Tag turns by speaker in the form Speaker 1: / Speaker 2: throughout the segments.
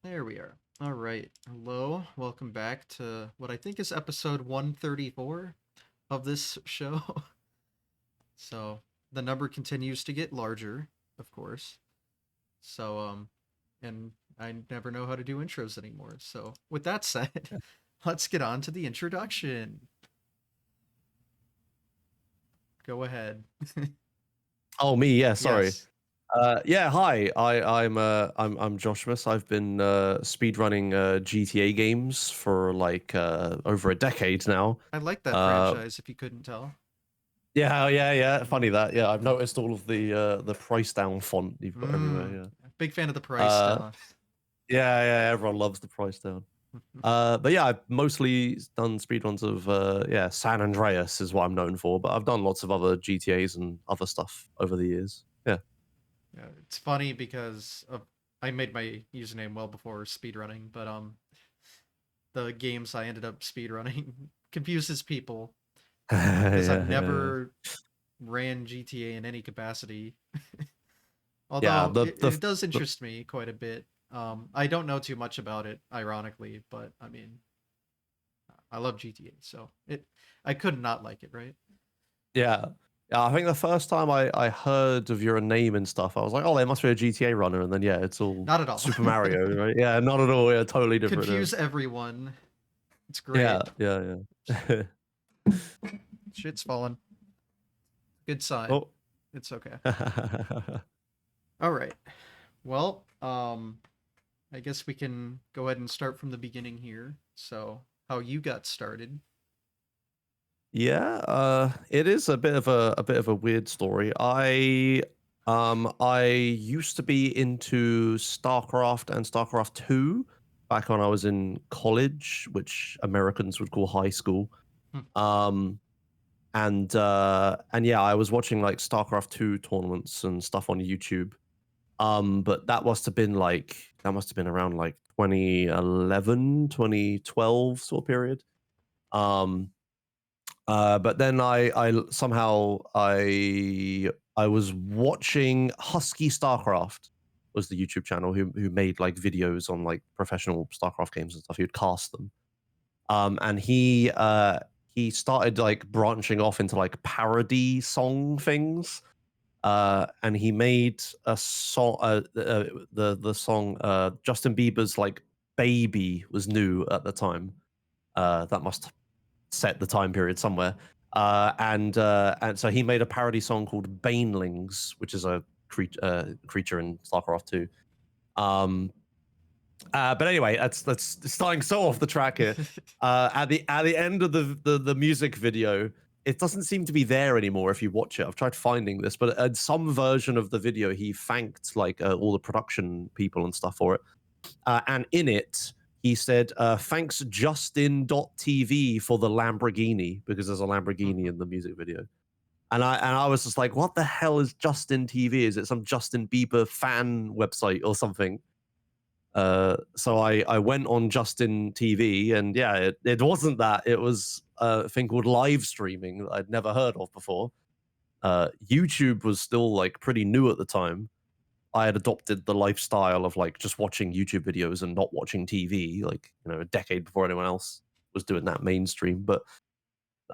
Speaker 1: There we are. All right. Hello. Welcome back to what I think is episode 134 of this show. So the number continues to get larger, of course. So, and I never know how to do intros anymore. So, with that said, let's get on to the introduction. Go ahead.
Speaker 2: Oh, me, yeah, sorry.
Speaker 1: Yes.
Speaker 2: Yeah, hi. I'm Joshimuz. I've been speedrunning GTA games for like over a decade now.
Speaker 1: I like that
Speaker 2: Uh
Speaker 1: franchise if you couldn't tell.
Speaker 2: yeah. Funny that. Yeah, I've noticed all of the price down font you've got everywhere,
Speaker 1: Mm.
Speaker 2: yeah.
Speaker 1: Big fan of the price
Speaker 2: Uh
Speaker 1: down.
Speaker 2: yeah, everyone loves the price down. But yeah, I've mostly done speedruns of yeah, San Andreas is what I'm known for, but I've done lots of other GTAs and other stuff over the years. Yeah.
Speaker 1: Yeah, it's funny because I made my username well before speedrunning, but the games I ended up speedrunning confuses people because I've
Speaker 2: Yeah.
Speaker 1: never ran GTA in any capacity.
Speaker 2: Yeah,
Speaker 1: Although it does
Speaker 2: the
Speaker 1: interest me quite a bit. I don't know too much about it, ironically, but I mean, I love GTA, so I could not like it, right?
Speaker 2: yeah. Yeah, I think the first time I heard of your name and stuff, I was like, oh, there must be a GTA runner, and then yeah, it's all
Speaker 1: Not at all.
Speaker 2: Super Mario, right? Yeah, not at all. Yeah, totally different.
Speaker 1: Confuse everyone. It's great.
Speaker 2: Yeah.
Speaker 1: Shit's falling. Good sign.
Speaker 2: Oh.
Speaker 1: It's okay. All right. Well, I guess we can go ahead and start from the beginning here. So, how you got started?
Speaker 2: Yeah, it is a bit of a weird story. I used to be into StarCraft and StarCraft 2 back when I was in college, which Americans would call high school.
Speaker 1: Hmm.
Speaker 2: Um and yeah, I was watching like StarCraft 2 tournaments and stuff on YouTube. But that must have been around like 2011, 2012 sort of period. Um but then somehow I was watching Husky Starcraft was the YouTube channel who made like videos on like professional Starcraft games and stuff. He would cast them. And he started like branching off into like parody song things. And he made a song the song Justin Bieber's like Baby was new at the time. That must set the time period somewhere. And so he made a parody song called Banelings, which is a creature in StarCraft 2. Um, but anyway, that's starting so off the track here. At the end of the music video, it doesn't seem to be there anymore if you watch it. I've tried finding this, but in some version of the video, he thanked like all the production people and stuff for it. And in it, he said, thanks Justin.tv for the Lamborghini, because there's a Lamborghini in the music video. And I was just like, what the hell is Justin TV? Is it some Justin Bieber fan website or something? So I went on Justin TV, and yeah, it wasn't that. It was a thing called live streaming that I'd never heard of before. YouTube was still like pretty new at the time. I had adopted the lifestyle of like just watching YouTube videos and not watching TV, like a decade before anyone else was doing that mainstream. But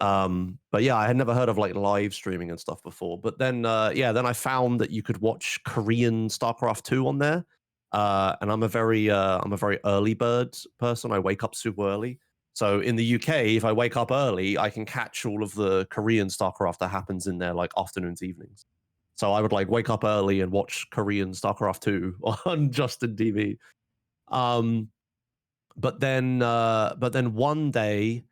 Speaker 2: yeah, I had never heard of like live streaming and stuff before. But then then I found that you could watch Korean StarCraft 2 on there. And I'm a very early bird person. I wake up super early. So in the UK, if I wake up early, I can catch all of the Korean StarCraft that happens in there like afternoons, evenings. So I would like wake up early and watch Korean StarCraft 2 on Justin TV. Um, but then one day,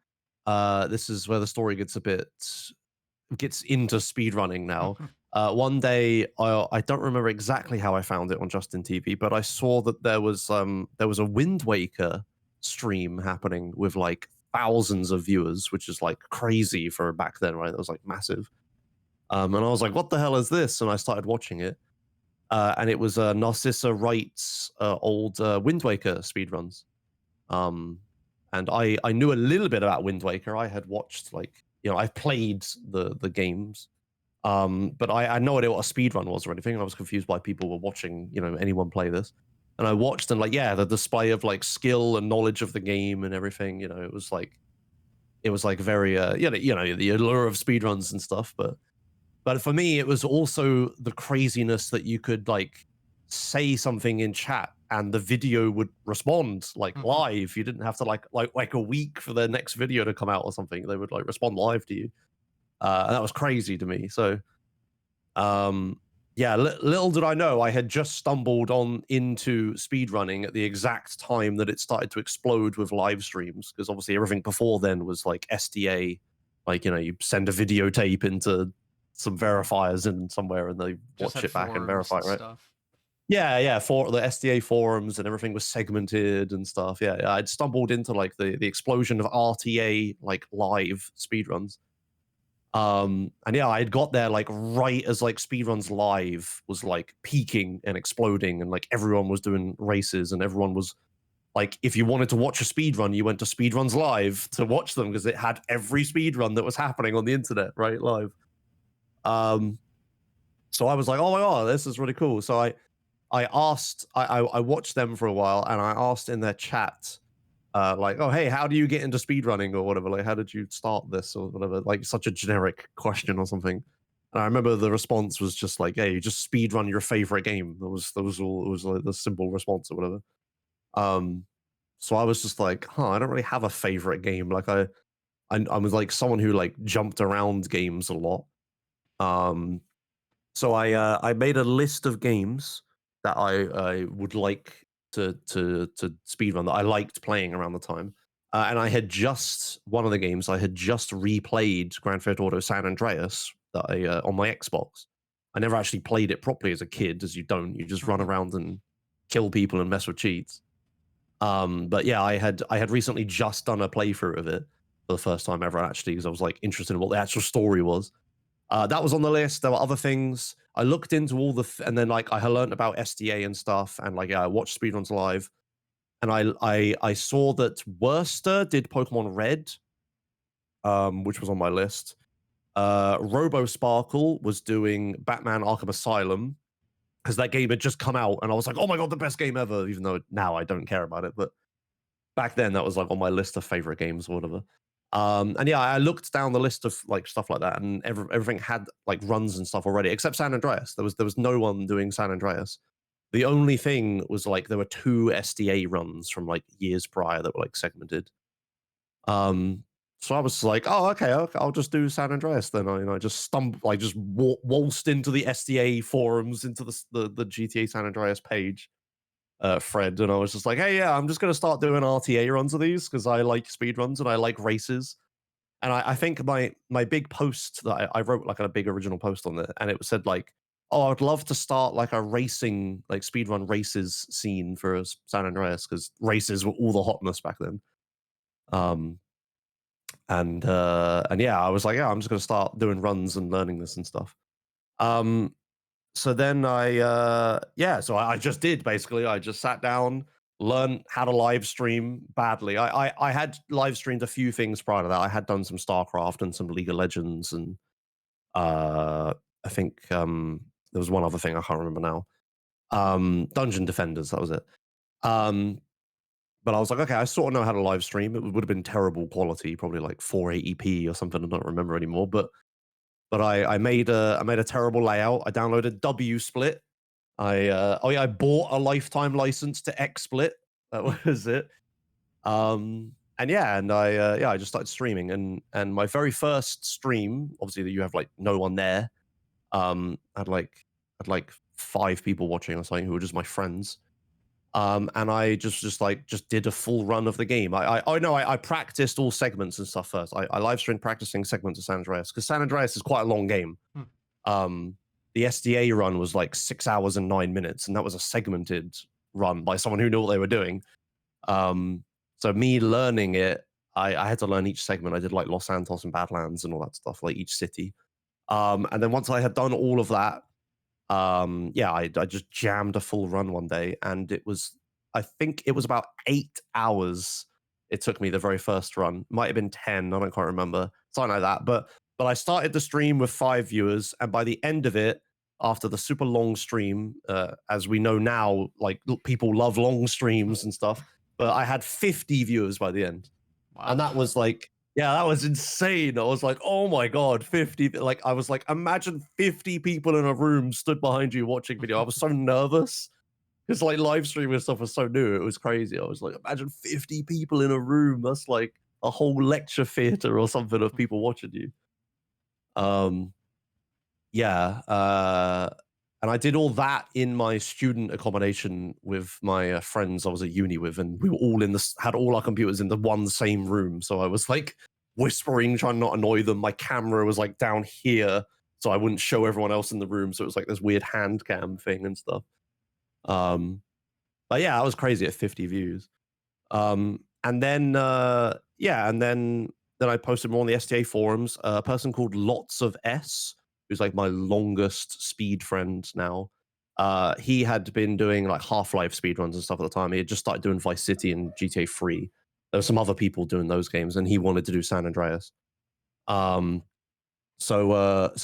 Speaker 2: this is where the story gets into speedrunning now. One day, I don't remember exactly how I found it on Justin TV, but I saw that there was a Wind Waker stream happening with like thousands of viewers, which is like crazy for back then, right? That was like massive. And I was like, what the hell is this? And I started watching it. And it was Narcissa Wright's old Wind Waker speedruns. Um, and I knew a little bit about Wind Waker. I had watched I've played the games. But I had no idea what a speedrun was or anything. And I was confused why people were watching anyone play this. and I watched, and like, yeah, the display of like skill and knowledge of the game and everything, it was like very the allure of speedruns and stuff. But for me, it was also the craziness that you could like say something in chat and the video would respond like
Speaker 1: Mhm.
Speaker 2: live. You didn't have to like a week for the next video to come out or something. They would like respond live to you. And that was crazy to me. So yeah, little did I know, I had just stumbled on into speedrunning at the exact time that it started to explode with live streams, because obviously everything before then was like SDA, like you send a videotape into some verifiers in somewhere and they
Speaker 1: Just
Speaker 2: watch
Speaker 1: had
Speaker 2: it back and
Speaker 1: forums
Speaker 2: verify
Speaker 1: and
Speaker 2: it, right?
Speaker 1: stuff.
Speaker 2: Yeah, for the SDA forums and everything was segmented and stuff. Yeah, I'd stumbled into like the explosion of RTA like live speedruns. And yeah, I had got there like right as like Speedruns Live was like peaking and exploding, and like everyone was doing races, and everyone was like, if you wanted to watch a speedrun, you went to Speedruns Live to watch them because it had every speedrun that was happening on the internet, right? Live. Um, so I was like, oh my god, this is really cool. So I watched them for a while, and I asked in their chat, like, oh, hey, how do you get into speedrunning or whatever? Like, how did you start this or whatever? Like, such a generic question or something. And I remember the response was just like, hey, you just speedrun your favorite game. That was all, it was like the simple response or whatever. Um, so I was just like, huh, I don't really have a favorite game. Like, I was like someone who like jumped around games a lot. Um, so I made a list of games that I would like to speedrun that I liked playing around the time. And I had just one of the games I had just replayed Grand Theft Auto San Andreas that I on my Xbox. I never actually played it properly as a kid, as you don't. You just run
Speaker 1: Mhm.
Speaker 2: around and kill people and mess with cheats. But yeah, I had recently just done a playthrough of it for the first time ever, actually, because I was like interested in what the actual story was. That was on the list. There were other things. I looked into all and then like I learned about SDA and stuff, and like, yeah, I watched speedruns live, and I saw that Worcester did Pokemon Red, which was on my list. Robo Sparkle was doing Batman Arkham Asylum because that game had just come out, and I was like, oh my god, the best game ever. Even though now I don't care about it, but back then that was like on my list of favorite games or whatever. And yeah, I looked down the list of like stuff like that, and everything had like runs and stuff already, except San Andreas. There was no one doing San Andreas. The only thing was like there were two SDA runs from like years prior that were like segmented. Um, so I was like, oh, okay, I'll just do San Andreas then. I just like just waltzed into the SDA forums, into the GTA San Andreas page, Fred, and I was just like, hey, yeah, I'm just going to start doing RTA runs of these because I like speed runs and I like races. And I think my big post that I wrote like a big original post on it, and it said like, oh, I'd love to start like a racing, like speedrun races scene for San Andreas because races were all the hotness back then. Um, and yeah, I was like, yeah, I'm just going to start doing runs and learning this and stuff. Um, so then I just did basically. I just sat down, learned how to live stream badly. I had live streamed a few things prior to that. I had done some StarCraft and some League of Legends, and uh, I think there was one other thing I can't remember now. Dungeon Defenders, that was it. Um, but I was like, okay, I sort of know how to live stream. It would have been terrible quality, probably like 480p or something. I don't remember anymore, but I made a terrible layout. I downloaded WSplit. I bought a lifetime license to XSplit. That was it. And yeah, and I just started streaming, and my very first stream, obviously that you have like no one there. Had like 5 people watching or something who were just my friends. And I just did a full run of the game. I practiced all segments and stuff first. I live streamed practicing segments of San Andreas because San Andreas is quite a long game.
Speaker 1: Hmm.
Speaker 2: The SDA run was like 6 hours and 9 minutes, and that was a segmented run by someone who knew what they were doing. So me learning it, I had to learn each segment. I did like Los Santos and Badlands and all that stuff, like each city. And then once I had done all of that, yeah, I just jammed a full run one day, and I think it was about 8 hours. It took me the very first run. Might have been 10. I don't quite remember. Something like that. But I started the stream with 5 viewers, and by the end of it, after the super long stream, as we know now, like people love long streams and stuff. But I had 50 viewers by the end, and
Speaker 1: Wow.
Speaker 2: that was like, yeah, that was insane. I was like, oh my god, 50! Like I was like, imagine 50 people in a room stood behind you watching video. I was so nervous because like live streaming stuff was so new. It was crazy. I was like, imagine 50 people in a room. That's like a whole lecture theater or something of people watching you. Um, yeah, and I did all that in my student accommodation with my friends I was at uni with, and we were all had all our computers in the one same room. So I was like whispering, trying not to annoy them. My camera was like down here, so I wouldn't show everyone else in the room. So it was like this weird hand cam thing and stuff. But yeah, I was crazy at 50 views. And then yeah, and then I posted more on the STA forums. A person called Lots of S, who's like my longest speed friend now. He had been doing like Half-Life speedruns and stuff at the time. He had just started doing Vice City and GTA 3. There were some other people doing those games, and he wanted to do San Andreas. So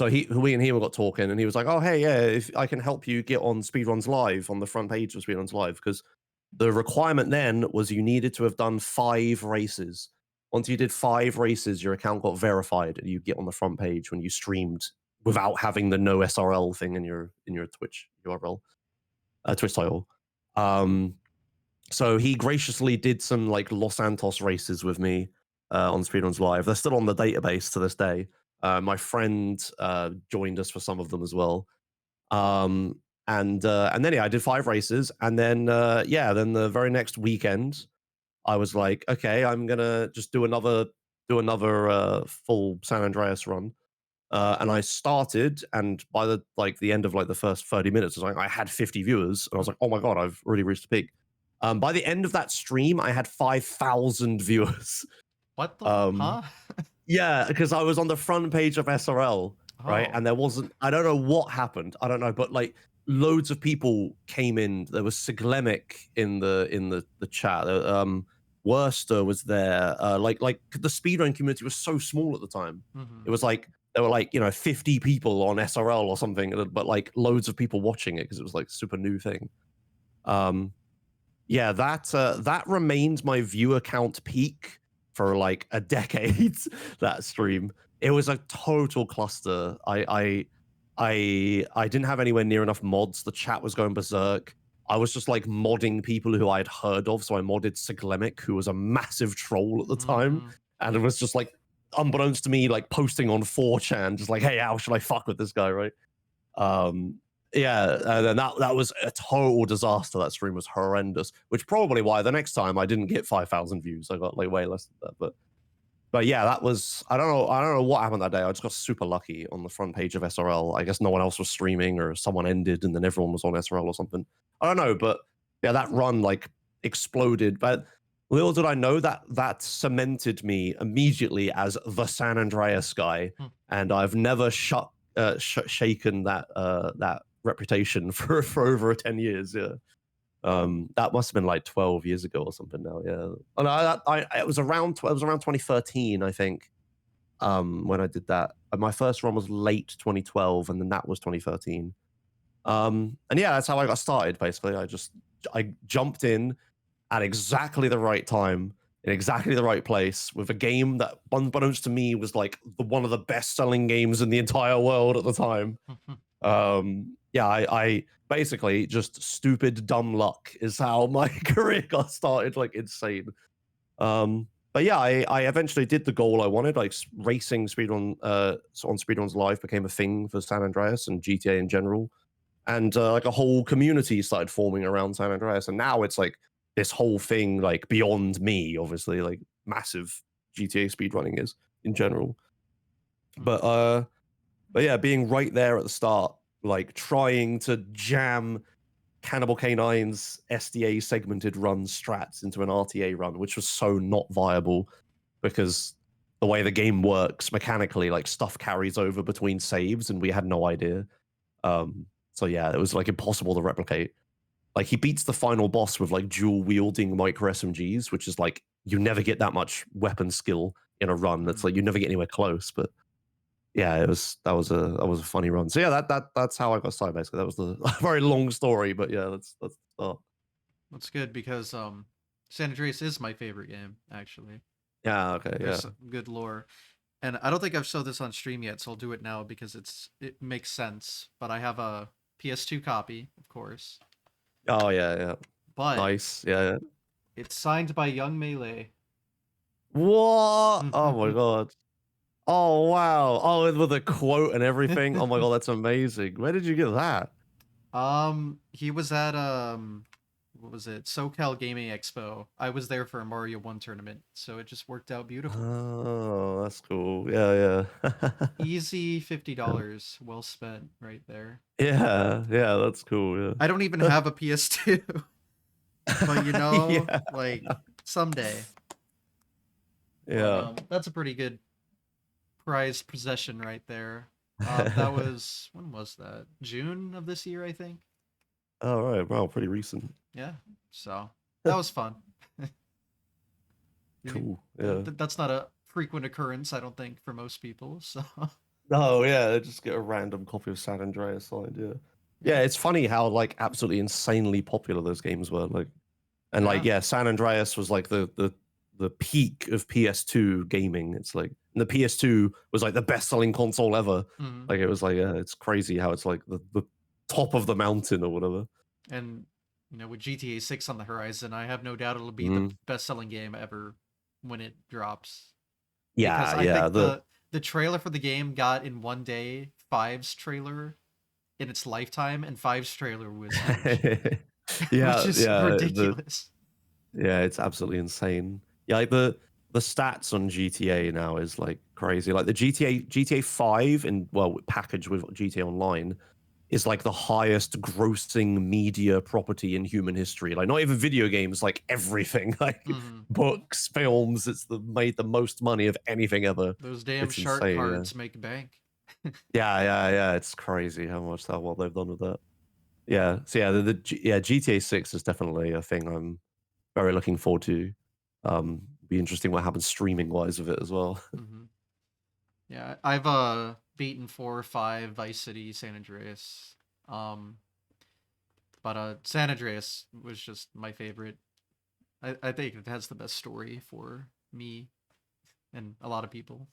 Speaker 2: we and he got talking, and he was like, "Oh, hey, yeah, if I can help you get on Speedruns Live on the front page of Speedruns Live, because the requirement then was you needed to have done 5 races. Once you did 5 races, your account got verified, and you get on the front page when you streamed without having the no SRL thing in your Twitch URL, Twitch title. So he graciously did some like Los Santos races with me on Speedruns Live. They're still on the database to this day. My friend joined us for some of them as well. And then yeah, I did 5 races, and then then the very next weekend, I was like, okay, I'm gonna just do another full San Andreas run. And I started, and by the end of like the first 30 minutes, I had 50 viewers, and I was like, oh my god, I've really reached the peak. By the end of that stream, I had 5,000 viewers.
Speaker 1: What the
Speaker 2: Um,
Speaker 1: huh?
Speaker 2: yeah, because I was on the front page of SRL, right?
Speaker 1: Oh.
Speaker 2: And there wasn't, I don't know what happened. I don't know, but like loads of people came in. There was Siglemic in the chat. Worster was there. Like the speedrun community was so small at the time.
Speaker 1: Mhm.
Speaker 2: It was like there were like 50 people on SRL or something, but like loads of people watching it because it was like super new thing. Yeah, that remains my viewer count peak for like a decade. That stream, it was a total cluster. I didn't have anywhere near enough mods. The chat was going berserk. I was just like modding people who I'd heard of. So I modded Siglemic, who was a massive troll at the time, and it was just like unbeknownst to me, like posting on 4chan, just like, hey, how should I fuck with this guy, right? Yeah, and then that was a total disaster. That stream was horrendous, which probably why the next time I didn't get 5,000 views. I got like way less than that. But yeah, that was, I don't know what happened that day. I just got super lucky on the front page of SRL. I guess no one else was streaming, or someone ended and then everyone was on SRL or something. I don't know, but yeah, that run like exploded. But little did I know that cemented me immediately as the San Andreas guy, and I've never shaken that reputation for over 10 years. Yeah. That must have been like 12 years ago or something now. Yeah. Oh, no, it was around 2013, I think, when I did that. My first run was late 2012, and then that was 2013. And yeah, that's how I got started. Basically, I jumped in at exactly the right time, in exactly the right place, with a game that, unbeknownst to me, was like one of the best-selling games in the entire world at the time. Yeah, I basically just stupid dumb luck is how my career got started, like insane. But yeah, I eventually did the goal I wanted. Like racing speedrun on Speedruns Live became a thing for San Andreas and GTA in general, and like a whole community started forming around San Andreas, and now it's like this whole thing, like beyond me, obviously, like massive GTA speedrunning is in general. But yeah, being right there at the start, like trying to jam Cannibal K9's SDA segmented run strats into an RTA run, which was so not viable because the way the game works mechanically, like stuff carries over between saves, and we had no idea. So yeah, it was like impossible to replicate. Like he beats the final boss with like dual wielding micro SMGs, which is like you never get that much weapon skill in a run. That's like you never get anywhere close. But yeah, that was a funny run. So yeah, that's how I got started. Basically, that was the a very long story, but yeah, that's the start.
Speaker 1: That's good because San Andreas is my favorite game actually.
Speaker 2: Yeah, okay,
Speaker 1: There's
Speaker 2: yeah.
Speaker 1: some good lore. And I don't think I've showed this on stream yet, so I'll do it now because it makes sense. But I have a PS2 copy, of course.
Speaker 2: Oh yeah, yeah.
Speaker 1: But
Speaker 2: Nice. Yeah, yeah.
Speaker 1: it's signed by Young Melee.
Speaker 2: What? Oh my god. Oh wow. Oh, with a quote and everything. Oh my god, that's amazing. Where did you get that?
Speaker 1: He was at what was it? SoCal Gaming Expo. I was there for a Mario 1 tournament, so it just worked out beautiful.
Speaker 2: Oh, that's cool. Yeah, yeah.
Speaker 1: Easy $50 well spent right there.
Speaker 2: Yeah, yeah, that's cool.
Speaker 1: I don't even have a PS2, but
Speaker 2: Yeah.
Speaker 1: like someday. But
Speaker 2: Yeah.
Speaker 1: that's a pretty good prized possession right there. That was when was that? June of this year, I think.
Speaker 2: All right. Wow, pretty recent.
Speaker 1: Yeah. So that was fun.
Speaker 2: Cool. Yeah.
Speaker 1: That's not a frequent occurrence, I don't think, for most people. So
Speaker 2: Oh yeah, just get a random copy of San Andreas signed. Yeah.
Speaker 1: yeah,
Speaker 2: Yeah, it's funny how like absolutely insanely popular those games were. Like, and like
Speaker 1: yeah.
Speaker 2: yeah, San Andreas was like the peak of PS2 gaming. It's like and the PS2 was like the best selling console ever.
Speaker 1: Mhm.
Speaker 2: Like it was like yeah, it's crazy how it's like the top of the mountain or whatever.
Speaker 1: And with GTA 6 on the horizon, I have no doubt it'll be the
Speaker 2: Mhm.
Speaker 1: best-selling game ever when it drops. Because
Speaker 2: Yeah,
Speaker 1: I
Speaker 2: yeah.
Speaker 1: think
Speaker 2: The
Speaker 1: the trailer for the game got in one day Five's trailer in its lifetime, and Five's trailer was huge, which
Speaker 2: yeah,
Speaker 1: is
Speaker 2: yeah. The
Speaker 1: ridiculous.
Speaker 2: Yeah, it's absolutely insane. Yeah, like the stats on GTA now is like crazy. Like the GTA 5 and well packaged with GTA Online is like the highest grossing media property in human history. Like not even video games, like everything. Like
Speaker 1: Hmm.
Speaker 2: books, films, it's made the most money of anything ever.
Speaker 1: Those damn
Speaker 2: It's
Speaker 1: shark
Speaker 2: insane, yeah.
Speaker 1: cards make bank.
Speaker 2: Yeah. It's crazy how much that what they've done with that. Yeah. So yeah, yeah, GTA 6 is definitely a thing I'm very looking forward to. Be interesting what happens streaming wise with it as well.
Speaker 1: Hmm. Yeah, I've beaten 4 or 5 Vice City, San Andreas. Um, but San Andreas was just my favorite. I think it has the best story for me and a lot of people,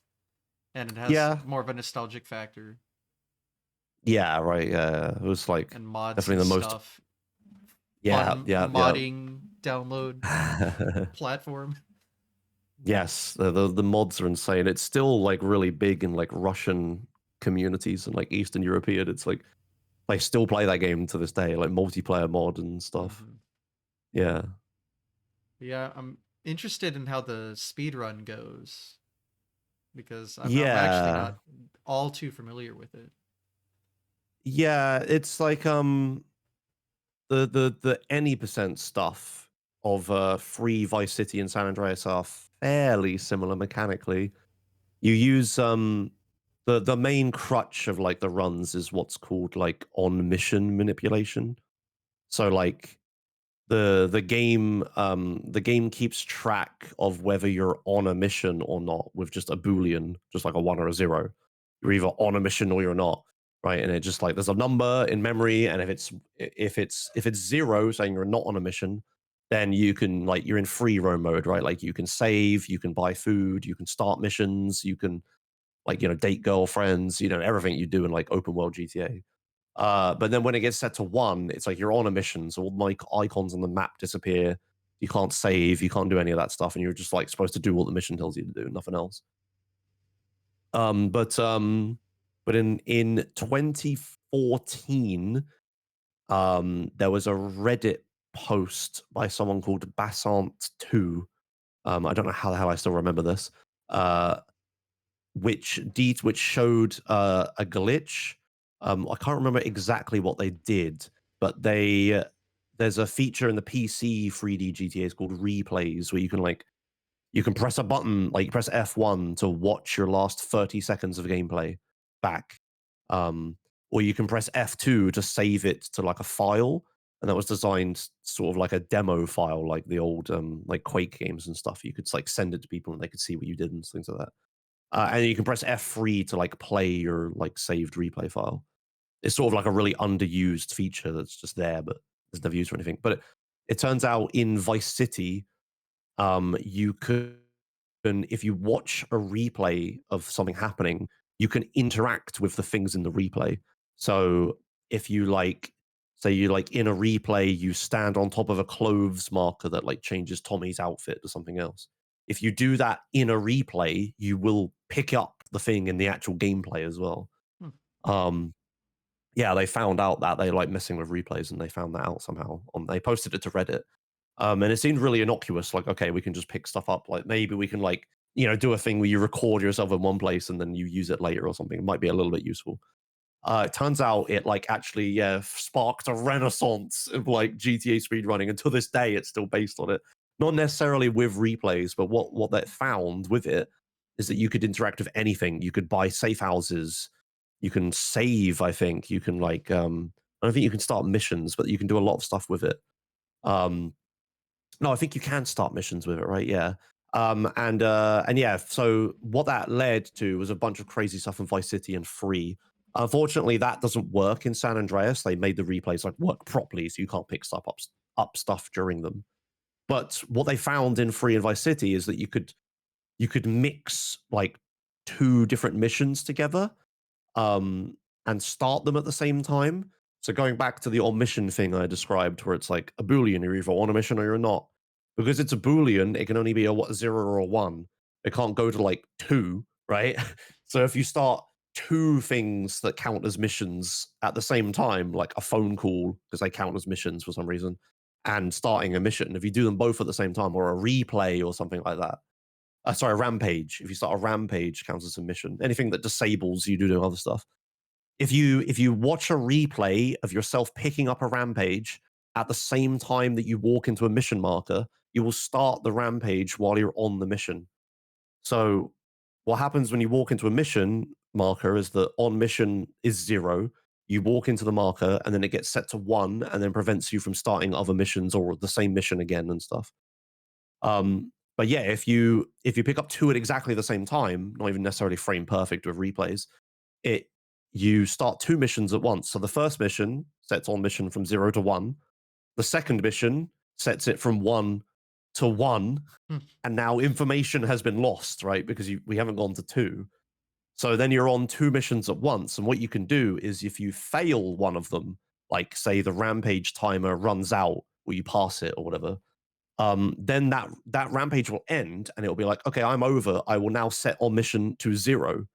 Speaker 1: and it has
Speaker 2: Yeah,
Speaker 1: more of a nostalgic factor
Speaker 2: yeah, right. Yeah, it was like
Speaker 1: and mods
Speaker 2: definitely
Speaker 1: and
Speaker 2: the most.
Speaker 1: stuff.
Speaker 2: Yeah,
Speaker 1: Fun
Speaker 2: yeah.
Speaker 1: modding download platform.
Speaker 2: Yes, the mods are insane. It's still like really big in like Russian communities and like Eastern European. It's like they still play that game to this day, like multiplayer mod and stuff.
Speaker 1: Hmm.
Speaker 2: Yeah,
Speaker 1: Yeah, I'm interested in how the speed run goes because I'm actually
Speaker 2: yeah,
Speaker 1: not all too familiar with it.
Speaker 2: yeah. It's like the any percent stuff of free Vice City and San Andreas are fairly similar mechanically. You use the main crutch of like the runs is what's called like on mission manipulation. So like the game keeps track of whether you're on a mission or not with just a boolean, just like a one or a zero. You're either on a mission or you're not, right? And it just like there's a number in memory, and if it's zero, saying you're not on a mission, then you can like you're in free roam mode, right? Like you can save, you can buy food, you can start missions, you can like date girlfriends, everything you do in like open world GTA. But then when it gets set to one, it's like you're on a mission, so all my icons on the map disappear. You can't save, you can't do any of that stuff, and you're just like supposed to do what the mission tells you to do, nothing else. But in 2014, there was a Reddit post by someone called Bassant2. I don't know how the hell I still remember this. Which showed a glitch. I can't remember exactly what they did, but there's a feature in the PC 3D GTAs called replays where you can press a button, like you press F1 to watch your last 30 seconds of gameplay back. Or you can press F2 to save it to like a file. And that was designed sort of like a demo file, like the old like Quake games and stuff. You could like send it to people and they could see what you did and things like that. and you can press F3 to like play your like saved replay file. It's sort of like a really underused feature that's just there, but there's never used for anything. But it turns out in Vice City, you can, if you watch a replay of something happening, you can interact with the things in the replay. So if you like, say you like in a replay, you stand on top of a clothes marker that like changes Tommy's outfit to something else. If you do that in a replay, you will pick up the thing in the actual gameplay as well.
Speaker 1: Hmm.
Speaker 2: Um, yeah, they found out that they like messing with replays and they found that out somehow. They posted it to Reddit. And it seemed really innocuous. Like, okay, we can just pick stuff up. Like maybe we can like, do a thing where you record yourself in one place and then you use it later or something. It might be a little bit useful. It turns out it like actually, sparked a renaissance of like GTA speedrunning. And to this day, it's still based on it. Not necessarily with replays, but what they found with it is that you could interact with anything. You could buy safe houses. You can save, I think. You can like, I don't think you can start missions, but you can do a lot of stuff with it. Um, no, I think you can start missions with it, right? Yeah. And yeah, so what that led to was a bunch of crazy stuff in Vice City and Free. Unfortunately, that doesn't work in San Andreas. They made the replays like work properly, so you can't pick up stuff during them. But what they found in Free and Vice City is that you could mix like two different missions together, um, and start them at the same time. So going back to the on mission thing I described, where it's like a Boolean, you're either on a mission or you're not. Because it's a Boolean, it can only be a 0 or a 1. It can't go to like 2, right? So if you start two things that count as missions at the same time, like a phone call, because they count as missions for some reason, and starting a mission, if you do them both at the same time, or a replay or something like that, sorry, a rampage. If you start a rampage, counts as a mission. Anything that disables you doing other stuff. If you watch a replay of yourself picking up a rampage at the same time that you walk into a mission marker, you will start the rampage while you're on the mission. So what happens when you walk into a mission marker is that on mission is 0. You walk into the marker and then it gets set to 1 and then prevents you from starting other missions or the same mission again and stuff. But yeah, if you pick up two at exactly the same time, not even necessarily frame perfect with replays, it you start two missions at once. So the first mission sets on mission from 0 to 1. The second mission sets it from 1 to 1,
Speaker 1: Hmm.
Speaker 2: and now information has been lost, right? Because we haven't gone to 2. So then you're on two missions at once, and what you can do is if you fail one of them, like say the rampage timer runs out or you pass it or whatever, then that rampage will end and it'll be like, okay, I'm over. I will now set on mission to 0.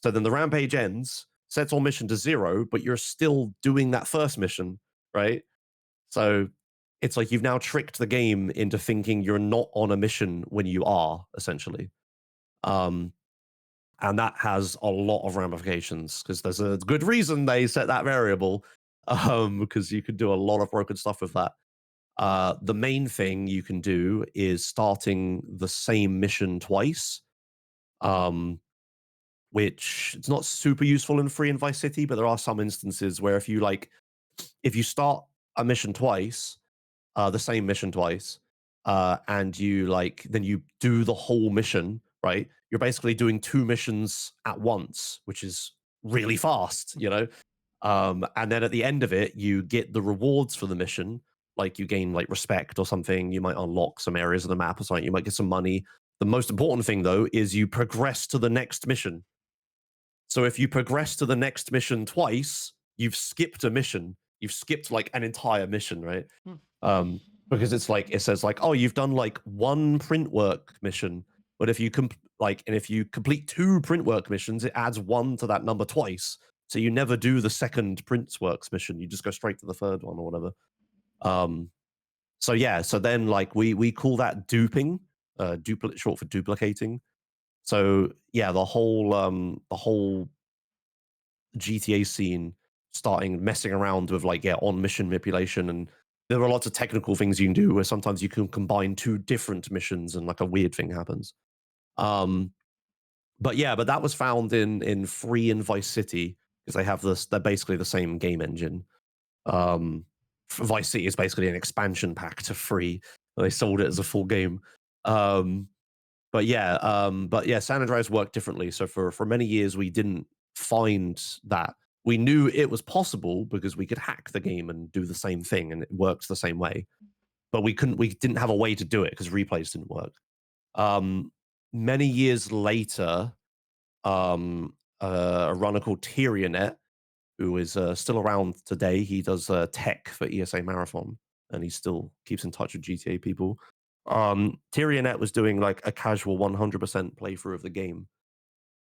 Speaker 2: So then the rampage ends, sets on mission to 0, but you're still doing that first mission, right? So it's like you've now tricked the game into thinking you're not on a mission when you are, essentially. Um, and that has a lot of ramifications because there's a good reason they set that variable, because you could do a lot of broken stuff with that. The main thing you can do is starting the same mission twice, um, which it's not super useful in Free and Vice City, but there are some instances where if you start a mission twice, the same mission twice, and then you do the whole mission, right? You're basically doing two missions at once, which is really fast. And then at the end of it, you get the rewards for the mission. Like you gain like respect or something. You might unlock some areas of the map or something. You might get some money. The most important thing though is you progress to the next mission. So if you progress to the next mission twice, you've skipped a mission. You've skipped like an entire mission, right?
Speaker 1: Hmm.
Speaker 2: Because it's like it says like, oh, you've done like one print work mission, but if you complete two print work missions, it adds one to that number twice. So you never do the second print works mission. You just go straight to the third one or whatever. Um, so yeah, so then like we call that duping, short for duplicating. So yeah, the whole GTA scene starting messing around with like on mission manipulation, and there are lots of technical things you can do where sometimes you can combine two different missions and like a weird thing happens. Um, but that was found in Free and Vice City because they have this. They're basically the same game engine. Um, Vice City is basically an expansion pack to Free. They sold it as a full game. Um, but yeah, San Andreas worked differently. So for many years, we didn't find that. We knew it was possible because we could hack the game and do the same thing, and it worked the same way. But we couldn't. We didn't have a way to do it because replays didn't work. Many years later, a runner called Tyrionet, who is still around today. He does tech for ESA Marathon, and he still keeps in touch with GTA people. Tyrionet was doing like a casual 100% playthrough of the game,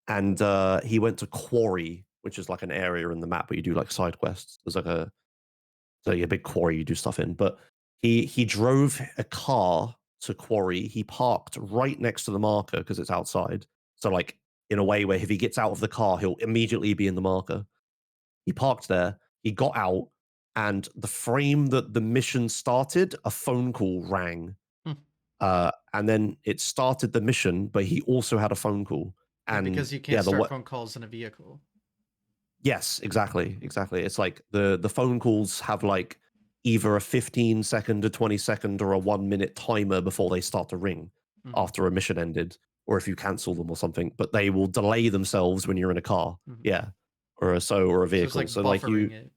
Speaker 2: and he went to Quarry, which is like an area in the map where you do like side quests. There's like a big quarry you do stuff in, but he drove a car to Quarry. He parked right next to the marker because it's outside. So like in a way where if he gets out of the car, he'll immediately be in the marker. He parked there. He got out, and the frame that the mission started, a phone call rang.
Speaker 1: Hmm.
Speaker 2: And then it started the mission, but he also had a phone call.
Speaker 1: Yeah,
Speaker 2: And
Speaker 1: because you
Speaker 2: yeah,
Speaker 1: can't start phone calls in a vehicle.
Speaker 2: yes, exactly, exactly. It's like the phone calls have like either a 15-second, a 20-second, or a 1-minute timer before they start to ring
Speaker 1: Mhm.
Speaker 2: after a mission ended, or if you cancel them or something. But they will delay themselves when you're in a car,
Speaker 1: Mhm.
Speaker 2: yeah, or a
Speaker 1: So it's
Speaker 2: vehicle.
Speaker 1: like
Speaker 2: So like
Speaker 1: buffering it.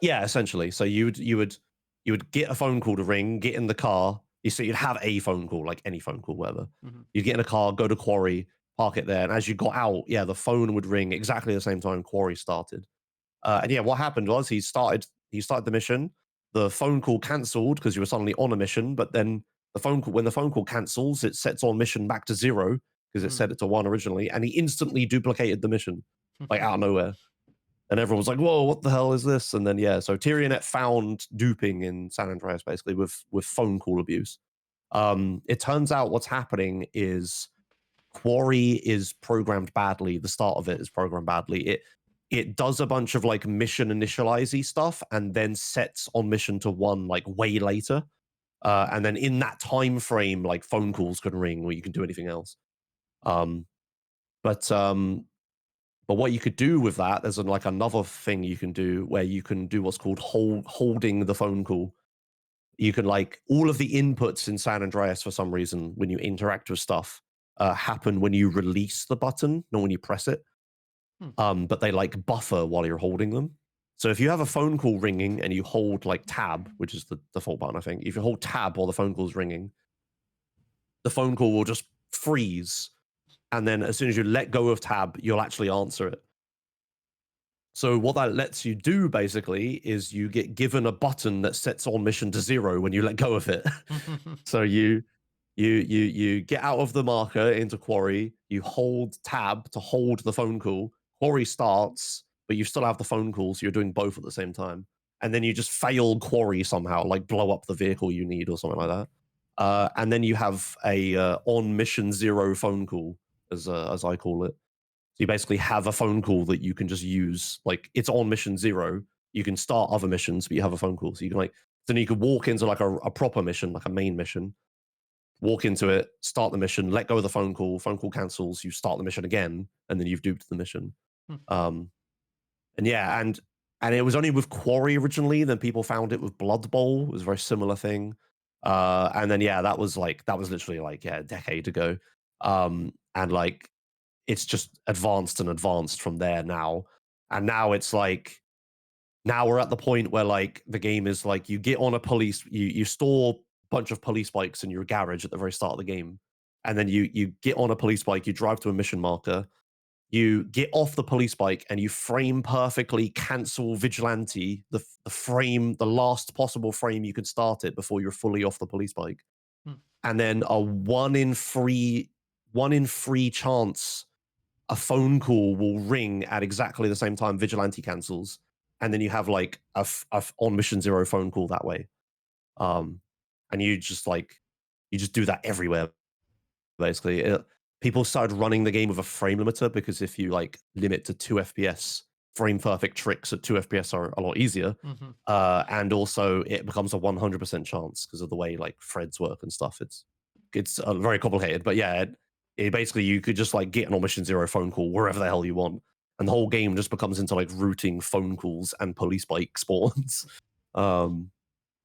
Speaker 2: yeah, essentially. So you would get a phone call to ring, get in the car. You'd have a phone call, like any phone call, whatever.
Speaker 1: Mhm.
Speaker 2: You'd get in a car, go to Quarry, park it there, and as you got out, yeah, the phone would ring exactly the same time Quarry started. And yeah, what happened was he started the mission. The phone call cancelled because you were suddenly on a mission, but then when the phone call cancels, it sets on mission back to 0 because it set
Speaker 1: Mm.
Speaker 2: it to 1 originally, and he instantly duplicated the mission like out of nowhere. And everyone was like, "Whoa, what the hell is this?" And then yeah, so Tyrionet found duping in San Andreas basically with phone call abuse. It turns out what's happening is Quarry is programmed badly. The start of it is programmed badly. It does a bunch of like mission initialize stuff and then sets on mission to 1 like way later. And then in that time frame, like phone calls can ring or you can do anything else. Um, but but what you could do with that, there's like another thing you can do where you can do what's called holding the phone call. You can like all of the inputs in San Andreas for some reason when you interact with stuff happen when you release the button, not when you press it.
Speaker 1: Hmm.
Speaker 2: But they like buffer while you're holding them. So if you have a phone call ringing and you hold like tab, which is the default button, I think, if you hold tab while the phone call's ringing, the phone call will just freeze. And then as soon as you let go of tab, you'll actually answer it. So what that lets you do basically is you get given a button that sets on mission to 0 when you let go of it. So you get out of the marker into Quarry, you hold tab to hold the phone call. Quarry starts, but you still have the phone call, so you're doing both at the same time. And then you just fail Quarry somehow, like blow up the vehicle you need or something like that. And then you have a on mission 0 phone call, as I call it. So you basically have a phone call that you can just use. Like it's on mission 0. You can start other missions, but you have a phone call. So you can like then you could walk into like a proper mission, like a main mission, walk into it, start the mission, let go of the phone call cancels, you start the mission again, and then you've duped the mission. Um, and yeah, and it was only with Quarry originally, then people found it with Blood Bowl. It was a very similar thing. And then yeah, that was literally like yeah, a decade ago. And like it's just advanced and advanced from there now. And now it's like now we're at the point where like the game is like you get on a police you store a bunch of police bikes in your garage at the very start of the game. And then you get on a police bike, you drive to a mission marker, you get off the police bike and you frame perfectly cancel vigilante, the last possible frame you could start it before you're fully off the police bike. And then a 1 in 3 chance a phone call will ring at exactly the same time vigilante cancels, and then you have like a on mission 0 phone call that way. Um, and you just do that everywhere basically. People started running the game with a frame limiter because if you like limit to 2 FPS, frame perfect tricks at 2 FPS are a lot easier. And also it becomes a 100% chance because of the way like threads work and stuff. It's very complicated, but yeah, it basically you could just like get an on mission 0 phone call wherever the hell you want, and the whole game just becomes into like routing phone calls and police bike spawns.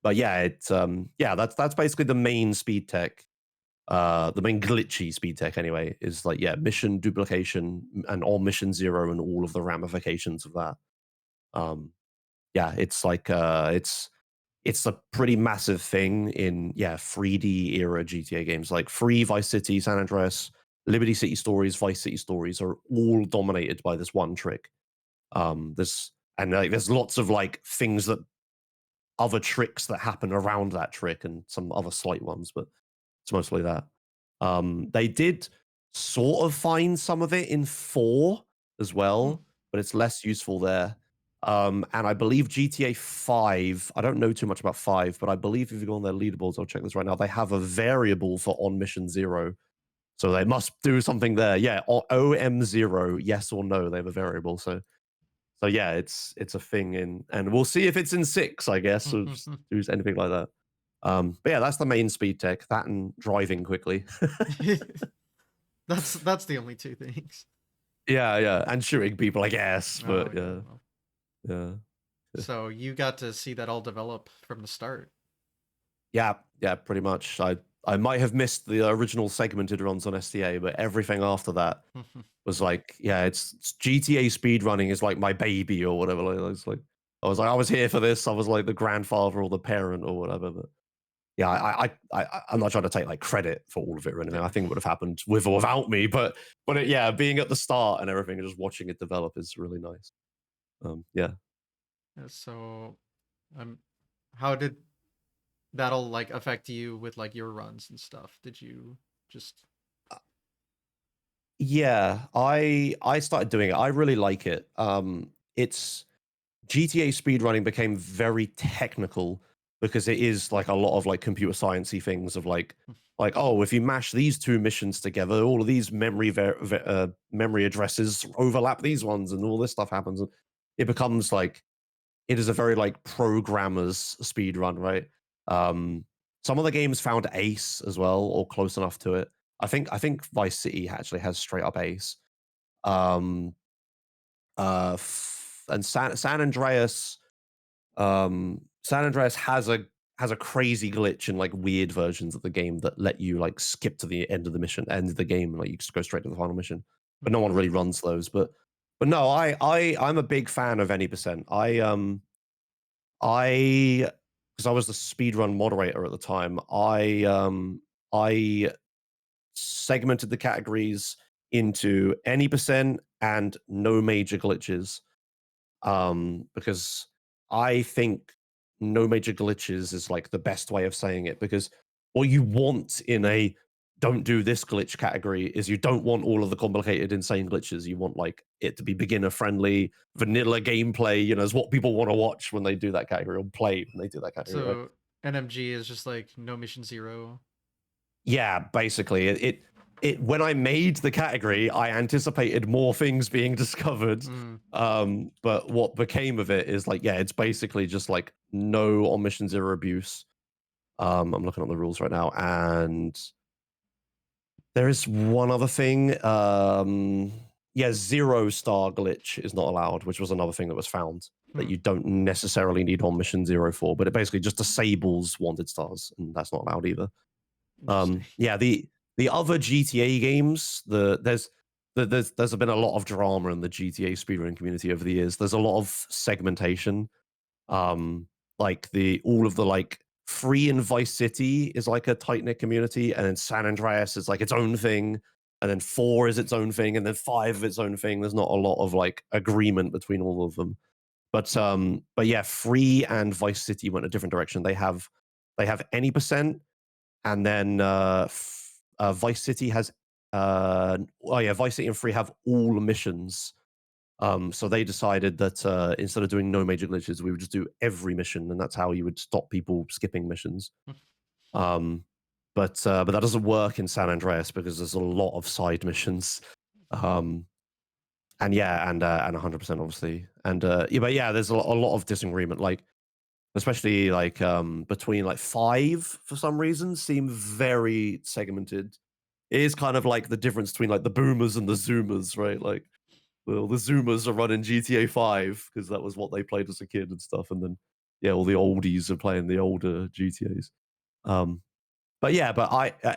Speaker 2: But yeah, it's yeah, that's basically the main speed tech. the main glitchy speed tech anyway is like yeah, mission duplication and on mission zero and all of the ramifications of that. Um, yeah, it's like it's a pretty massive thing in yeah 3D era GTA games like Free, Vice City, San Andreas, Liberty City Stories, Vice City Stories are all dominated by this one trick. There's and like there's lots of like things that other tricks that happen around that trick and some other slight ones, but it's mostly that. They did sort of find some of it in 4 as
Speaker 1: Hmm.
Speaker 2: well, but it's less useful there. And I believe GTA 5, I don't know too much about 5, but I believe if you go on their leaderboards, I'll check this right now, they have a variable for on mission 0. So they must do something there. Yeah, OM0, yes or no, they have a variable. So yeah, it's a thing in, and we'll see if it's in 6, I guess, or just do anything like that. But yeah, that's the main speed tech. That and driving quickly.
Speaker 1: That's the only two things.
Speaker 2: Yeah, yeah, and shooting people, I guess.
Speaker 1: Oh
Speaker 2: But
Speaker 1: yeah.
Speaker 2: yeah,
Speaker 1: Well,
Speaker 2: yeah,
Speaker 1: so you got to see that all develop from the start.
Speaker 2: yeah, yeah. Pretty much. I might have missed the original segmented runs on STA, but everything after that was like, yeah, it's GTA speedrunning is like my baby or whatever. Like, it's like I was here for this. I was like the grandfather or the parent or whatever. But yeah, I'm not trying to take like credit for all of it or anything. I
Speaker 1: Yeah.
Speaker 2: think it would have happened with or without me. But yeah, being at the start and everything and just watching it develop is really nice. Yeah.
Speaker 1: So, um, how did that'll like affect you with like your runs and stuff? Did you just?
Speaker 2: Yeah, I started doing it. I really like it. It's GTA speedrunning became very technical because it is like a lot of like computer sciencey things of like oh, if you mash these two missions together, all of these memory addresses overlap these ones, and all this stuff happens. And it becomes like it is a very like programmer's speed run, right? Some of the games found Ace as well, or close enough to it. I think Vice City actually has straight up Ace. Um, and San Andreas, San Andreas has a crazy glitch in like weird versions of the game that let you like skip to the end of the mission, end of the game, like you just go straight to the final mission. But no one really runs those. But no, I'm a big fan of any percent. I because I was the speedrun moderator at the time, I segmented the categories into any percent and no major glitches. Because I think no major glitches is like the best way of saying it because what you want in a don't do this glitch category is you don't want all of the complicated insane glitches. You want like it to be beginner friendly, vanilla gameplay, is what people want to watch when they do that category or play when they do that category, right?
Speaker 1: So NMG is just like no mission zero.
Speaker 2: Yeah, basically it when I made the category, I anticipated more things being discovered.
Speaker 1: Mm.
Speaker 2: But what became of it is like, yeah, it's basically just like no on mission zero abuse. I'm looking at the rules right now, and there is one other thing. Yeah, 0-star glitch is not allowed, which was another thing that was found that
Speaker 1: Hmm.
Speaker 2: you don't necessarily need on mission zero for, but it basically just disables wanted stars, and that's not allowed either.
Speaker 1: Interesting.
Speaker 2: Yeah, the other GTA games, there's been a lot of drama in the GTA speedrun community over the years. There's a lot of segmentation. Um, like the all of the like Free and Vice City is like a tight knit community, and then San Andreas is like its own thing, and then 4 is its own thing, and then 5 is its own thing. There's not a lot of like agreement between all of them. But yeah, Free and Vice City went a different direction. They have any percent, and then Vice City has oh yeah, Vice City and Free have all missions. So they decided that instead of doing no major glitches, we would just do every mission, and that's how you would stop people skipping missions. Um, but that doesn't work in San Andreas because there's a lot of side missions. Um, and yeah, and 100% obviously, and yeah, but yeah, there's a lot of disagreement. Like especially like between like 5 for some reason seem very segmented. It is kind of like the difference between like the boomers and the zoomers, right? Like well, the zoomers are running GTA 5 because that was what they played as a kid and stuff, and then yeah, all the oldies are playing the older GTAs. um But yeah, but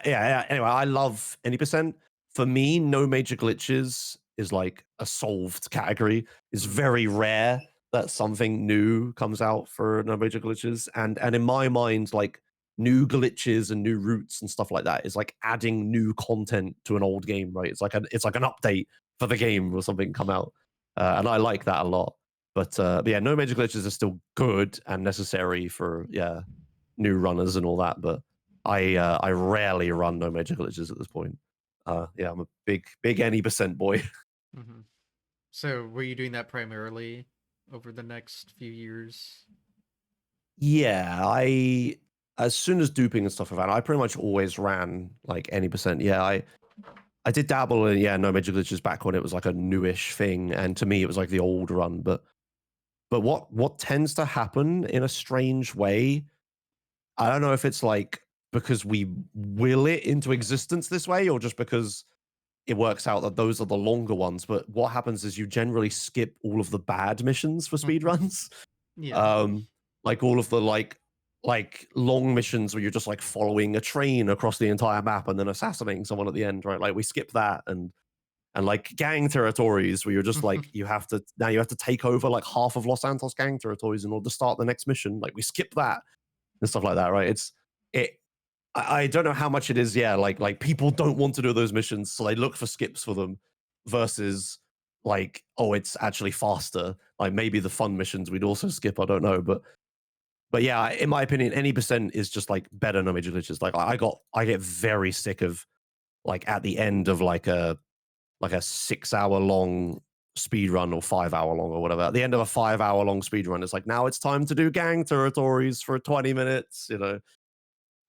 Speaker 2: yeah. Anyway, I love any percent. For me, no major glitches is like a solved category. It's
Speaker 1: Mm,
Speaker 2: very rare that something new comes out for no major glitches, and in my mind, like new glitches and new routes and stuff like that is like adding new content to an old game, right? It's like an update for the game or something come out, and I like that a lot. But yeah, no major glitches are still good and necessary for new runners and all that, but I rarely run no major glitches at this point. Yeah, I'm a big any percent boy.
Speaker 1: mhm. So were you doing that primarily over the next few years?
Speaker 2: Yeah, I as soon as duping and stuff like that, I pretty much always ran like any percent. Yeah, I did dabble in no major glitches back when it was like a newish thing, and to me it was like the old run. But what tends to happen in a strange way, I don't know if it's like because we will it into existence this way, or just because it works out that those are the longer ones. But what happens is you generally skip all of the bad missions for speedruns.
Speaker 1: Yeah.
Speaker 2: um, like all of the like long missions where you're just like following a train across the entire map and then assassinating someone at the end, right? Like we skip that and like gang territories where you're just like you have to take over like half of Los Santos gang territories in order to start the next mission. Like we skip that and stuff like that, right? It I don't know how much it is. Yeah, like people don't want to do those missions, so they look for skips for them. Versus like, oh, it's actually faster. Like maybe the fun missions we'd also skip. I don't know, but yeah, in my opinion, any percent is just like better no major glitches. Like I get very sick of like at the end of like a 6 hour long speed run or 5 hour long or whatever. At the end of a 5 hour long speed run, it's like now it's time to do gang territories for 20 minutes. You know,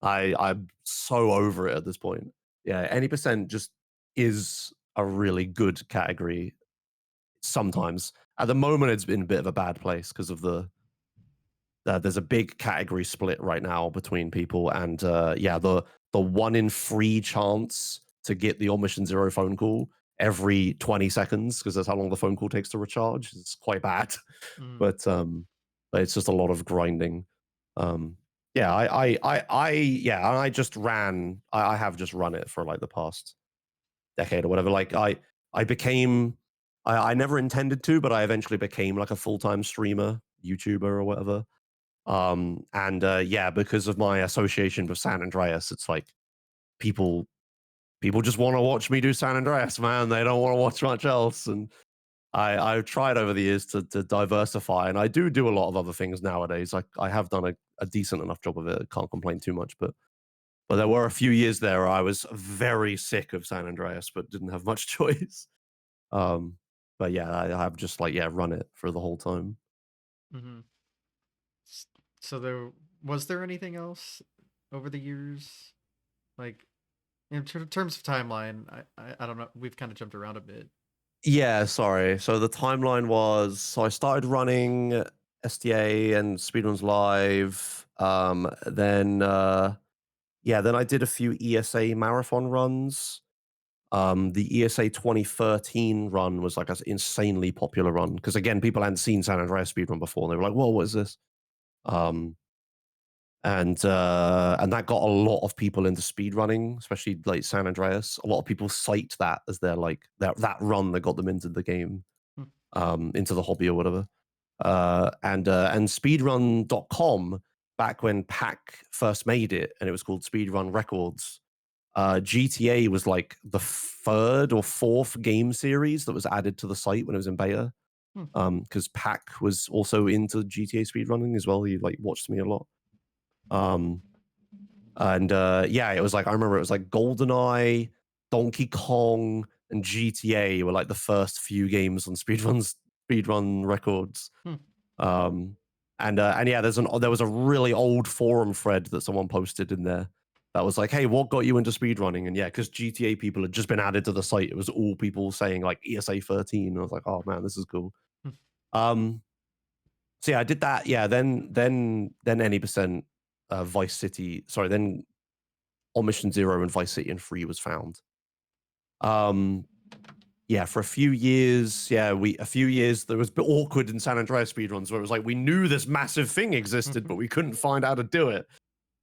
Speaker 2: I'm so over it at this point. Yeah, any percent just is a really good category sometimes. At the moment, it's been a bit of a bad place because of there's a big category split right now between people, and yeah, the 1 in 3 chance to get the Omission Zero phone call every 20 seconds because that's how long the phone call takes to recharge. It's quite bad,
Speaker 1: Mm,
Speaker 2: but it's just a lot of grinding. Um, yeah, yeah, I just ran. I have just run it for like the past decade or whatever. Like I became. I never intended to, but I eventually became like a full time streamer, YouTuber, or whatever. And yeah, because of my association with San Andreas, it's like people people just want to watch me do San Andreas, man. They don't want to watch much else. And I've tried over the years to diversify, and I do a lot of other things nowadays. I have done a decent enough job of it. Can't complain too much, but there were a few years there where I was very sick of San Andreas, but didn't have much choice. Um, but yeah, I have just like run it for the whole time.
Speaker 1: hmm So there anything else over the years? Like in terms of timeline, I don't know. We've kind of jumped around a bit.
Speaker 2: Yeah, sorry. So the timeline was so I started running SDA and Speedruns Live. Then I did a few ESA marathon runs. The ESA 2013 run was like an insanely popular run because again, people hadn't seen San Andreas speedrun before. And they were like, "Whoa, what is this?" Um, and that got a lot of people into speedrunning, especially like San Andreas. A lot of people cite that as their like that run that got them into the game,
Speaker 1: Hmm.
Speaker 2: into the hobby or whatever. And speedrun.com, back when Pac first made it and it was called Speedrun Records, GTA was like the third or fourth game series that was added to the site when it was in beta.
Speaker 1: Hmm.
Speaker 2: Because Pac was also into GTA speedrunning as well. He like watched me a lot. Um, and yeah, it was like I remember it was like GoldenEye, Donkey Kong, and GTA were like the first few games on speedrun records.
Speaker 1: Hmm.
Speaker 2: Um, and yeah, there was a really old forum thread that someone posted in there that was like, "Hey, what got you into speedrunning?" And yeah, because GTA people had just been added to the site, it was all people saying like ESA 13. And I was like, "Oh man, this is cool."
Speaker 1: Hmm.
Speaker 2: Um, so yeah, I did that. Yeah, then any percent Vice City. Sorry, then On Mission Zero and Vice City and Free was found. Um, yeah, for a few years, a few years there was a bit awkward in San Andreas speedruns where it was like we knew this massive thing existed, but we couldn't find how to do it.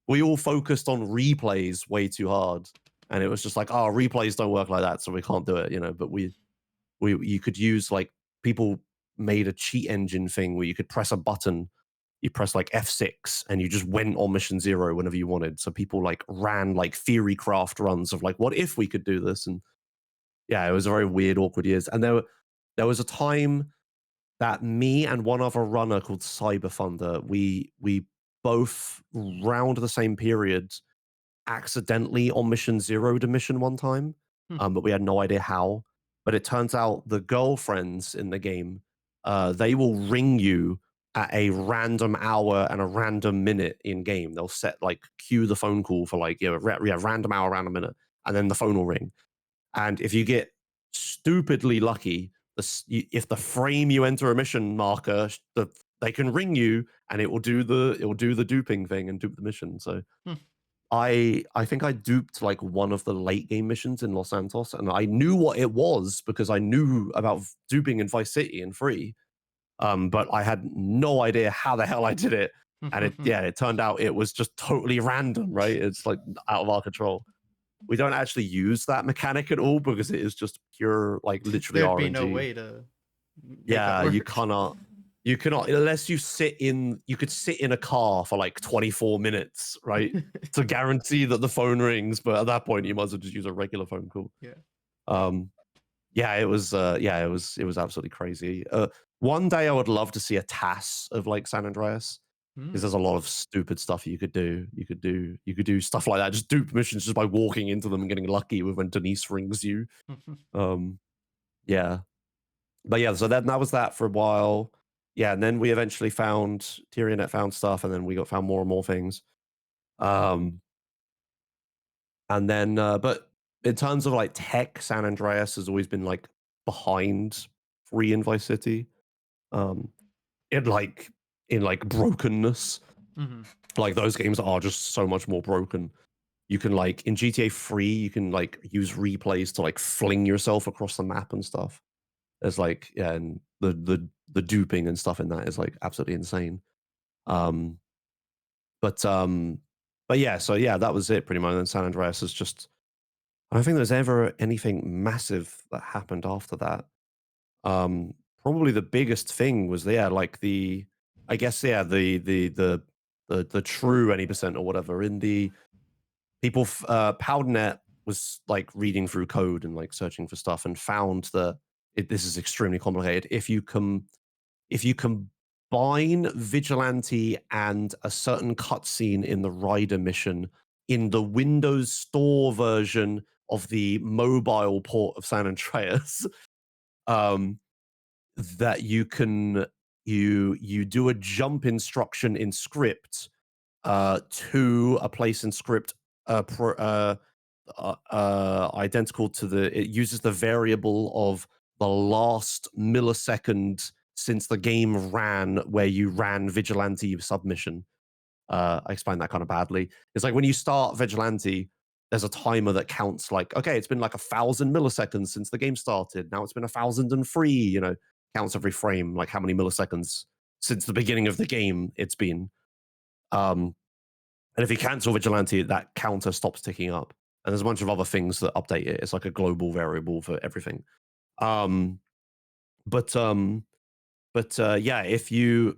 Speaker 2: we all focused on replays way too hard, and it was just like, oh, replays don't work like that, so we can't do it, you know. But we you could use like people made a cheat engine thing where you could press a button, you press like F6, and you just went on mission zero whenever you wanted. So people like ran like theory craft runs of like, what if we could do this? And yeah, it was a very weird, awkward years. And there was a time that me and one other runner called Cyber Thunder, we both round the same period accidentally on mission zero to mission one time,
Speaker 1: Hmm.
Speaker 2: but we had no idea how. But it turns out the girlfriends in the game, they will ring you at a random hour and a random minute in game. They'll set like cue the phone call for like random hour, random minute, and then the phone will ring. And if you get stupidly lucky, if the frame you enter a mission marker, they can ring you and it will do the duping thing and dupe the mission. So
Speaker 1: Hmm.
Speaker 2: I think I duped like one of the late game missions in Los Santos, and I knew what it was because I knew about duping in Vice City and Free. But I had no idea how the hell I did it. And it turned out it was just totally random, right? It's like out of our control. We don't actually use that mechanic at all because it is just pure, like literally
Speaker 1: There'd be no
Speaker 2: RNG.
Speaker 1: way to make that
Speaker 2: Yeah,
Speaker 1: work.
Speaker 2: you cannot unless you could sit in a car for like 24 minutes, right? To guarantee that the phone rings, but at that point you might as well just use a regular phone call.
Speaker 1: Yeah.
Speaker 2: Um, yeah, it was absolutely crazy. One day I would love to see a TAS of like San Andreas because
Speaker 1: Hmm.
Speaker 2: there's a lot of stupid stuff you could do. You could do stuff like that, just dupe missions just by walking into them and getting lucky with when Denise rings you. Um, yeah, but yeah, so that was that for a while. Yeah, and then we eventually found Tyrionet found stuff, and then we got found more and more things. Um, and then, but in terms of like tech, San Andreas has always been like behind Free and Vice City. Um, in like brokenness,
Speaker 1: Hmm.
Speaker 2: like those games are just so much more broken. You can like in GTA 3, you can like use replays to like fling yourself across the map and stuff. There's like yeah, and the duping and stuff in that is like absolutely insane. Um, but um, but yeah, so yeah, that was it pretty much. And San Andreas is just I don't think there's ever anything massive that happened after that. Probably the biggest thing was yeah, like the I guess yeah, the true any percent or whatever in the Powdernet was like reading through code and like searching for stuff and found that this is extremely complicated. If you combine vigilante and a certain cutscene in the rider mission in the Windows Store version of the mobile port of San Andreas, um, that you can you do a jump instruction in script to a place in script identical to it uses the variable of the last millisecond since the game ran where you ran vigilante submission. I explained that kind of badly. It's like when you start vigilante, there's a timer that counts like, okay, it's been like 1,000 milliseconds since the game started. Now it's been 1,003, you know, counts every frame, like how many milliseconds since the beginning of the game it's been. Um, and if you cancel vigilante, that counter stops ticking up. And there's a bunch of other things that update it. It's like a global variable for everything. Um, but yeah, if you,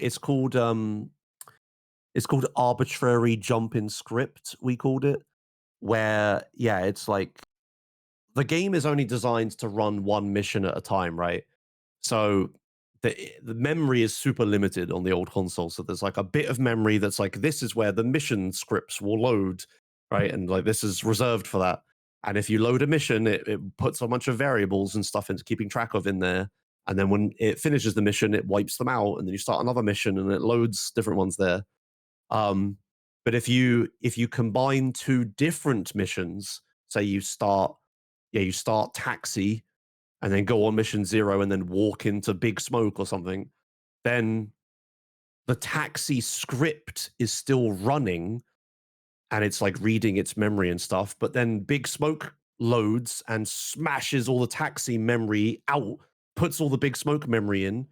Speaker 2: it's called arbitrary jump in script. We called it, where yeah, it's like the game is only designed to run one mission at a time, right? So the memory is super limited on the old console. So there's like a bit of memory that's like this is where the mission scripts will load, right? And like this is reserved for that. And if you load a mission, it puts a bunch of variables and stuff into keeping track of in there. And then when it finishes the mission, it wipes them out, and then you start another mission, and it loads different ones there. Um, but if you combine two different missions, say you start taxi and then go on mission zero and then walk into big smoke or something, then the taxi script is still running and it's like reading its memory and stuff. But then big smoke loads and smashes all the taxi memory out, puts all the big smoke memory in.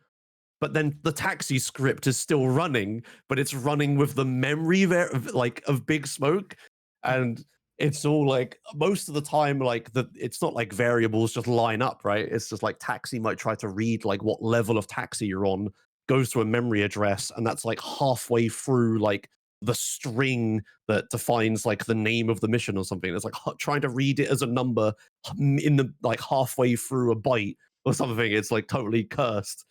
Speaker 2: but then the taxi script is still running, but it's running with the memory like of Big Smoke, and it's all like most of the time like it's not like variables just line up, right? It's just like taxi might try to read like what level of taxi you're on, goes to a memory address, and that's like halfway through like the string that defines like the name of the mission or something. It's like trying to read it as a number in the like halfway through a byte or something. It's like totally cursed.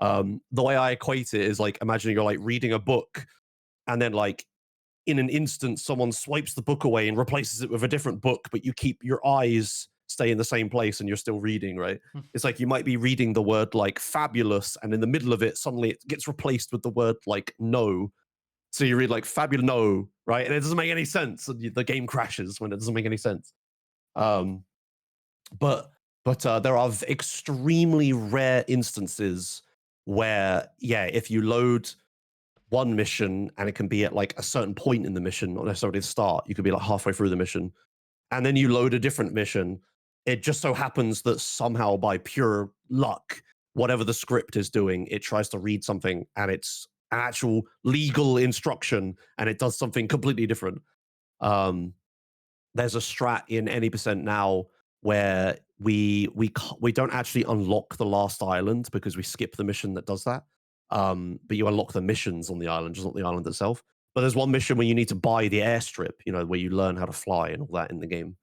Speaker 2: The way I equate it is like imagining you're like reading a book, and then like in an instant someone swipes the book away and replaces it with a different book, but you keep your eyes stay in the same place and you're still reading, right? It's like you might be reading the word like fabulous, and in the middle of it suddenly it gets replaced with the word like no. So you read like fabulous no, right? And it doesn't make any sense. And the game crashes when it doesn't make any sense. Um, but there are extremely rare instances where, yeah, if you load one mission and it can be at like a certain point in the mission, not necessarily the start, you could be like halfway through the mission, and then you load a different mission. It just so happens that somehow by pure luck, whatever the script is doing, it tries to read something and it's an actual legal instruction and it does something completely different. Um, there's a strat in any percent now where we don't actually unlock the last island because we skip the mission that does that. But you unlock the missions on the island, just not the island itself. But there's one mission where you need to buy the airstrip, you know, where you learn how to fly and all that in the game.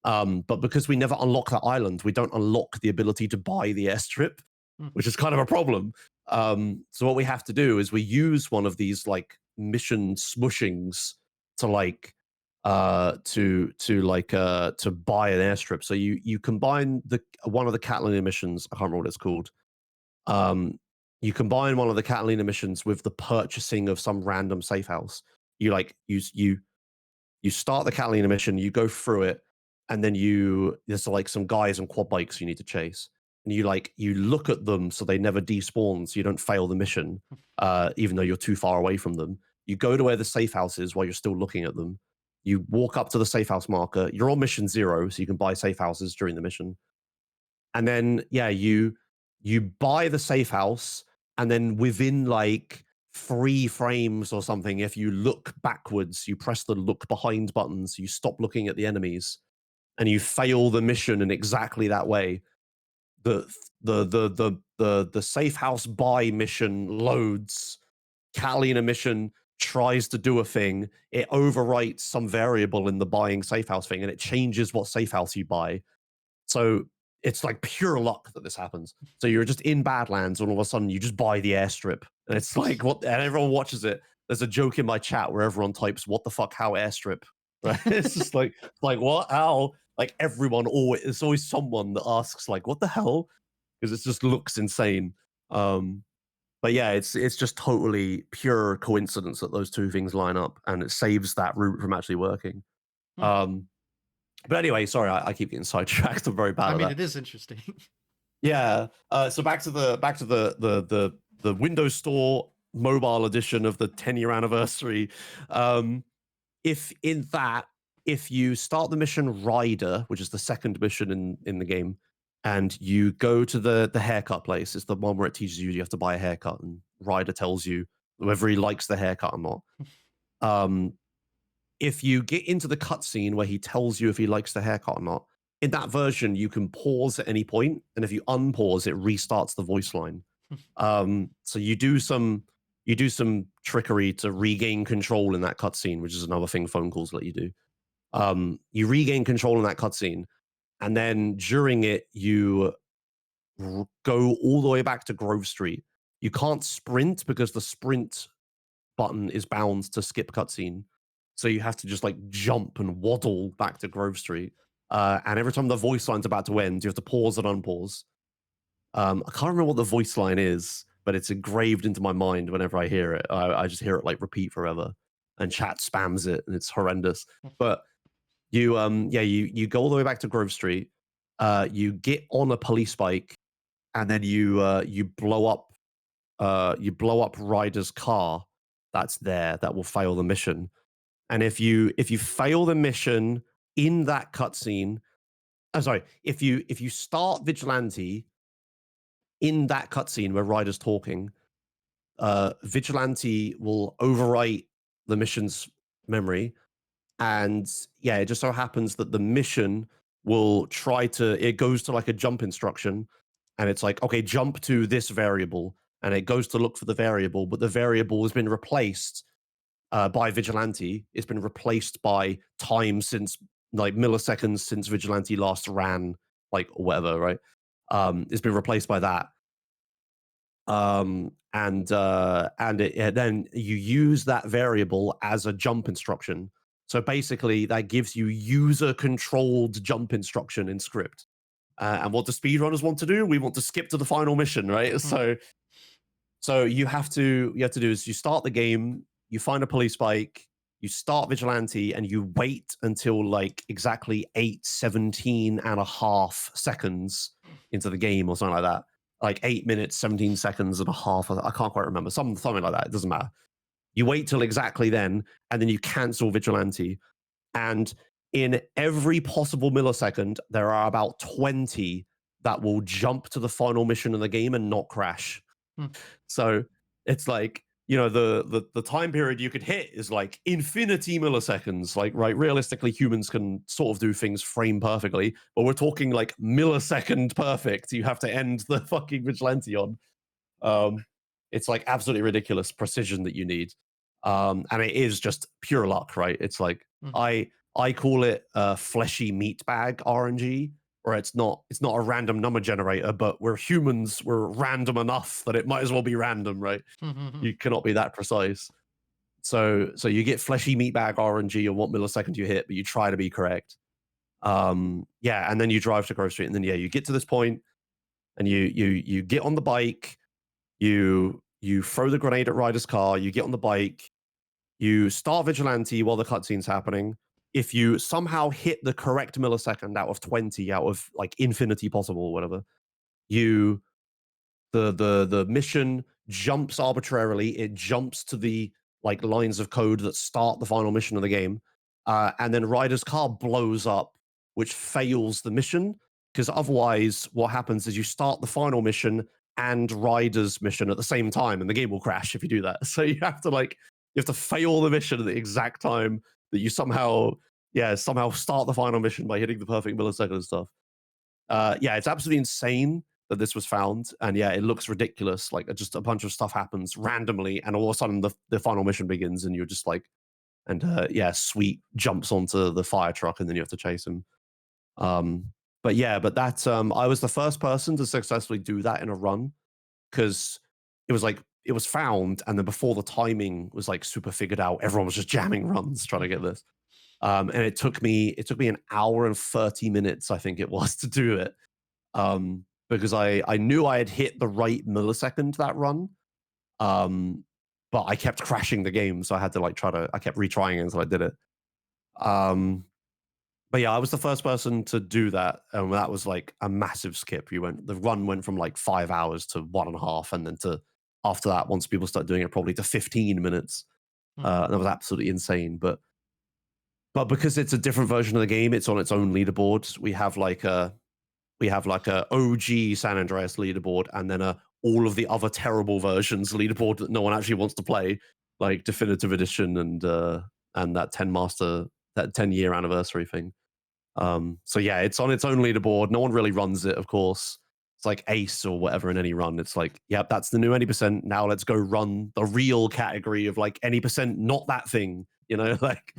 Speaker 2: But because we never unlock that island, we don't unlock the ability to buy the airstrip, which is kind of a problem. So what we have to do is we use one of these like mission smushings to like to buy an airstrip. So you combine the one of the Catalina missions, I can't remember what it's called. Um, you combine one of the Catalina missions with the purchasing of some random safe house. You like you start the Catalina mission, you go through it, and then there's like some guys on quad bikes you need to chase. And you look at them so they never despawn, so you don't fail the mission, even though you're too far away from them. You go to where the safe house is while you're still looking at them. You walk up to the safe house marker. You're on mission 0, so you can buy safe houses during the mission. And then yeah, you buy the safe house, and then within like 3 frames or something, if you look backwards, you press the look behind buttons, you stop looking at the enemies, and you fail the mission in exactly that way. The the safe house buy mission loads. Catalina mission tries to do a thing. It overwrites some variable in the buying safe house thing, and it changes what safe house you buy. So it's like pure luck that this happens. So you're just in Badlands, and all of a sudden you just buy the airstrip, and it's like what? And everyone watches it. There's a joke in my chat where everyone types "What the fuck? How airstrip?" Right? It's just like what? How? Like everyone always, there's always someone that asks like, "What the hell?" Because it just looks insane. But yeah, it's just totally pure coincidence that those two things line up, and it saves that route from actually working. Um, but anyway, sorry, I keep getting sidetracked. I'm very bad
Speaker 1: I
Speaker 2: at
Speaker 1: mean,
Speaker 2: that.
Speaker 1: it is interesting.
Speaker 2: Yeah. So back to the Windows Store mobile edition of the 10-year anniversary. If in that, if you start the mission Rider, which is the second mission in the game, and you go to the haircut place, it's the one where it teaches you have to buy a haircut, and Rider tells you whether he likes the haircut or not. Um, if you get into the cutscene where he tells you if he likes the haircut or not, in that version, you can pause at any point, and if you unpause, it restarts the voice line. So you do some trickery to regain control in that cutscene, which is another thing phone calls let you do. You regain control in that cutscene, and then during it, you go all the way back to Grove Street. You can't sprint because the sprint button is bound to skip cutscene. So you have to just like jump and waddle back to Grove Street. And every time the voice line's about to end, you have to pause and unpause. I can't remember what the voice line is, but it's engraved into my mind whenever I hear it. I just hear it like repeat forever, and chat spams it, and it's horrendous. But you go all the way back to Grove Street. You get on a police bike, and then you blow up Ryder's car that's there that will fail the mission. And if you fail the mission in that cutscene, I'm sorry, if you start Vigilante in that cutscene where Ryder's talking, Vigilante will overwrite the mission's memory, and yeah, it just so happens that the mission will try to, it goes to like a jump instruction, and it's like, okay, jump to this variable, and it goes to look for the variable, but the variable has been replaced by Vigilante. It's been replaced by time since, like, milliseconds since Vigilante last ran, like, or whatever, right? It's been replaced by that. Then you use that variable as a jump instruction. So basically, that gives you user controlled jump instruction in script. And what do speedrunners want to do? We want to skip to the final mission, right? So you have to do is you start the game, you find a police bike, you start Vigilante, and you wait until like exactly 8:17.5 seconds into the game or something like that. Like 8 minutes, 17 seconds and a half. I can't quite remember. Something like that. It doesn't matter. You wait till exactly then, and then you cancel Vigilante. And in every possible millisecond, there are about 20 that will jump to the final mission of the game and not crash. So it's like, you know, the time period you could hit is like infinity milliseconds. Like, right, realistically, humans can sort of do things frame perfectly, but we're talking like millisecond perfect. You have to end the fucking Vigilante on. Um, it's like absolutely ridiculous precision that you need. And it is just pure luck, right? It's like I call it fleshy meat bag RNG, where it's not a random number generator, but we're humans, we're random enough that it might as well be random, right? You cannot be that precise. So you get fleshy meat bag RNG on what millisecond you hit, but you try to be correct. Yeah, and then you drive to Grove Street, and then yeah, you get to this point, and you get on the bike, you throw the grenade at Ryder's car, you get on the bike, you start Vigilante while the cutscene's happening. If you somehow hit the correct millisecond out of 20, out of like infinity possible, or whatever, you the mission jumps arbitrarily. It jumps to the like lines of code that start the final mission of the game, and then Ryder's car blows up, which fails the mission. Because otherwise, what happens is you start the final mission and Ryder's mission at the same time, and the game will crash if you do that. So you have to fail the mission at the exact time that you somehow start the final mission by hitting the perfect millisecond and stuff. Yeah, it's absolutely insane that this was found, and yeah, it looks ridiculous. Like just a bunch of stuff happens randomly, and all of a sudden the final mission begins, and you're just like, and yeah, Sweet jumps onto the fire truck, and then you have to chase him. But yeah, but that I was the first person to successfully do that in a run, because it was found, and then before the timing was like super figured out, everyone was just jamming runs trying to get this. And it took me an hour and 30 minutes, I think it was, to do it. Because I knew I had hit the right millisecond that run. But I kept crashing the game, so I had to like I kept retrying it until I did it. But yeah, I was the first person to do that, and that was like a massive skip. The run went from like 5 hours to 1.5, and then to after that, once people start doing it, probably to 15 minutes. That was absolutely insane. But because it's a different version of the game, it's on its own leaderboard. We have like a OG San Andreas leaderboard, and then all of the other terrible versions leaderboard that no one actually wants to play, like Definitive Edition and that 10-year anniversary thing. So yeah, it's on its own leaderboard. No one really runs it, of course. It's like Ace or whatever in any run. It's like, yep, that's the new any percent. Now let's go run the real category of like any percent, not that thing. You know, like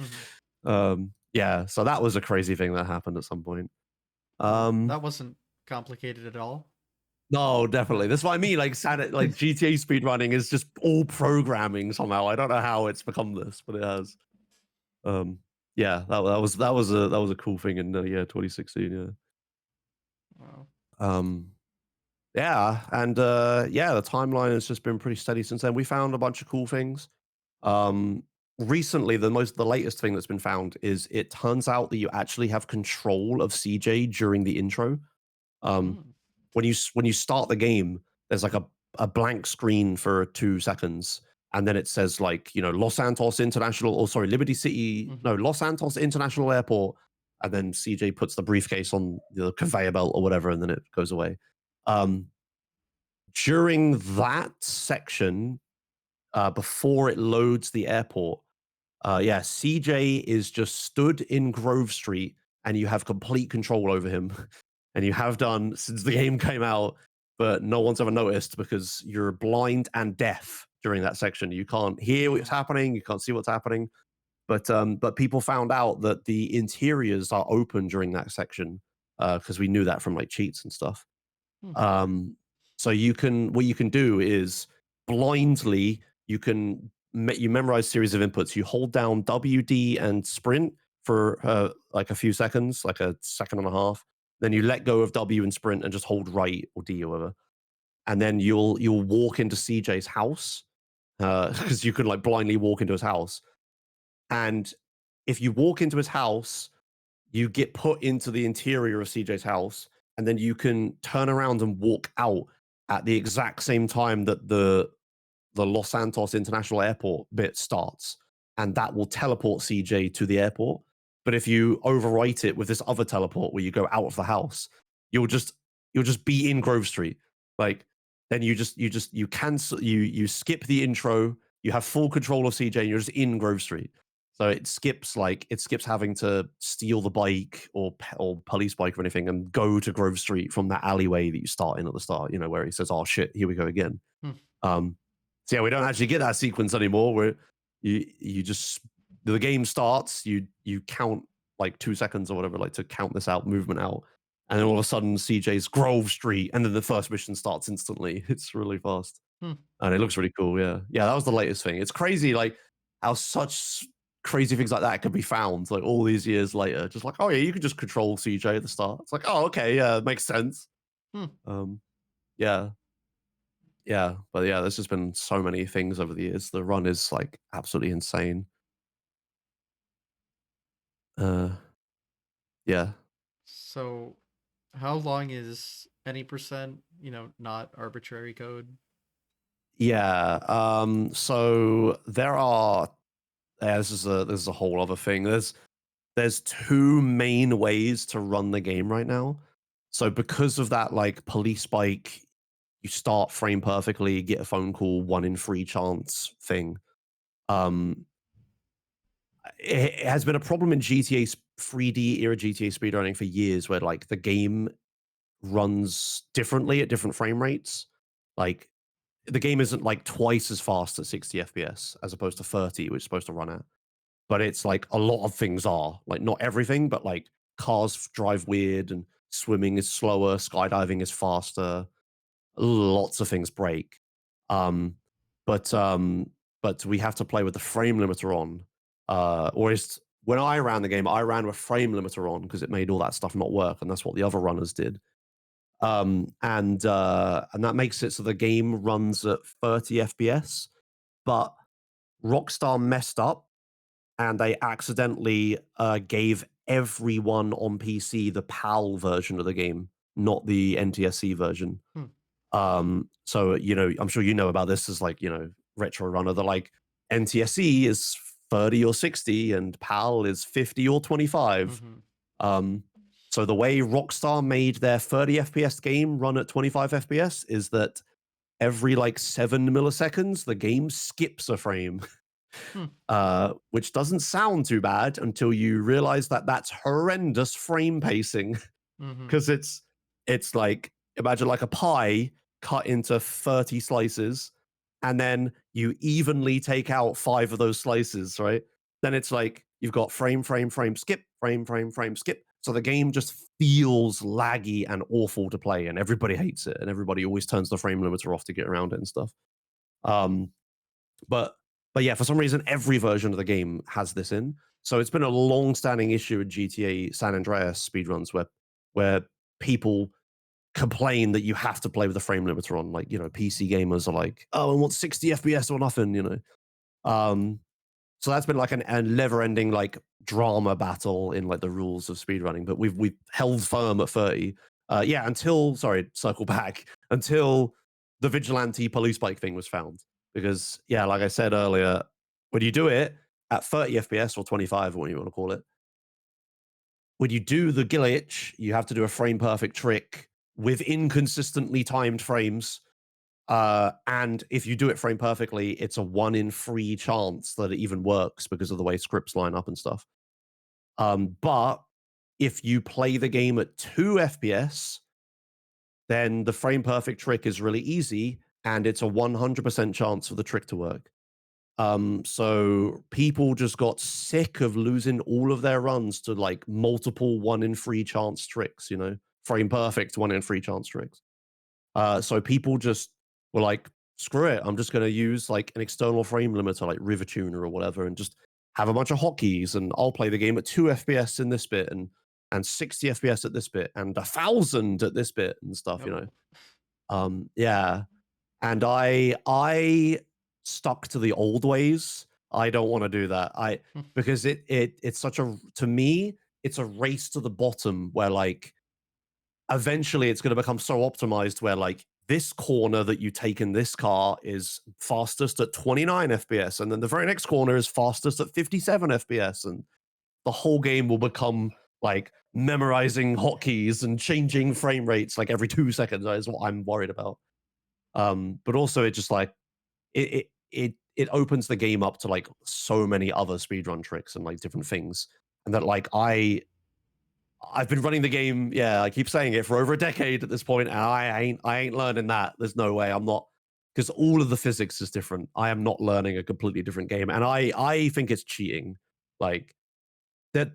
Speaker 2: yeah. So that was a crazy thing that happened at some point.
Speaker 1: That wasn't complicated at all.
Speaker 2: No, definitely. That's what I mean. Like GTA speedrunning is just all programming somehow. I don't know how it's become this, but it has. Yeah, that was a cool thing in 2016. Yeah.
Speaker 1: Wow.
Speaker 2: Yeah, and yeah, the timeline has just been pretty steady since then. We found a bunch of cool things. Recently, the latest thing that's been found is it turns out that you actually have control of CJ during the intro. When you start the game, there's like a blank screen for 2 seconds, and then it says like, you know, Los Santos International, or sorry, Liberty City, no, Los Santos International Airport, and then CJ puts the briefcase on the conveyor belt or whatever, and then it goes away. during that section, before it loads the airport, yeah, CJ is just stood in Grove Street, and you have complete control over him, and you have done since the game came out. But no one's ever noticed because you're blind and deaf during that section. You can't hear what's happening. You can't see what's happening. But people found out that the interiors are open during that section because we knew that from like cheats and stuff.
Speaker 1: Hmm.
Speaker 2: Um, so what you can do is blindly you can you memorize a series of inputs. You hold down WD and sprint for like a few seconds, like a second and a half. Then you let go of W and sprint and just hold right or D or whatever. And then you'll walk into CJ's house because you can like blindly walk into his house. And if you walk into his house, you get put into the interior of CJ's house, and then you can turn around and walk out at the exact same time that the Los Santos International Airport bit starts, and that will teleport CJ to the airport. But if you overwrite it with this other teleport where you go out of the house, you'll just you'll just be in Grove Street. Like then you cancel you skip the intro, you have full control of CJ, and you're just in Grove Street. So it skips having to steal the bike or police bike or anything and go to Grove Street from that alleyway that you start in at the start, where he says, "Oh shit, here we go again."
Speaker 1: Hmm.
Speaker 2: Um, so yeah, we don't actually get that sequence anymore. Where you just the game starts, you count like 2 seconds or whatever, like to count this out, movement out, and then all of a sudden CJ's Grove Street, and then the first mission starts instantly. It's really fast,
Speaker 1: Hmm.
Speaker 2: and it looks really cool. Yeah, yeah, that was the latest thing. It's crazy, like how such crazy things like that could be found like all these years later. Just like, oh yeah, you could just control CJ at the start. It's like, oh okay, yeah, it makes sense.
Speaker 1: Hmm.
Speaker 2: Yeah, yeah, but yeah, there's just been so many things over the years. The run is like absolutely insane. Uh, yeah,
Speaker 1: So, how long is any percent, not arbitrary code?
Speaker 2: yeah. So there are. Yeah, this is a whole other thing. There's two main ways to run the game right now. So because of that, like police bike, you start frame perfectly, get a phone call, 1 in 3 chance thing. Um, it has been a problem in GTA 3D era GTA speedrunning for years, where like the game runs differently at different frame rates. Like the game isn't like twice as fast at 60 FPS as opposed to 30, which is supposed to run at. But it's like a lot of things are like not everything, but like cars drive weird and swimming is slower, skydiving is faster. Lots of things break. Um, but um, but we have to play with the frame limiter on. Or is when I ran the game, I ran with frame limiter on because it made all that stuff not work, and that's what the other runners did. And that makes it so the game runs at 30 FPS. But Rockstar messed up and they accidentally gave everyone on PC the PAL version of the game, not the NTSC version.
Speaker 1: Hmm.
Speaker 2: So I'm sure you know about this as like retro runner. They're like NTSC is 30 or 60, and PAL is 50 or 25.
Speaker 1: Mm-hmm.
Speaker 2: Um, so the way Rockstar made their 30 FPS game run at 25 FPS is that every like 7 milliseconds, the game skips a frame.
Speaker 1: Hmm.
Speaker 2: Which doesn't sound too bad until you realize that that's horrendous frame pacing
Speaker 1: Mm-hmm.
Speaker 2: because it's like imagine like a pie cut into 30 slices and then you evenly take out 5 of those slices, right? Then it's like you've got frame, frame, frame, skip, frame, frame, frame, skip. So the game just feels laggy and awful to play, and everybody hates it, and everybody always turns the frame limiter off to get around it and stuff. Um, but but yeah, for some reason, every version of the game has this in. So it's been a long-standing issue in GTA San Andreas speedruns where people complain that you have to play with the frame limiter on. Like, PC gamers are like, oh, I want 60 FPS or nothing. Um, so that's been like a never-ending like drama battle in like the rules of speedrunning. But we've held firm at 30. Yeah, circle back until the vigilante police bike thing was found. Because yeah, like I said earlier, when you do it at 30 FPS or 25 or what you want to call it, when you do the glitch, you have to do a frame perfect trick with inconsistently timed frames And if you do it frame perfectly, it's a 1 in 3 chance that it even works because of the way scripts line up and stuff. But if you play the game at 2 FPS, then the frame perfect trick is really easy, and it's a 100% chance for the trick to work. So people just got sick of losing all of their runs to like multiple 1 in 3 chance tricks, frame perfect 1 in 3 chance tricks. So people just were like, screw it, I'm just going to use like an external frame limiter like River Tuner or whatever, and just have a bunch of hotkeys, and I'll play the game at 2 FPS in this bit, and 60 FPS at this bit, and 1,000 at this bit, and stuff.
Speaker 1: No.
Speaker 2: Yeah, and I stuck to the old ways. I don't want to do that. Because it's such a, to me, it's a race to the bottom where like eventually it's going to become so optimized where like this corner that you take in this car is fastest at 29 FPS, and then the very next corner is fastest at 57 FPS, and the whole game will become like memorizing hotkeys and changing frame rates like every 2 seconds. That is what I'm worried about. But also it just like it opens the game up to like so many other speedrun tricks and like different things, and that like I've been running the game, yeah, I keep saying it, for over a decade at this point, and I ain't learning that. There's no way. I'm not, because all of the physics is different. I am not learning a completely different game, and I think it's cheating. Like that,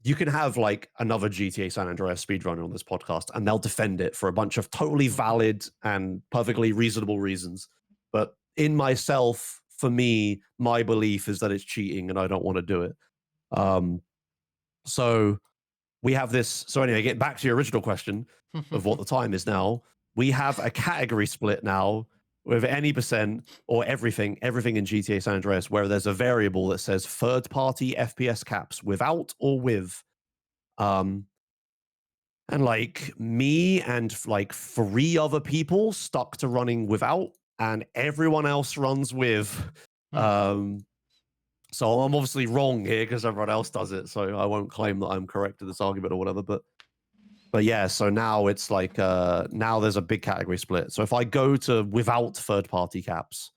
Speaker 2: you can have like another GTA San Andreas speedrunner on this podcast, and they'll defend it for a bunch of totally valid and perfectly reasonable reasons. But in myself, for me, my belief is that it's cheating, and I don't want to do it. So we have this. So anyway, getting back to your original question of what the time is now, we have a category split now with any percent or everything in GTA San Andreas, where there's a variable that says third-party FPS caps without or with. And like me and like 3 other people stuck to running without, and everyone else runs with. So I'm obviously wrong here because everyone else does it. So I won't claim that I'm correct in this argument or whatever. But yeah, so now it's like now there's a big category split. So if I go to without third party caps,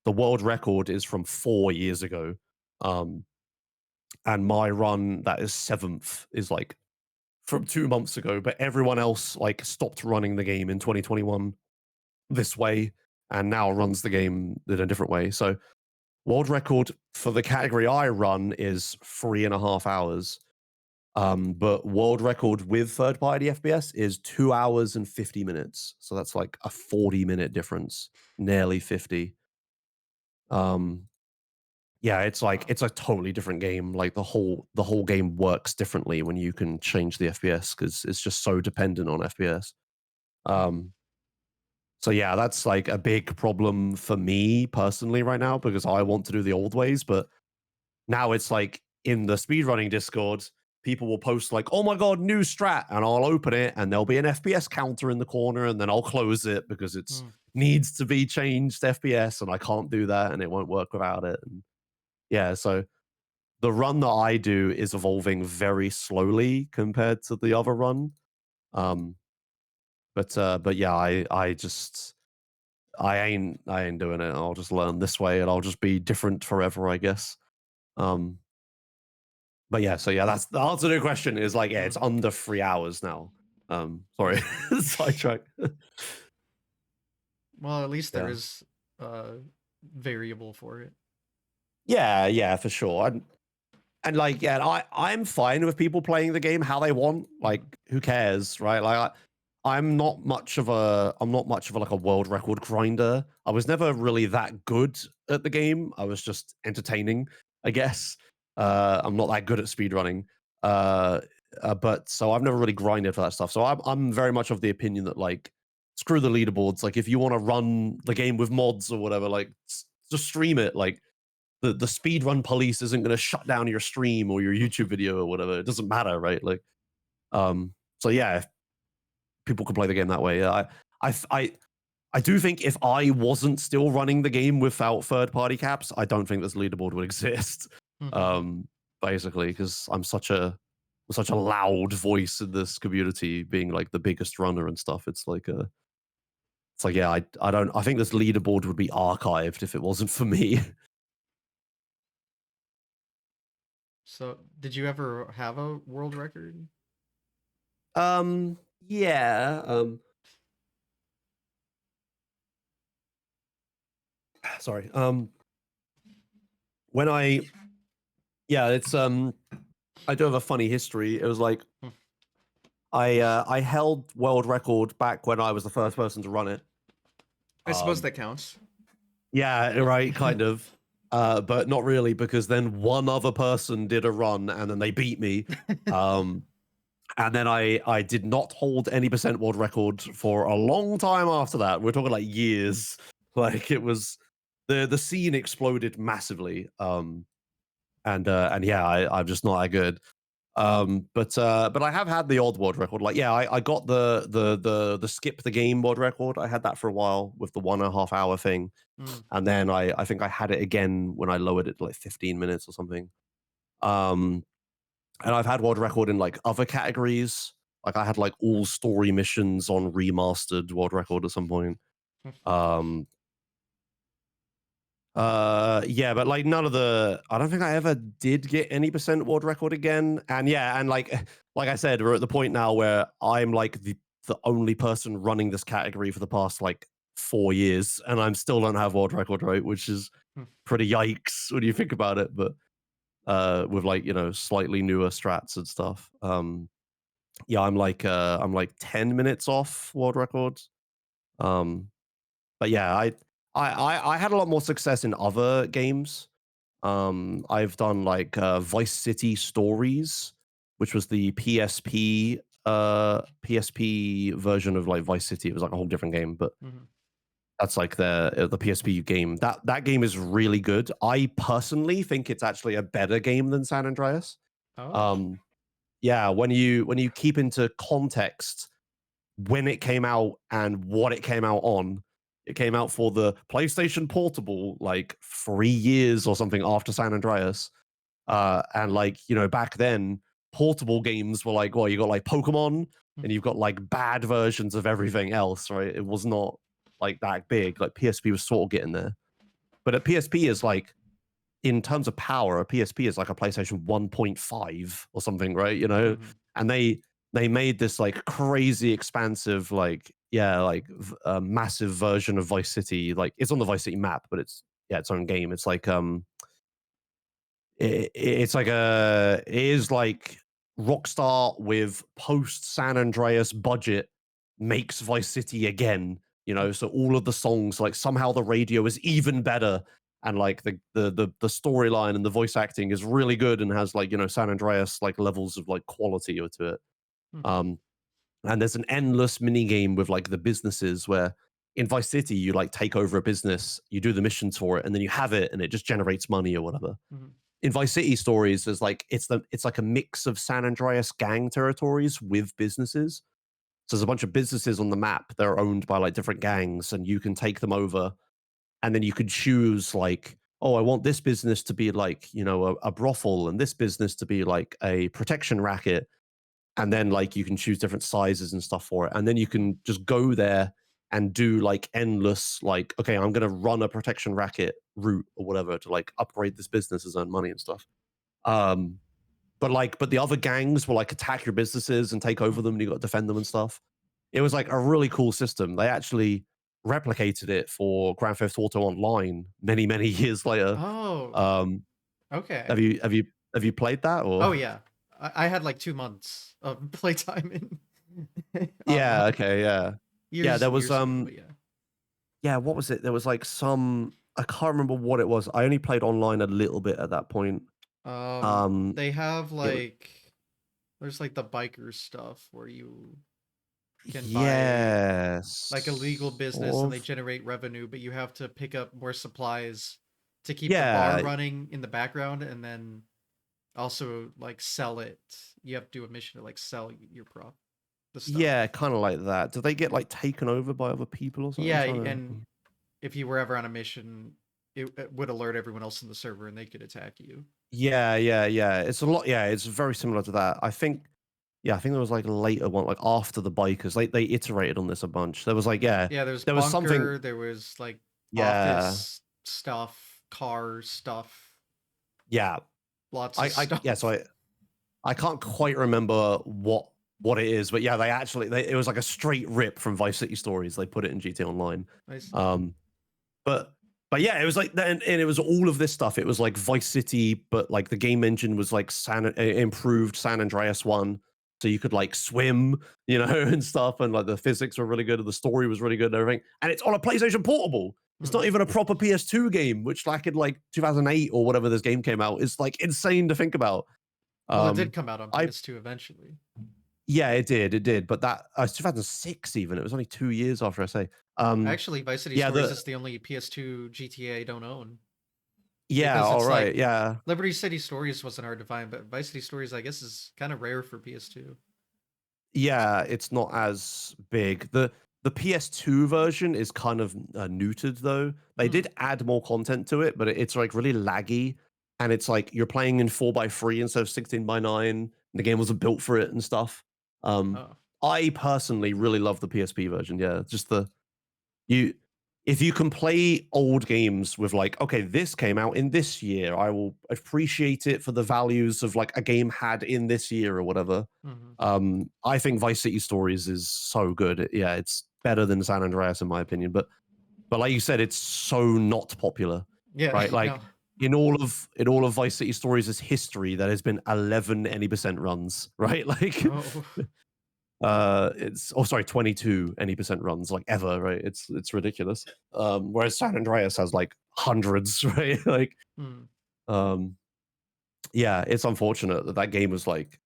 Speaker 2: the world record is from 4 years ago. And my run that is 7th is like from 2 months ago, but everyone else like stopped running the game in 2021 this way and now runs the game in a different way. So world record for the category I run is 3.5 hours. But world record with third party FPS is 2 hours and 50 minutes. So that's like a 40-minute difference, nearly 50. Yeah, it's like it's a totally different game. Like the whole game works differently when you can change the FPS because it's just so dependent on FPS. So yeah, that's like a big problem for me personally right now because I want to do the old ways, but now it's like in the speedrunning Discord, people will post like, "Oh my god, new strat," and I'll open it, and there'll be an FPS counter in the corner, and then I'll close it because it's needs to be changed FPS, and I can't do that, and it won't work without it. And yeah, so the run that I do is evolving very slowly compared to the other run. But yeah, I ain't doing it. I'll just learn this way, and I'll just be different forever, I guess. But yeah, so yeah, that's the answer to the question is like, yeah, it's under 3 hours now. Sorry, sidetrack.
Speaker 1: Well, at least there
Speaker 2: Yeah.
Speaker 1: is a variable for it.
Speaker 2: Yeah, for sure. And like, yeah, I'm fine with people playing the game how they want. Like, who cares, right? Like, I'm not much of a like a world record grinder. I was never really that good at the game. I was just entertaining, I guess. I'm not that good at speedrunning. But so I've never really grinded for that stuff. So I'm very much of the opinion that like, screw the leaderboards. Like, if you want to run the game with mods or whatever, like, just stream it. Like, the speedrun police isn't going to shut down your stream or your YouTube video or whatever. It doesn't matter, right? Like, so yeah, if people can play the game that way. I do think if I wasn't still running the game without third party caps, I don't think this leaderboard would exist. Basically, because I'm such a loud voice in this community, being like the biggest runner and stuff. It's like it's like, yeah, I don't. I think this leaderboard would be archived if it wasn't for me.
Speaker 1: So, did you ever have a world record?
Speaker 2: Yeah. Sorry. When I yeah, it's I do have a funny history. It was like
Speaker 1: Hmm.
Speaker 2: I held world record back when I was the first person to run it.
Speaker 1: I suppose
Speaker 2: Um,
Speaker 1: that counts.
Speaker 2: yeah, right, kind of. But not really because then one other person did a run and then they beat me. Um, and then I did not hold any percent world record for a long time after that. We're talking like years. Like it was the scene exploded massively. And yeah, I'm just not that good. But I have had the odd world record. Like, yeah, I got the skip the game world record. I had that for a while with the 1.5 hour thing.
Speaker 1: Mm.
Speaker 2: And then I think I had it again when I lowered it to like 15 minutes or something. Um and I've had world record in like other categories. Like I had like all story missions on remastered world record at some point. Um yeah, but like none of the I don't think I ever did get any percent world record again. And yeah, and like like I said, we're at the point now where I'm like the only person running this category for the past like 4 years, and I'm still don't have world record, right? Which is pretty yikes when you think about it. But with like, you know, slightly newer strats and stuff. Yeah, I'm like 10 minutes off world records. Um but yeah, I had a lot more success in other games. I've done like Vice City Stories, which was the PSP version of like Vice City. It was like a whole different game, but
Speaker 1: Mhm.
Speaker 2: that's like the PSP game. That game is really good. I personally think it's actually a better game than San Andreas.
Speaker 1: Oh.
Speaker 2: Um, yeah, when you keep into context when it came out and what it came out on. It came out for the PlayStation Portable like 3 years or something after San Andreas. And like, you know, back then, portable games were like, well, you got like Pokemon and you've got like bad versions of everything else, right? It was not like that big. Like PSP was sort of getting there. But a PSP is like, in terms of power, a PSP is like a PlayStation 1.5 or something, right? You know,
Speaker 1: Mhm.
Speaker 2: and they made this like crazy expansive, like yeah, like massive version of Vice City. Like it's on the Vice City map, but it's yeah, its own game. It's like it's like it is like Rockstar with post San Andreas budget makes Vice City again. You know, so all of the songs, like somehow the radio is even better, and like the storyline and the voice acting is really good and has like, you know, San Andreas like levels of like quality to it.
Speaker 1: Mhm.
Speaker 2: Um, and there's an endless mini game with like the businesses where in Vice City you like take over a business, you do the missions for it, and then you have it, and it just generates money or whatever.
Speaker 1: Mhm.
Speaker 2: In Vice City Stories, there's like it's like a mix of San Andreas gang territories with businesses. So there's a bunch of businesses on the map that are owned by like different gangs, and you can take them over, and then you could choose like, oh, I want this business to be like, you know, a brothel, and this business to be like a protection racket, and then like you can choose different sizes and stuff for it, and then you can just go there and do like endless like, okay, I'm gonna run a protection racket route or whatever to like upgrade this business and earn money and stuff. Um, but the other gangs will like attack your businesses and take over
Speaker 1: Mhm.
Speaker 2: them, and you got to defend them and stuff. It was like a really cool system. They actually replicated it for Grand Theft Auto Online many years later.
Speaker 1: Oh.
Speaker 2: Um,
Speaker 1: Okay.
Speaker 2: have you played that or?
Speaker 1: Oh yeah. I had like 2 months of playtime in
Speaker 2: Yeah.
Speaker 1: online
Speaker 2: Okay. Yeah. Yeah.
Speaker 1: years
Speaker 2: There was
Speaker 1: years ago, but yeah.
Speaker 2: yeah. What was it? There was like some. I can't remember what it was. I only played online a little bit at that point.
Speaker 1: They have
Speaker 2: It was
Speaker 1: like there's like the biker stuff where you can buy like a legal
Speaker 2: yes,
Speaker 1: business and
Speaker 2: sort
Speaker 1: they
Speaker 2: of.
Speaker 1: generate revenue, but you have to pick up more supplies to keep the bar
Speaker 2: Yeah,
Speaker 1: running in the background and then also like sell it. You have to do a mission to like sell your the stuff.
Speaker 2: yeah, kind of like that. Do they get like taken over by other people or something? I'm
Speaker 1: Yeah,
Speaker 2: trying to.
Speaker 1: and if you were ever on a mission, it would alert everyone else in the server and they could attack you.
Speaker 2: Yeah, yeah, yeah. It's a lot. Yeah, it's very similar to that. I think. Yeah, I think there was like a later one, like after the bikers. They iterated on this a bunch. There was like, yeah,
Speaker 1: Yeah, there's
Speaker 2: there was something.
Speaker 1: bunker, there was like
Speaker 2: Yeah,
Speaker 1: office stuff, car stuff,
Speaker 2: yeah.
Speaker 1: lots of
Speaker 2: Yeah. So
Speaker 1: stuff.
Speaker 2: I can't quite remember what it is, but yeah, it was like a straight rip from Vice City Stories. They put it in GTA Online.
Speaker 1: Nice.
Speaker 2: Um, but yeah, it was like and it was all of this stuff. It was like Vice City, but like the game engine was like improved San Andreas one, so you could like swim, and stuff, and like the physics were really good, and the story was really good and everything. And it's on a PlayStation Portable. It's not
Speaker 1: Mhm.
Speaker 2: even a proper PS2 game, which like in like 2008 or whatever this game came out is like insane to think about.
Speaker 1: Well, it did
Speaker 2: Um,
Speaker 1: come out on
Speaker 2: I
Speaker 1: PS2 eventually.
Speaker 2: Yeah, it did, but that 2006 even. It was only 2 years after I say.
Speaker 1: Actually, Vice City
Speaker 2: Yeah,
Speaker 1: Stories is the only PS2 GTA I don't own
Speaker 2: yeah,
Speaker 1: because
Speaker 2: all
Speaker 1: it's
Speaker 2: right,
Speaker 1: like
Speaker 2: yeah.
Speaker 1: Liberty City Stories wasn't hard to find, but Vice City Stories I guess is kind of rare for PS2.
Speaker 2: Yeah, it's not as big. The PS2 version is kind of neutered though. They
Speaker 1: Hmm.
Speaker 2: did add more content to it, but it's like really laggy, and it's like you're playing in 4:3 instead of 16:9. The game wasn't built for it and stuff. Um,
Speaker 1: Oh.
Speaker 2: I personally really love the PSP version. Yeah, just you if you can play old games with like, okay, this came out in this year, I will appreciate it for the values of like a game had in this year or whatever.
Speaker 1: Hmm.
Speaker 2: I think Vice City Stories is so good. Yeah, it's better than San Andreas in my opinion. But like you said, it's so not popular,
Speaker 1: Yeah,
Speaker 2: right?
Speaker 1: no.
Speaker 2: Like in all of Vice City Stories' history, there has been 11 any% runs, right? Like
Speaker 1: Oh.
Speaker 2: it's oh sorry 22 any% runs like ever, right? It's ridiculous. Whereas San Andreas has like hundreds, right? Like
Speaker 1: Hmm.
Speaker 2: um yeah, it's unfortunate that that game was like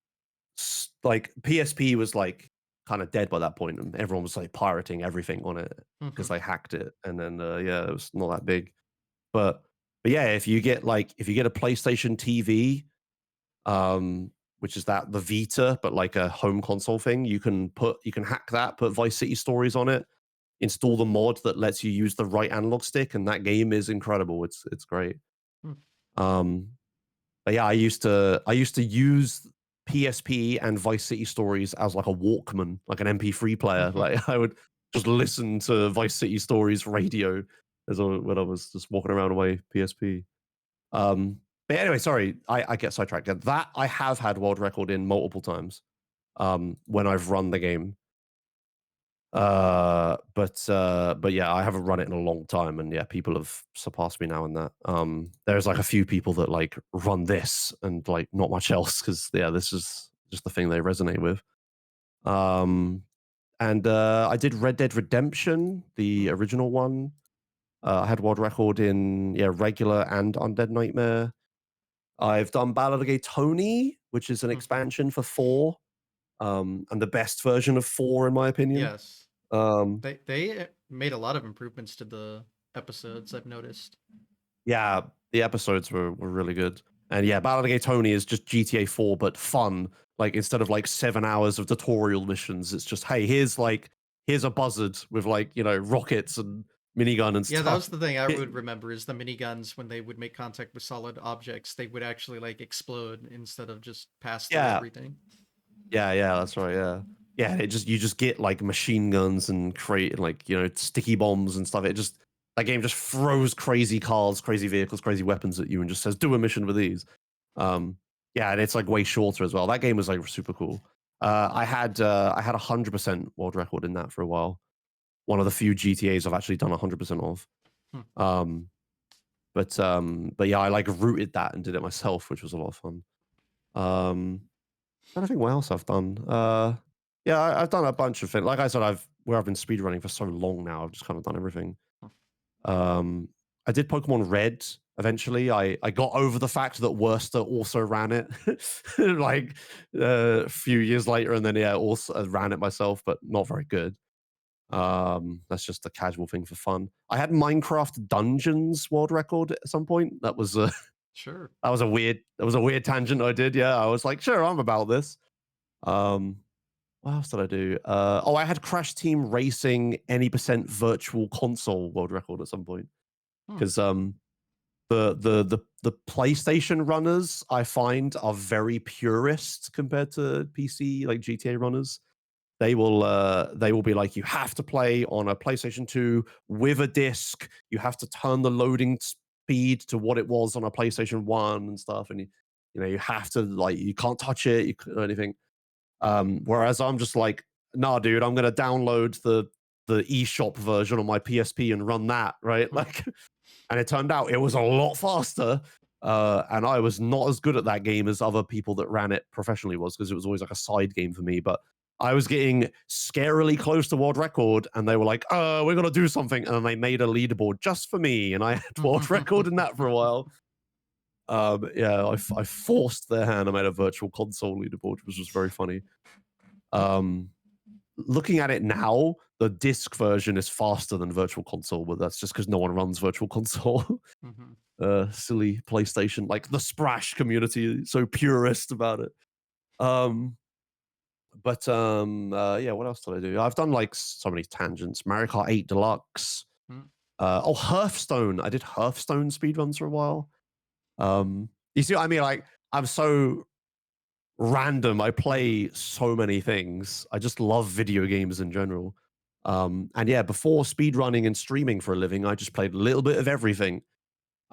Speaker 2: like PSP was like kind of dead by that point, and everyone was like pirating everything on it because
Speaker 1: Mhm.
Speaker 2: they hacked it, and then yeah, it was not that big. But yeah, if you get a PlayStation TV, which is that the Vita, but like a home console thing, you can hack that, put Vice City Stories on it, install the mod that lets you use the right analog stick, and that game is incredible. It's great.
Speaker 1: Hmm.
Speaker 2: Um, but yeah, I used to use PSP and Vice City Stories as like a Walkman, like an MP3 player. Like I would just listen to Vice City Stories radio when I was just walking around on my PSP. But anyway, sorry, I get sidetracked. Yeah, that I have had world record in multiple times when I've run the game. But yeah, I haven't run it in a long time, and yeah, people have surpassed me now in that. There's like a few people that like run this and like not much else because yeah, this is just the thing they resonate with. Um, and I did Red Dead Redemption, the
Speaker 1: Hmm.
Speaker 2: original one. I had world record in yeah regular and Undead Nightmare. I've done Ballad of Gay Tony, which is an
Speaker 1: Mhm.
Speaker 2: expansion for 4, and the best version of 4 in my opinion.
Speaker 1: Yes.
Speaker 2: Um,
Speaker 1: They made a lot of improvements to the episodes, I've noticed.
Speaker 2: Yeah, the episodes were really good. And yeah, Ballad of Gay Tony is just GTA 4, but fun. Like instead of like 7 hours of tutorial missions, it's just, hey, here's a buzzard with like, rockets and minigun and
Speaker 1: Yeah, that was
Speaker 2: stuff.
Speaker 1: the thing I
Speaker 2: It,
Speaker 1: would remember is the miniguns when they would make contact with solid objects, they would actually like explode instead of just pass through
Speaker 2: yeah,
Speaker 1: everything.
Speaker 2: yeah, that's right, yeah. Yeah, you just get like machine guns and create like, sticky bombs and stuff. That game just throws crazy cars, crazy vehicles, crazy weapons at you and just says, do a mission with these. Um, yeah, and it's like way shorter as well. That game was like super cool. I had 100% world record in that for a while. One of the few GTA's I've actually done 100% of.
Speaker 1: Hmm.
Speaker 2: Um, but yeah, I like rooted that and did it myself, which was a lot of fun. I don't think what else I've done. Yeah, I've done a bunch of things. Like I said, I've been speedrunning for so long now. I've just kind of done everything. Um, I did Pokemon Red eventually. I got over the fact that Worcester also ran it like a few years later, and then yeah, also ran it myself, but not very good. That's just a casual thing for fun. I had Minecraft Dungeons world record at some point. That was a
Speaker 1: Sure.
Speaker 2: that was a weird tangent I did. Yeah, I was like, sure, I'm about this. Um, what else did I do? I had Crash Team Racing any percent virtual console world record at some point
Speaker 1: Hmm.
Speaker 2: because The PlayStation runners I find are very purist compared to PC like GTA runners. They will be like, you have to play on a PlayStation 2 with a disc. You have to turn the loading speed to what it was on a PlayStation 1 and stuff. And you know, you have to like you can't touch it, or anything. Whereas I'm just like, nah, dude, I'm gonna download the eShop version on my PSP and run that, right? Like, and it turned out it was a lot faster. And I was not as good at that game as other people that ran it professionally was, because it was always like a side game for me. But I was getting scarily close to world record, and they were like, "Oh, we're gonna do something," and then they made a leaderboard just for me, and I had world record in that for a while. Yeah, I forced their hand. I made a virtual console leaderboard, which was very funny. Um, Looking at it now, the disc version is faster than virtual console, but that's just because no one runs virtual console.
Speaker 1: Mhm.
Speaker 2: Silly PlayStation, like the Sprash community, so purist about it. Um, yeah, what else did I do? I've done like so many tangents. Mario Kart 8 Deluxe.
Speaker 1: Mm.
Speaker 2: Oh, Hearthstone. I did Hearthstone speedruns for a while. You see what I mean? Like, I'm so random. I
Speaker 1: Mhm.
Speaker 2: play so many things. I just love video games in general. And yeah, before speedrunning and streaming for a living, I just played a little bit of everything.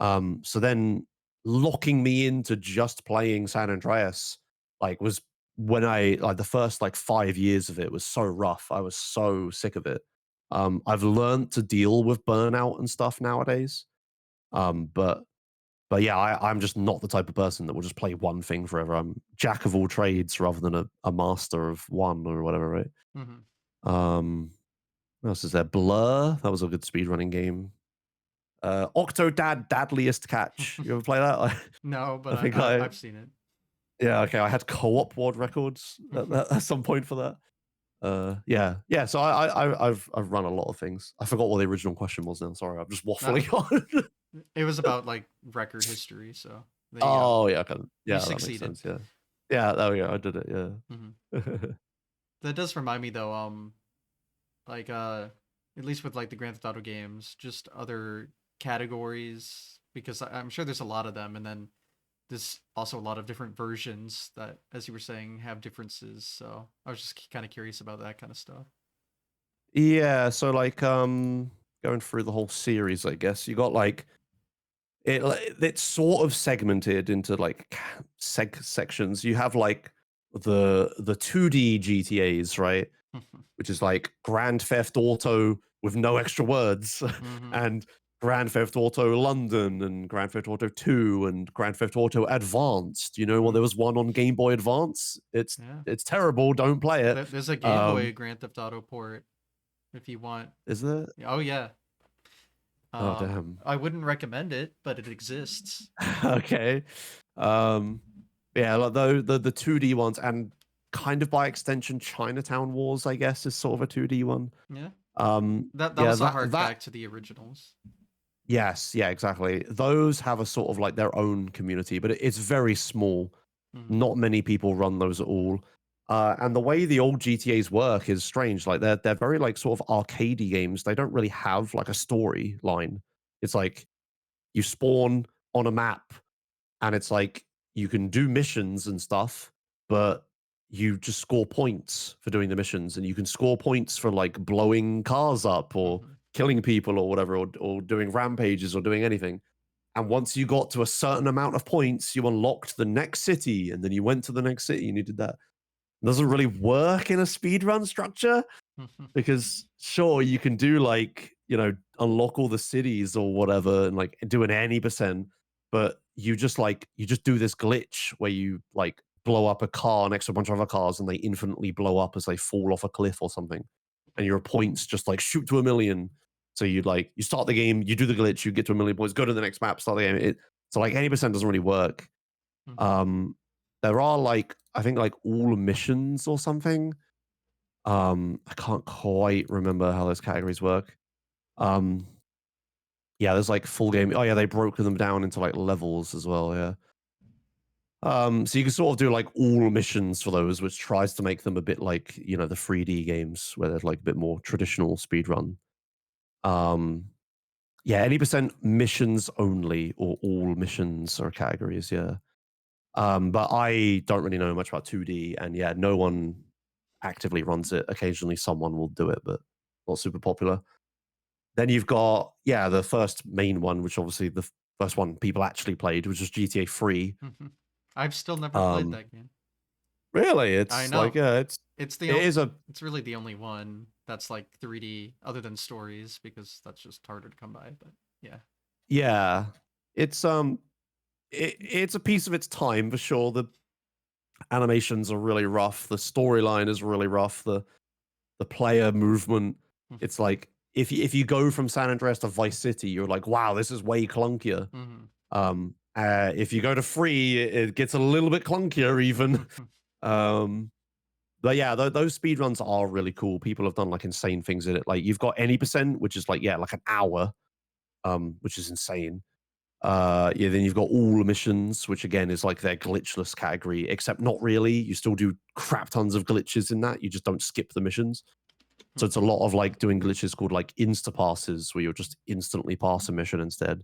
Speaker 2: So then locking me into just playing San Andreas, like, was when I like the first like 5 years of it was so rough. I was so sick of it. I've learned to deal with burnout and stuff nowadays. But yeah, I'm just not the type of person that will just play one thing forever. I'm jack of all trades rather than a master of one or whatever, right?
Speaker 1: Mhm.
Speaker 2: Um, what else is there? Blur, that was a good speedrunning game. Octodad Dadliest Catch. You ever play that?
Speaker 1: No,
Speaker 2: I
Speaker 1: but
Speaker 2: think
Speaker 1: I've seen it.
Speaker 2: yeah, okay. I had co-op world records at some point for that. Yeah, yeah. So I've run a lot of things. I forgot what the original question was now. Sorry, I'm just
Speaker 1: Uh,
Speaker 2: waffling on.
Speaker 1: it was about like record history, so there you go.
Speaker 2: Oh yeah, okay.
Speaker 1: You
Speaker 2: Yeah, that makes
Speaker 1: succeeded.
Speaker 2: sense. Yeah, yeah. There we go. I did it.
Speaker 1: Mhm.
Speaker 2: Yeah.
Speaker 1: That does remind me though, like at least with like the Grand Theft Auto games, just other categories because I'm sure there's a lot of them, and then there's also a lot of different versions that, as you were saying, have differences. So I was just kind of curious about that kind of stuff.
Speaker 2: Yeah, so like going through the whole series, I guess you got like it's sort of segmented into like sections. You have like the 2D GTAs, right? Which is like Grand Theft Auto with no extra words,
Speaker 1: Mm-hmm.
Speaker 2: and Grand Theft Auto London, and Grand Theft Auto 2, and Grand Theft Auto Advanced. You know, well, there
Speaker 1: Mm.
Speaker 2: was one on Game Boy Advance.
Speaker 1: Yeah,
Speaker 2: It's terrible. Don't play it.
Speaker 1: there's a Game Boy
Speaker 2: Um,
Speaker 1: Grand Theft Auto port if you want.
Speaker 2: is there?
Speaker 1: Oh yeah.
Speaker 2: Oh damn.
Speaker 1: I wouldn't recommend it, but it exists.
Speaker 2: Okay. Um, yeah, like the 2D ones, and kind of by extension Chinatown Wars, I guess, is sort of a 2D one.
Speaker 1: Yeah, that
Speaker 2: Yeah,
Speaker 1: was a
Speaker 2: that
Speaker 1: hark
Speaker 2: that
Speaker 1: back to the originals.
Speaker 2: yes, yeah, exactly. Those have a sort of like their own community, but it's very small.
Speaker 1: Mm-hmm.
Speaker 2: Not many people run those at all. And the way the old GTA's work is strange. Like they're very like sort of arcadey games. They don't really have like a storyline. It's like you spawn on a map, and it's like you can do missions and stuff, but you just score points for doing the missions, and you can score points for like blowing cars up or
Speaker 1: Mm-hmm.
Speaker 2: killing people or whatever, or doing rampages or doing anything. And once you got to a certain amount of points, you unlocked the next city, and then you went to the next city and you did that. It doesn't really work in a speedrun structure, because sure, you can do like, you know, unlock all the cities or whatever and like do an any percent, but you just do this glitch where you like blow up a car next to a bunch of other cars, and they infinitely blow up as they fall off a cliff or something, and your points just like shoot to 1 million. So you start the game, you do the glitch, you get to 1 million points, go to the next map, start the game. So like any percent doesn't really work.
Speaker 1: Mm-hmm.
Speaker 2: um there are like, I think, like all missions or something. I can't quite remember how those categories work. Um, yeah, there's like full game. Oh yeah, they broke them down into like levels as well. Yeah. So you can sort of do like all missions for those, which tries to make them a bit like, you know, the 3D games where they're like a bit more traditional speed run. Um, Yeah, any percent missions only, or all missions or categories. Yeah. But I don't really know much about 2D, and yeah, no one actively runs it. Occasionally, someone will do it, but not super popular. Then you've got the first main one, which obviously the first one people actually played, which was GTA 3.
Speaker 1: I've still never played
Speaker 2: Um,
Speaker 1: that game.
Speaker 2: really,
Speaker 1: I
Speaker 2: it's like
Speaker 1: know. It's the
Speaker 2: it
Speaker 1: only,
Speaker 2: is a
Speaker 1: it's really the only one that's like 3D other than stories because that's just harder to come by, but yeah.
Speaker 2: yeah, it's it's a piece of its time for sure. The animations are really rough. The storyline is really rough. The player movement. It's like if you go from San Andreas to Vice City, you're like, wow, this is way clunkier. If you go to free, it gets a little bit clunkier even. But yeah, those speed runs are really cool. People have done like insane things in it. Like you've got any percent, which is like like an hour, which is insane. Then you've got all missions, which again is like their glitchless category, except not really. You still do crap tons of glitches in that. You just don't skip the missions. So it's a lot of like doing glitches called like insta passes, where you'll just instantly pass a mission instead.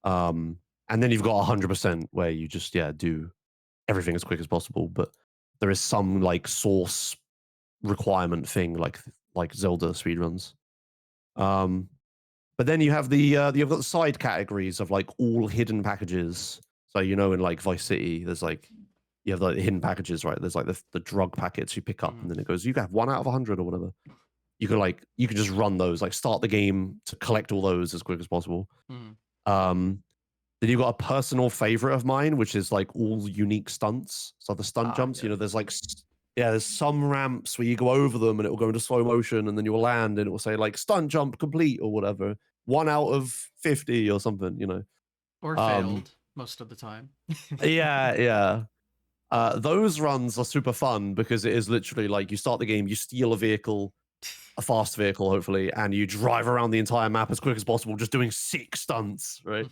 Speaker 2: And then you've got 100% where you just do everything as quick as possible. But there is some like source requirement thing like Zelda speedruns. But then you have you've got the side categories of like all hidden packages. So in like Vice City, there's like you have like the hidden packages, right? There's like the drug packets you pick up, and then it goes, you have 1 out of 100 or whatever. You can just run those, like start the game to collect all those as quick as possible. Um, then you've got a personal favorite of mine, which is like all unique stunts. So the stunt jumps,
Speaker 1: Yeah.
Speaker 2: there's like there's some ramps where you go over them and it will go into slow motion, and then you'll land and it will say like stunt jump complete or whatever, 1 out of 50 or something.
Speaker 1: Or
Speaker 2: Um,
Speaker 1: failed most of the time.
Speaker 2: yeah. Those runs are super fun because it is literally like you start the game, you steal a vehicle, a fast vehicle, hopefully, and you drive around the entire map as quick as possible, just doing sick stunts, right?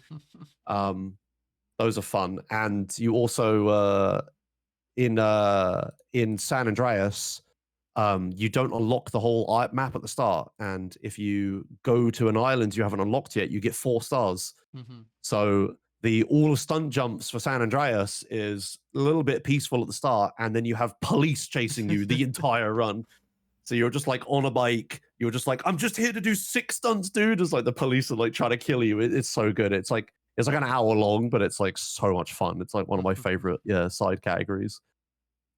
Speaker 2: Those are fun. And you also in San Andreas, you don't unlock the whole map at the start, and if you go to an island you haven't unlocked yet, you get 4 stars. So the all stunt jumps for San Andreas is a little bit peaceful at the start, and then you have police chasing you the entire run. So you're just like on a bike. You're just like, I'm just here to do 6 stunts, dude. It's like the police are like trying to kill you. It's so good. It's like an hour long, but it's like so much fun. It's like one of my favorite side categories.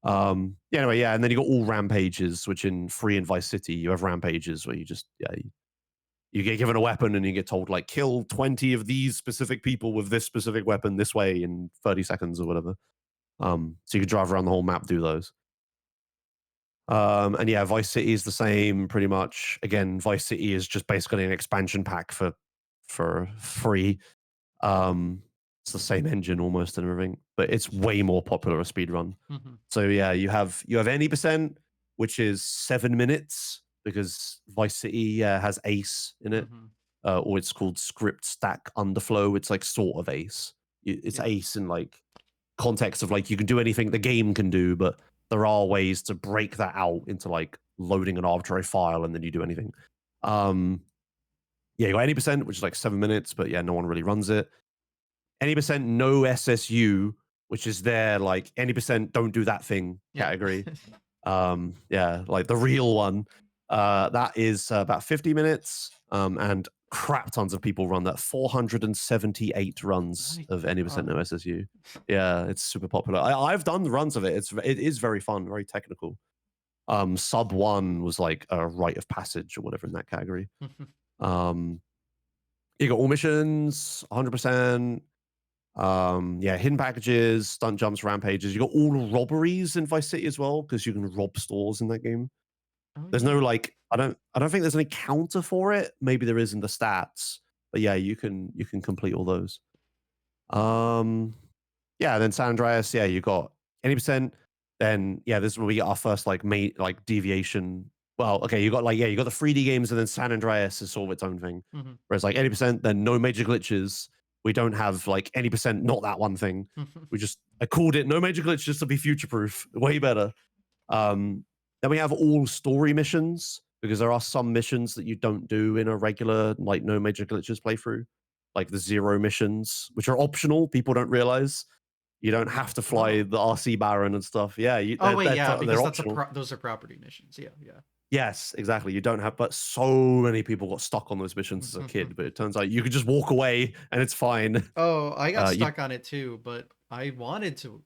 Speaker 2: Anyway, and then you got all rampages, which in Free and Vice City you have rampages where you just you get given a weapon and you get told like kill 20 of these specific people with this specific weapon this way in 30 seconds or whatever. So you can drive around the whole map, do those. And Vice City is the same pretty much. Again, Vice City is just basically an expansion pack for free. It's the same engine almost and everything, but it's way more popular a speedrun. So you have any percent, which is 7 minutes because Vice City has Ace in it, or it's called Script Stack Underflow. It's like sort of Ace. It's Ace in like context of like you can do anything the game can do, but there are ways to break that out into like loading an arbitrary file and then you do anything. You got any percent, which is like 7 minutes, but no one really runs it. Any percent no SSU, which is their like any percent don't do that thing category. Like the real one. That is about 50 minutes. And crap tons of people run that. 478 runs of any percent no SSU. Yeah, it's super popular. I've done the runs of it. It is very fun, very technical. Sub 1 was like a rite of passage or whatever in that category. You got all missions, 100%. Hidden packages, stunt jumps, rampages. You got all robberies in Vice City as well because you can rob stores in that game. There's no like, I don't think there's any counter for it. Maybe there is in the stats, but you can complete all those. Then San Andreas, you got any percent. Then this is where we get our first like deviation. Well, okay, you got you got the 3D games, and then San Andreas is sort of its own thing. Whereas like 80%, then no major glitches. We don't have like any percent, not that one thing. I called it no major glitches to be future proof. Way better. Then we have all story missions. because there are some missions that you don't do in a regular, like, no major glitches playthrough, like the 0 missions, which are optional, people don't realize. You don't have to fly
Speaker 1: Oh.
Speaker 2: the RC Baron and stuff. Yeah,
Speaker 1: Oh wait, yeah,
Speaker 2: they're
Speaker 1: because
Speaker 2: optional.
Speaker 1: those are property missions. Yeah, yeah.
Speaker 2: Yes, exactly. You don't have, but so many people got stuck on those missions as a kid, but it turns out you could just walk away and it's fine.
Speaker 1: Oh, I got
Speaker 2: You
Speaker 1: stuck on it too, but I wanted to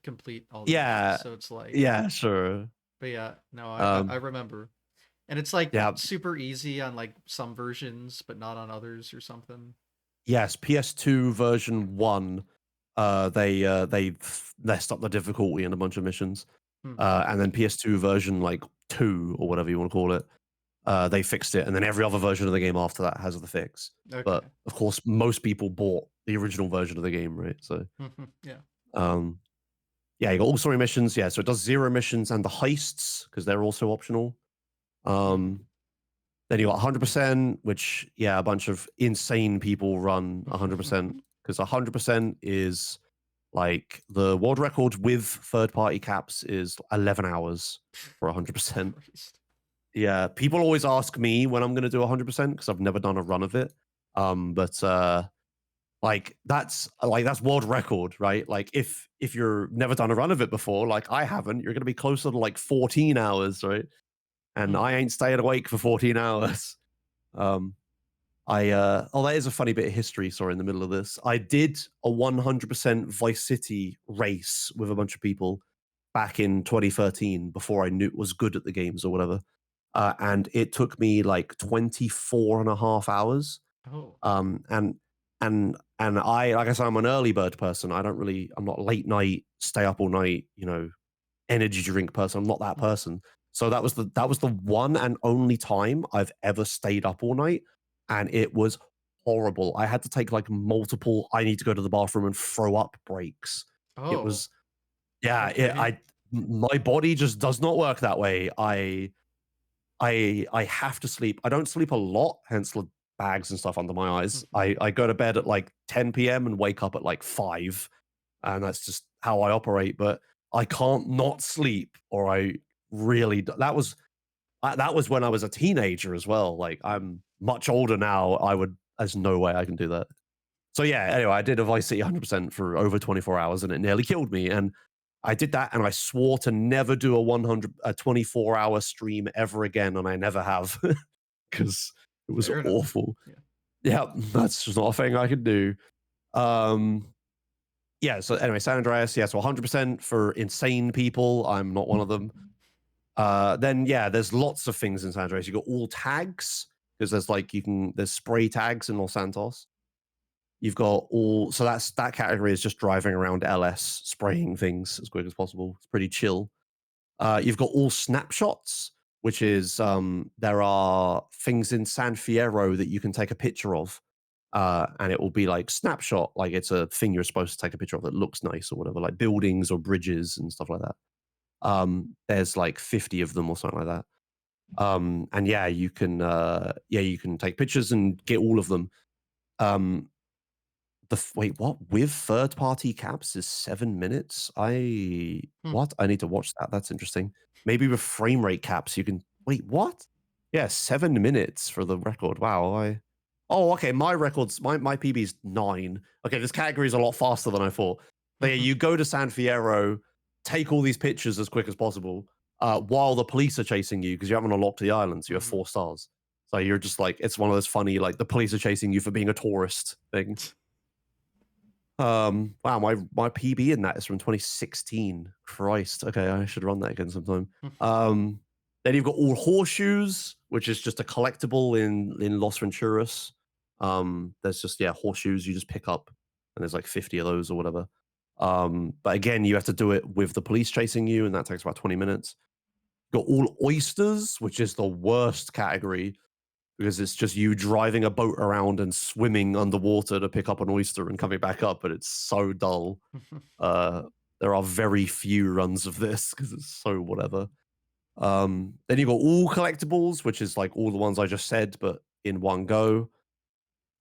Speaker 1: complete all the missions,
Speaker 2: Yeah,
Speaker 1: so it's like,
Speaker 2: yeah, sure.
Speaker 1: but yeah, no, I
Speaker 2: Um,
Speaker 1: remember. And it's like
Speaker 2: yeah,
Speaker 1: super easy on like some versions, but not on others or something.
Speaker 2: yes, PS2 version 1, they messed up the difficulty in a bunch of missions.
Speaker 1: Hmm.
Speaker 2: And then PS2 version, like, 2 or whatever you wanna call it, they fixed it, and then every other version of the game after that has the fix. But,
Speaker 1: Okay.
Speaker 2: of course, most people bought the original version of the game, right? So,
Speaker 1: Yeah.
Speaker 2: um, yeah, you got all story missions, yeah, so it does 0 missions and the heists because 'cause they're also optional.
Speaker 1: Hmm.
Speaker 2: Um, then you got 100%, which, yeah, a bunch of insane people run 100% because 100% is like the world record with third party caps is 11 hours for 100%.
Speaker 1: Christ.
Speaker 2: Yeah, people always ask me when I'm going to do 100% because I've never done a run of it. But that's world record, right? Like if you're never done a run of it before, like I haven't, you're going to be closer to like 14 hours, right? And
Speaker 1: Hmm.
Speaker 2: I ain't staying awake for 14 hours. Um, that is a funny bit of history. Sorry, in the middle of this, I did a 100% Vice City race with a bunch of people back in 2013 before I knew it was good at the games or whatever. And it took me like 24 and a half hours.
Speaker 1: Oh.
Speaker 2: And I, like I said, I'm an early bird person. I'm not late night, stay up all night, energy drink person. I'm not that person. So that was the one and only time I've ever stayed up all night, and it was horrible. I had to take like multiple I need to go to the bathroom and throw up breaks. It
Speaker 1: Oh.
Speaker 2: was yeah,
Speaker 1: Okay.
Speaker 2: my body just does not work that way. I have to sleep. I don't sleep a lot, hence the bags and stuff under my eyes. I go to bed at like 10 p.m. and wake up at like 5, and that's just how I operate. But I can't not sleep, or I really that was when I was a teenager as well. Like I'm much older now. There's no way I can do that. So yeah, anyway, I did a Vice City 100% for over 24 hours, and it nearly killed me. And I did that, and I swore to never do a 24-hour stream ever again, and I never have because it was
Speaker 1: Fair enough.
Speaker 2: awful.
Speaker 1: Yeah.
Speaker 2: Yeah, that's just not a thing I can do. Um, yeah. So anyway, San Andreas. Yeah. So 100% for insane people. I'm not one of them. Then yeah, there's lots of things in San Andreas. You got all tags because there's spray tags in Los Santos. You've got all so that category is just driving around LS spraying things as quick as possible. It's pretty chill. You've got all snapshots, which is there are things in San Fierro that you can take a picture of, and it will be like snapshot, like it's a thing you're supposed to take a picture of that looks nice or whatever, like buildings or bridges and stuff like that. There's like 50 of them or something like that. And you can take pictures and get all of them. Um, wait, what? With third party caps is 7 minutes?
Speaker 1: Hmm.
Speaker 2: What? I need to watch that. That's interesting. Maybe with frame rate caps, you can wait, what? Yeah, 7 minutes for the record. Wow. Okay. My PB's 9. Okay, this category is a lot faster than I thought. But yeah, you go to San Fierro, take all these pictures as quick as possible, while the police are chasing you because you haven't unlocked the island, so you have 4 stars. So you're just like, it's one of those funny, like the police are chasing you for being a tourist thing. Wow, my PB in that is from 2016. Christ. Okay, I should run that again sometime. Then you've got all horseshoes, which is just a collectible in Los Venturas. There's just horseshoes you just pick up, and there's like 50 of those or whatever. But again, you have to do it with the police chasing you, and that takes about 20 minutes. Got all oysters, which is the worst category because it's just you driving a boat around and swimming underwater to pick up an oyster and coming back up, but it's so dull. Uh, there are very few runs of this because it's so whatever. Then you got all collectibles, which is like all the ones I just said, but in one go.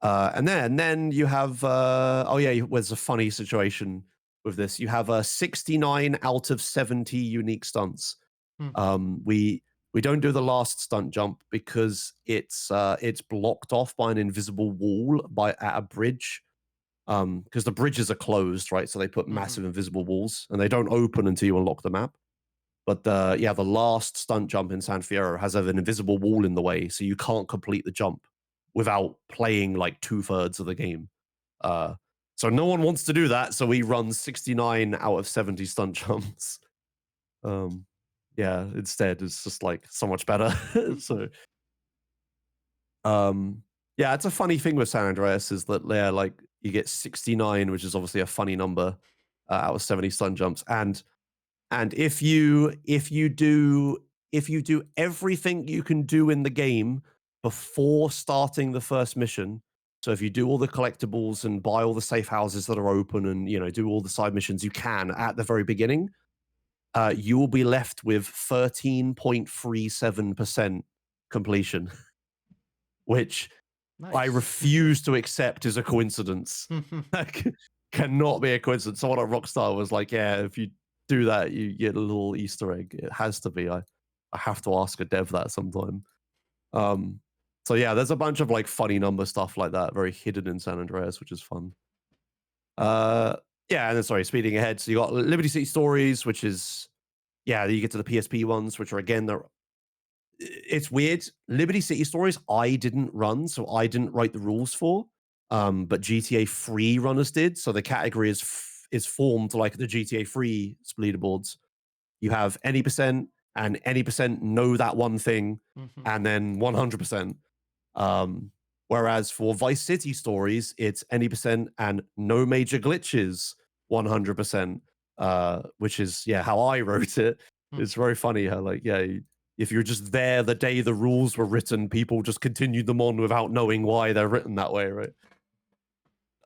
Speaker 2: And then you have there's a funny situation with this. You have 69 out of 70 unique stunts. We We don't do the last stunt jump because it's blocked off by an invisible wall at a bridge. Because the bridges are closed, right? So they put
Speaker 1: Hmm.
Speaker 2: massive invisible walls, and they don't open until you unlock the map. But the last stunt jump in San Fierro has an invisible wall in the way, so you can't complete the jump without playing like 2/3 of the game. Uh, so no one wants to do that, so we run 69 out of 70 stunt jumps. Um, yeah, instead it's just like so much better. So um, yeah, it's a funny thing with San Andreas is that yeah, like you get 69, which is obviously a funny number out of 70 stunt jumps, and if you do everything you can do in the game before starting the first mission, so if you do all the collectibles and buy all the safe houses that are open and do all the side missions you can at the very beginning, you will be left with 13.37% completion, which I
Speaker 1: Nice.
Speaker 2: refuse to accept is a coincidence. That cannot be a coincidence. Someone at Rockstar was like, "Yeah, if you do that, you get a little Easter egg." It has to be. I have to ask a dev that sometime. Um, so yeah, there's a bunch of like funny number stuff like that, very hidden in San Andreas, which is fun. Uh, yeah, and then sorry, speeding ahead. So you got Liberty City Stories, which is you get to the PSP ones, which are again they're it's weird. Liberty City Stories, I didn't run, so I didn't write the rules for. But GTA 3 runners did. So the category is formed like the GTA 3 leaderboards. You have any percent and any percent know that one thing,
Speaker 1: Hmm.
Speaker 2: and then 100%. Um, Whereas for Vice City Stories, it's any percent and no major glitches, 100%. Which is how I wrote it. It's very funny how like if you're just there the day the rules were written, people just continued them on without knowing why they're written that way, right?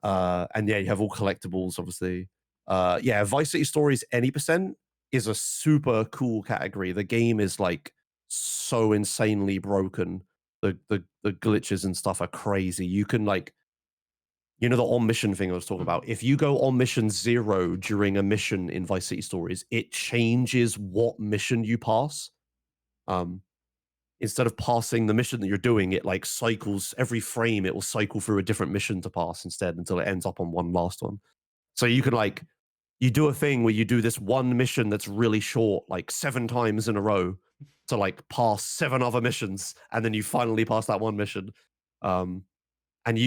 Speaker 2: And you have all collectibles, obviously. Vice City Stories any percent is a super cool category. The game is like so insanely broken. The glitches and stuff are crazy. You can like the on mission thing I was talking
Speaker 1: Hmm.
Speaker 2: about. If you go on mission 0 during a mission in Vice City Stories, it changes what mission you pass. Um, Instead of passing the mission that you're doing, it like cycles every frame. It will cycle through a different mission to pass instead until it ends up on one last one. So you can like you do a thing where you do this one mission that's really short, like 7 times in a row, to like pass 7 other missions, and then you finally pass that one mission. Um, and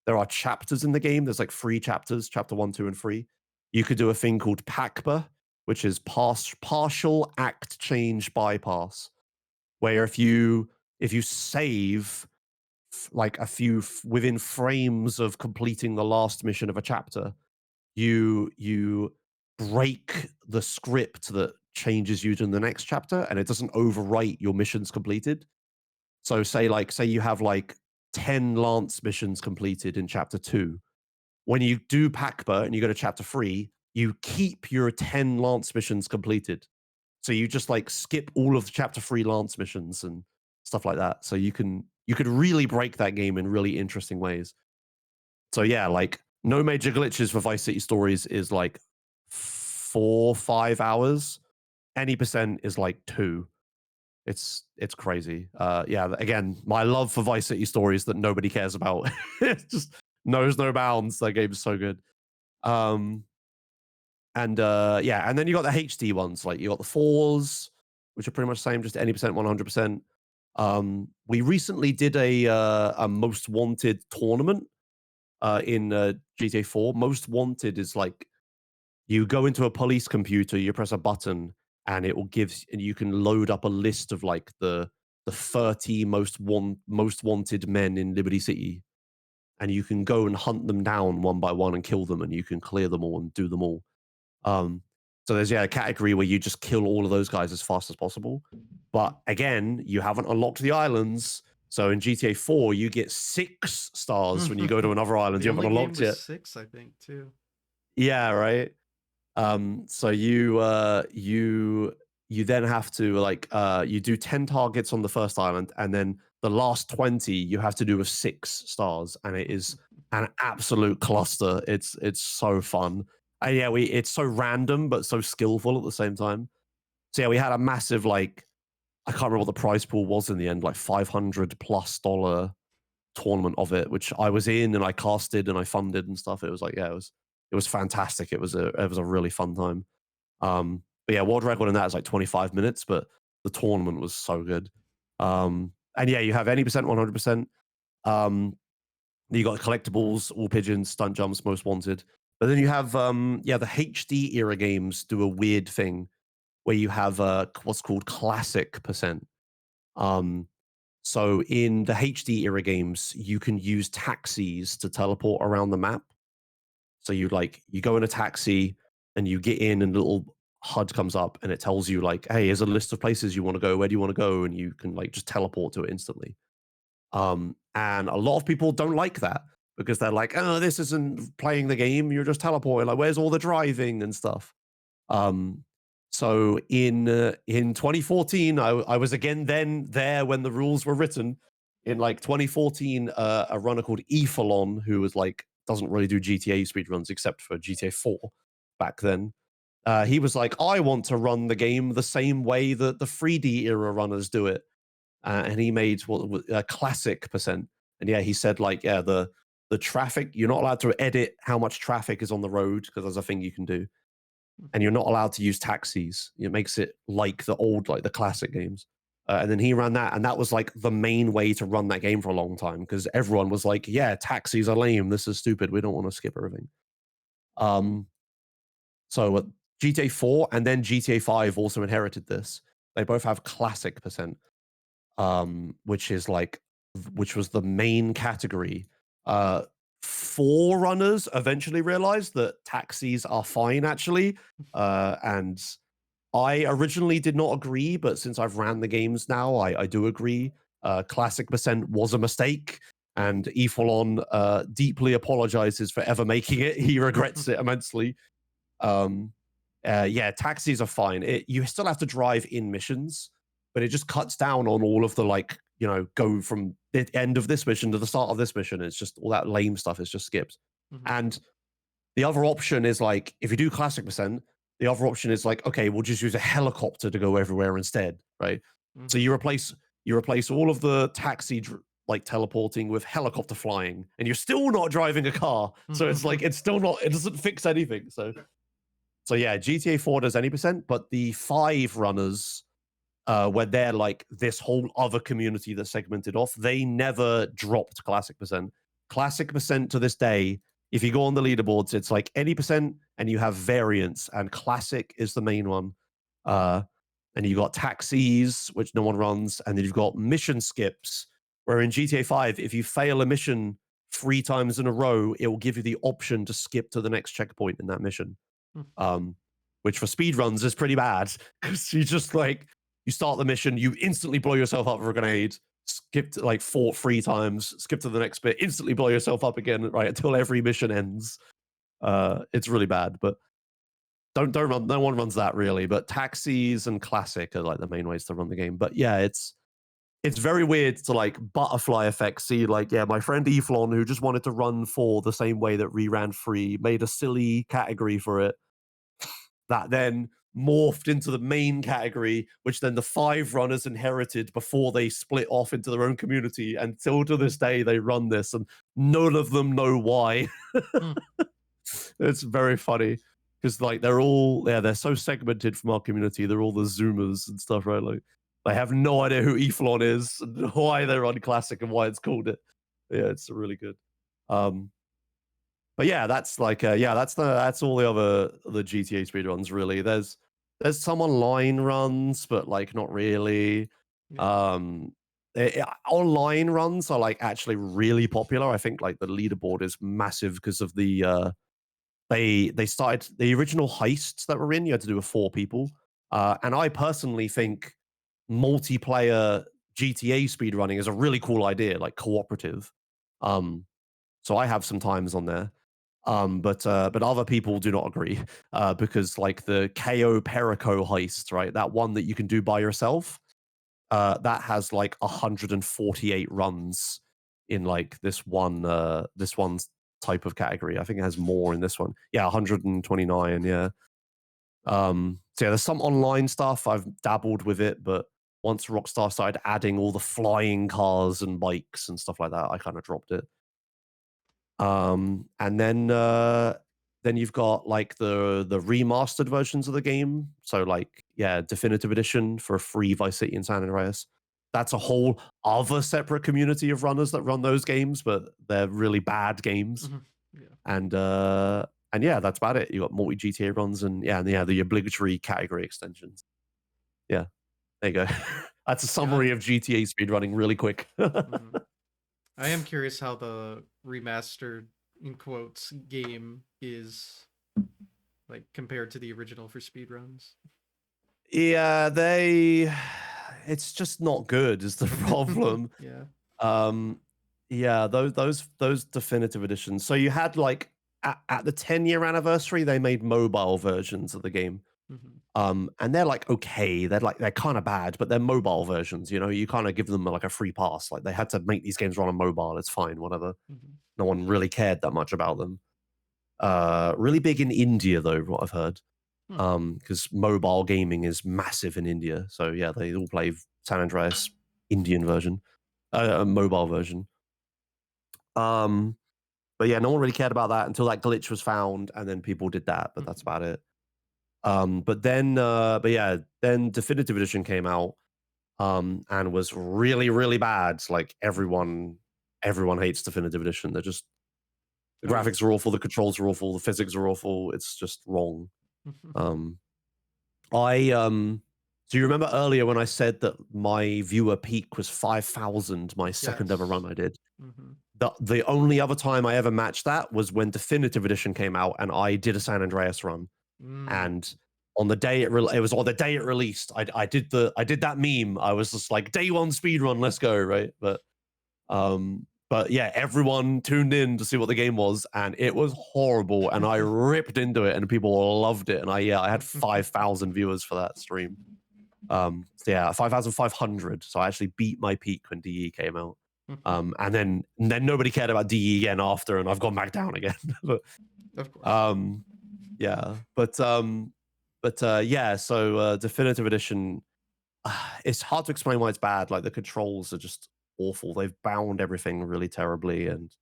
Speaker 2: there are chapters in the game. There's like 3 chapters, chapter 1, 2, and 3. You could do a thing called PACBA, which is partial act change bypass, where if you save like within frames of completing the last mission of a chapter, you break the script that changes you to the next chapter, and it doesn't overwrite your missions completed. So say you have like 10 lance missions completed in chapter 2. When you do PACBA and you go to chapter 3, you keep your 10 lance missions completed. So you just like skip all of the chapter 3 lance missions and stuff like that. So you could really break that game in really interesting ways. So yeah, like no major glitches for Vice City Stories is like 4-5 hours. Any percent is like 2. It's crazy. Again, my love for Vice City Stories that nobody cares about. It just knows no bounds. That game's so good. Um, and then you got the HD ones, like you got the 4s, which are pretty much the same, just any percent, 100%. We recently did a Most Wanted tournament in GTA 4. Most Wanted is like you go into a police computer, you press a button, and and you can load up a list of like the 30 most wanted men in Liberty City, and you can go and hunt them down one by one and kill them, and you can clear them all and do them all. Um, so there's a category where you just kill all of those guys as fast as possible. But again, you haven't unlocked the islands. So in GTA 4, you get 6 stars when you go to another island
Speaker 1: The
Speaker 2: you haven't
Speaker 1: only game
Speaker 2: unlocked
Speaker 1: was
Speaker 2: yet.
Speaker 1: 6, I think, too.
Speaker 2: Yeah, right. So you then have to like you do 10 targets on the first island, and then the last 20 you have to do with 6 stars, and it is an absolute cluster. It's so fun. And it's so random but so skillful at the same time. So yeah, we had a massive like I can't remember what the prize pool was in the end, like $500+ tournament of it, which I was in and I casted and I funded and stuff. It was like, yeah, it was fantastic. It was a really fun time. But yeah, world record in that is like 25 minutes, but the tournament was so good. And yeah, you have any percent, 100%. You got collectibles, all pigeons, stunt jumps, most wanted. But then you have the HD era games do a weird thing where you have what's called classic percent. Um, so in the HD era games, you can use taxis to teleport around the map. So you go in a taxi and you get in and a little HUD comes up and it tells you like, hey, here's a list of places you want to go. Where do you want to go? And you can like just teleport to it instantly. And a lot of people don't like that because they're like, oh, this isn't playing the game. You're just teleporting. Like, where's all the driving and stuff? Um, so in 2014, I was again then there when the rules were written. In like 2014, a runner called Ethalon, who was like doesn't really do GTA speedruns except for GTA 4 back then. He was like, I want to run the game the same way that the 3D era runners do it, and he made a classic percent. And yeah, he said like, yeah, the traffic, you're not allowed to edit how much traffic is on the road because there's a thing you can do, and you're not allowed to use taxis. It makes it like the classic games. And then he ran that, and that was like the main way to run that game for a long time because everyone was like, "Yeah, taxis are lame. This is stupid. We don't want to skip everything." Um, so GTA 4 and then GTA 5 also inherited this. They both have classic percent, which was the main category. Forerunners eventually realized that taxis are fine actually, and I originally did not agree, but since I've ran the games now, I do agree. Classic percent was a mistake, and Ethalon deeply apologizes for ever making it. He regrets it immensely. Um, yeah, taxis are fine. You still have to drive in missions, but it just cuts down on all of the go from the end of this mission to the start of this mission. It's just all that lame stuff is just skipped.
Speaker 1: Mhm.
Speaker 2: And the other option is like, if you do classic percent, the other option is like, okay, we'll just use a helicopter to go everywhere instead, right? So
Speaker 1: Mhm.
Speaker 2: you replace all of the like teleporting with helicopter flying, and you're still not driving a car. So it's like it's still not. It doesn't fix anything. So yeah, GTA 4 does any percent, but the 5 runners, where they're like this whole other community that's segmented off, they never dropped classic percent. Classic percent to this day, if you go on the leaderboards, it's like any percent and you have variants, and classic is the main one. Uh, and you got taxis, which no one runs, and then you've got mission skips, where in GTA 5, if you fail a mission 3 times in a row, it will give you the option to skip to the next checkpoint in that mission, um, which for speedruns is pretty bad because you start the mission, you instantly blow yourself up for a grenade, skip to like 3 times, skip to the next bit, instantly blow yourself up again, right until every mission ends. It's really bad, but don't run. No one runs that really, but taxis and classic are like the main ways to run the game. But yeah, it's very weird to like butterfly effect see like, yeah, my friend Eflon, who just wanted to run 4 the same way that ran 3, made a silly category for it that then morphed into the main category, which then the 5 runners inherited before they split off into their own community. Until to this day, they run this, and none of them know why. It's very funny because like they're so segmented from our community. They're all the Zoomers and stuff, right? Like they have no idea who Eflon is and why they run classic and why it's called it. Yeah, it's really good. Um, but yeah, that's like that's all the GTA speedruns really. There's some online runs, but like not really.
Speaker 1: Yeah.
Speaker 2: Um, online runs are like actually really popular. I think like the leaderboard is massive because of they started the original heists that were in. You had to do with 4 people, and I personally think multiplayer GTA speedrunning is a really cool idea, like cooperative. Um, so I have some times on there. But other people do not agree because like the KO Perico heist, right? That one that you can do by yourself, that has like 148 runs in like this one's type of category. I think it has more in this one. Yeah, 129. Yeah. So yeah, there's some online stuff. I've dabbled with it, but once Rockstar started adding all the flying cars and bikes and stuff like that, I kind of dropped it. And then you've got like the remastered versions of the game. So like yeah, definitive edition for a free Vice City and San Andreas. That's a whole other separate community of runners that run those games, but they're really bad games.
Speaker 1: Mhm. Yeah.
Speaker 2: And yeah, that's about it. You got multi GTA runs and the obligatory category extensions. Yeah, there you go. That's a
Speaker 1: Got
Speaker 2: summary
Speaker 1: it.
Speaker 2: of GTA speedrunning really quick.
Speaker 1: Mhm. I am curious how the remastered in quotes game is like compared to the original for speedruns.
Speaker 2: Yeah, it's just not good is the problem.
Speaker 1: Yeah.
Speaker 2: Um yeah, those definitive editions. So you had like at the 10-year anniversary, they made mobile versions of the game.
Speaker 1: Mhm.
Speaker 2: And they're like okay, they're kind of bad, but they're mobile versions, you know, you kind of give them like a free pass. Like they had to make these games run on mobile, it's fine, whatever.
Speaker 1: Mhm.
Speaker 2: No one really cared that much about them. Really big in India though, what I've heard.
Speaker 1: Hmm.
Speaker 2: Because mobile gaming is massive in India. So yeah, they all play San Andreas Indian version, a mobile version. Um, but yeah, no one really cared about that until that glitch was found, and then people did that. But that's
Speaker 1: Mhm.
Speaker 2: about it. But yeah, then Definitive Edition came out, and was really really bad. Like
Speaker 1: Mhm.
Speaker 2: everyone hates Definitive Edition. They're just the
Speaker 1: Oh yeah.
Speaker 2: graphics are awful, the controls are awful, the physics are awful. It's just wrong. Um, I Do you remember earlier when I said that my viewer peak was 5,000, my second ever
Speaker 1: Yes.
Speaker 2: run I did?
Speaker 1: Mhm.
Speaker 2: The only other time I ever matched that was when Definitive Edition came out and I did a San Andreas run.
Speaker 1: Mm.
Speaker 2: And on the day it was on the day it released, I did that meme. I was just like, day one speed run, let's go, right? But yeah, everyone tuned in to see what the game was, and it was horrible. And I ripped into it, and people loved it. And I had 5,000 viewers for that stream. So yeah, 5,500. So I actually beat my peak when DE came out. And then nobody cared about DE again after, and I've gone back down again. but
Speaker 1: Of course.
Speaker 2: um, yeah, yeah. So definitive edition, it's hard to explain why it's bad. Like the controls are just awful. They've bound everything really terribly, and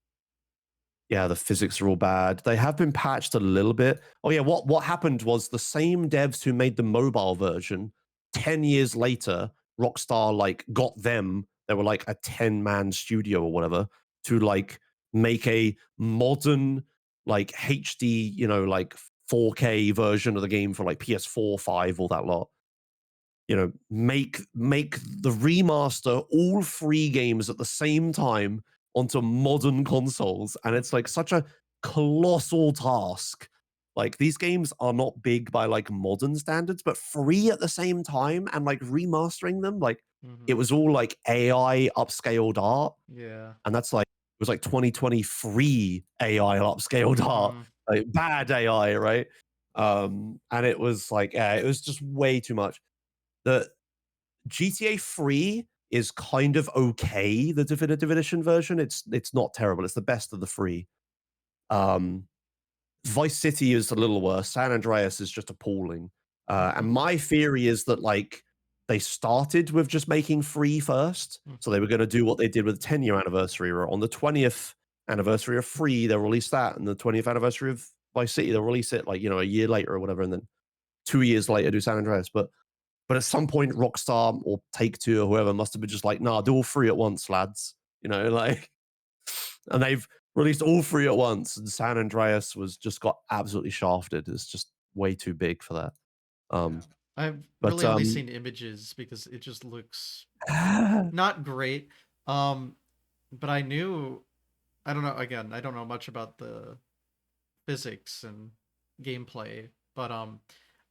Speaker 2: yeah, the physics are all bad. They have been patched a little bit. Oh yeah, what happened was the same devs who made the mobile version, 10 years later, Rockstar like got them. They were like a 10-man studio or whatever to like make a modern like HD, like 4K version of the game for like PS4, 5, all that lot. Make the remaster all free games at the same time onto modern consoles, and it's like such a colossal task. Like these games are not big by like modern standards, but free at the same time and like remastering them, like it
Speaker 1: Mhm.
Speaker 2: was all like AI upscaled art,
Speaker 1: Yeah.
Speaker 2: and that's like it was like 2023 AI upscaled art,
Speaker 1: Mhm.
Speaker 2: like bad AI, right? And it was like, yeah, it was just way too much. The GTA 3 is kind of okay, the definitive edition version. It's not terrible. It's the best of the three. Um, Vice City is a little worse. San Andreas is just appalling. And my theory is that like they started with just making free first. So they were going to do what they did with the 10-year anniversary, or on the 20th anniversary of free, they'll release that. And the 20th anniversary of Vice City, they'll release it like, a year later or whatever. And then 2 years later do San Andreas. But at some point, Rockstar or Take Two or whoever must have been just like, nah, do all three at once, lads. Like, and they've released all three at once. And San Andreas was just got absolutely shafted. It's just way too big for that.
Speaker 1: Yeah.
Speaker 2: Um,
Speaker 1: I've
Speaker 2: but
Speaker 1: really only seen images because it just looks not great. Um, but I don't know, again, I don't know much about the physics and gameplay, but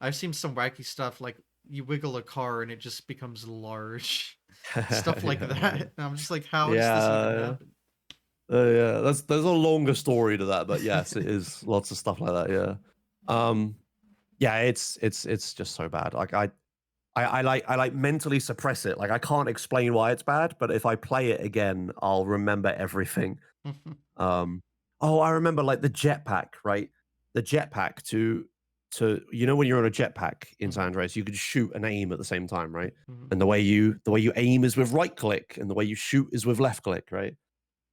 Speaker 1: I've seen some wacky stuff like you wiggle a car and it just becomes large. Stuff like that.
Speaker 2: yeah,
Speaker 1: And I'm just like, how does this even
Speaker 2: yeah,
Speaker 1: happen?
Speaker 2: yeah. There's a longer story to that, but yes, it is lots of stuff like that. Yeah, yeah. It's just so bad. Like I mentally suppress it. Like I can't explain why it's bad, but if I play it again, I'll remember everything. Um, oh, I remember like the jetpack, right? The jetpack to when you're on a jetpack in San
Speaker 1: Mhm.
Speaker 2: Andreas, you could shoot and aim at the same time, right?
Speaker 1: Mhm.
Speaker 2: And the way you aim is with right click, and the way you shoot is with left click, right?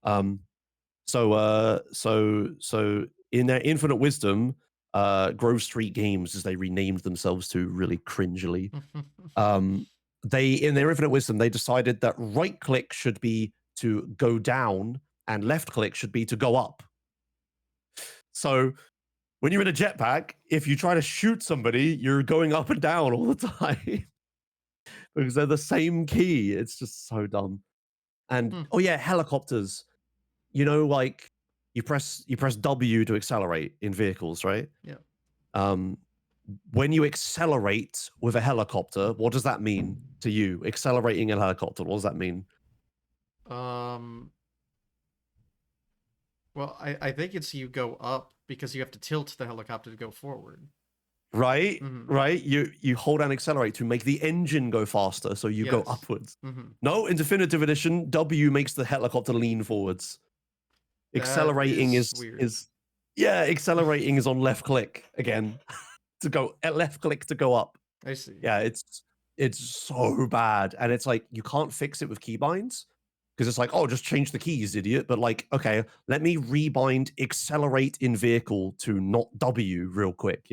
Speaker 2: Um, so in their infinite wisdom, Grove Street Games, as they renamed themselves to really cringily, um, they in their infinite wisdom they decided that right click should be to go down and left click should be to go up. So when you're in a jetpack, if you try to shoot somebody, you're going up and down all the time because they're the same key. It's just so dumb. And
Speaker 1: Hmm.
Speaker 2: oh yeah, helicopters. Like you press W to accelerate in vehicles, right?
Speaker 1: Yeah.
Speaker 2: Um, when you accelerate with a helicopter, what does that mean to you? Accelerating a helicopter, what does that mean?
Speaker 1: Um. Well, I think it's you go up because you have to tilt the helicopter to go forward.
Speaker 2: Right?
Speaker 1: Mhm.
Speaker 2: Right? You hold down accelerate to make the engine go faster, so you go
Speaker 1: Yes.
Speaker 2: upwards.
Speaker 1: Mhm.
Speaker 2: No, in definitive edition, W makes the helicopter lean forwards.
Speaker 1: That
Speaker 2: Accelerating
Speaker 1: is
Speaker 2: is
Speaker 1: weird.
Speaker 2: is yeah, accelerating is on left click again to go at left click to go up.
Speaker 1: I see.
Speaker 2: Yeah, it's so bad, and it's like you can't fix it with keybinds because it's like, oh, just change the keys, idiot. But like, okay, let me rebind accelerate in vehicle to not W real quick.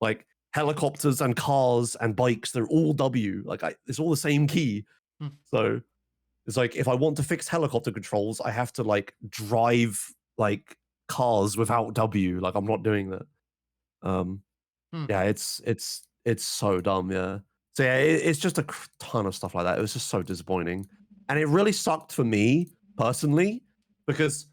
Speaker 2: Like helicopters and cars and bikes, they're all W. Like, it's all the same key.
Speaker 1: Hmm.
Speaker 2: So it's like if I want to fix helicopter controls, I have to like drive like cars without W. Like, I'm not doing that. Um,
Speaker 1: Hmm.
Speaker 2: yeah, it's so dumb, yeah. So yeah, it's just a ton of stuff like that. It was just so disappointing, and it really sucked for me personally because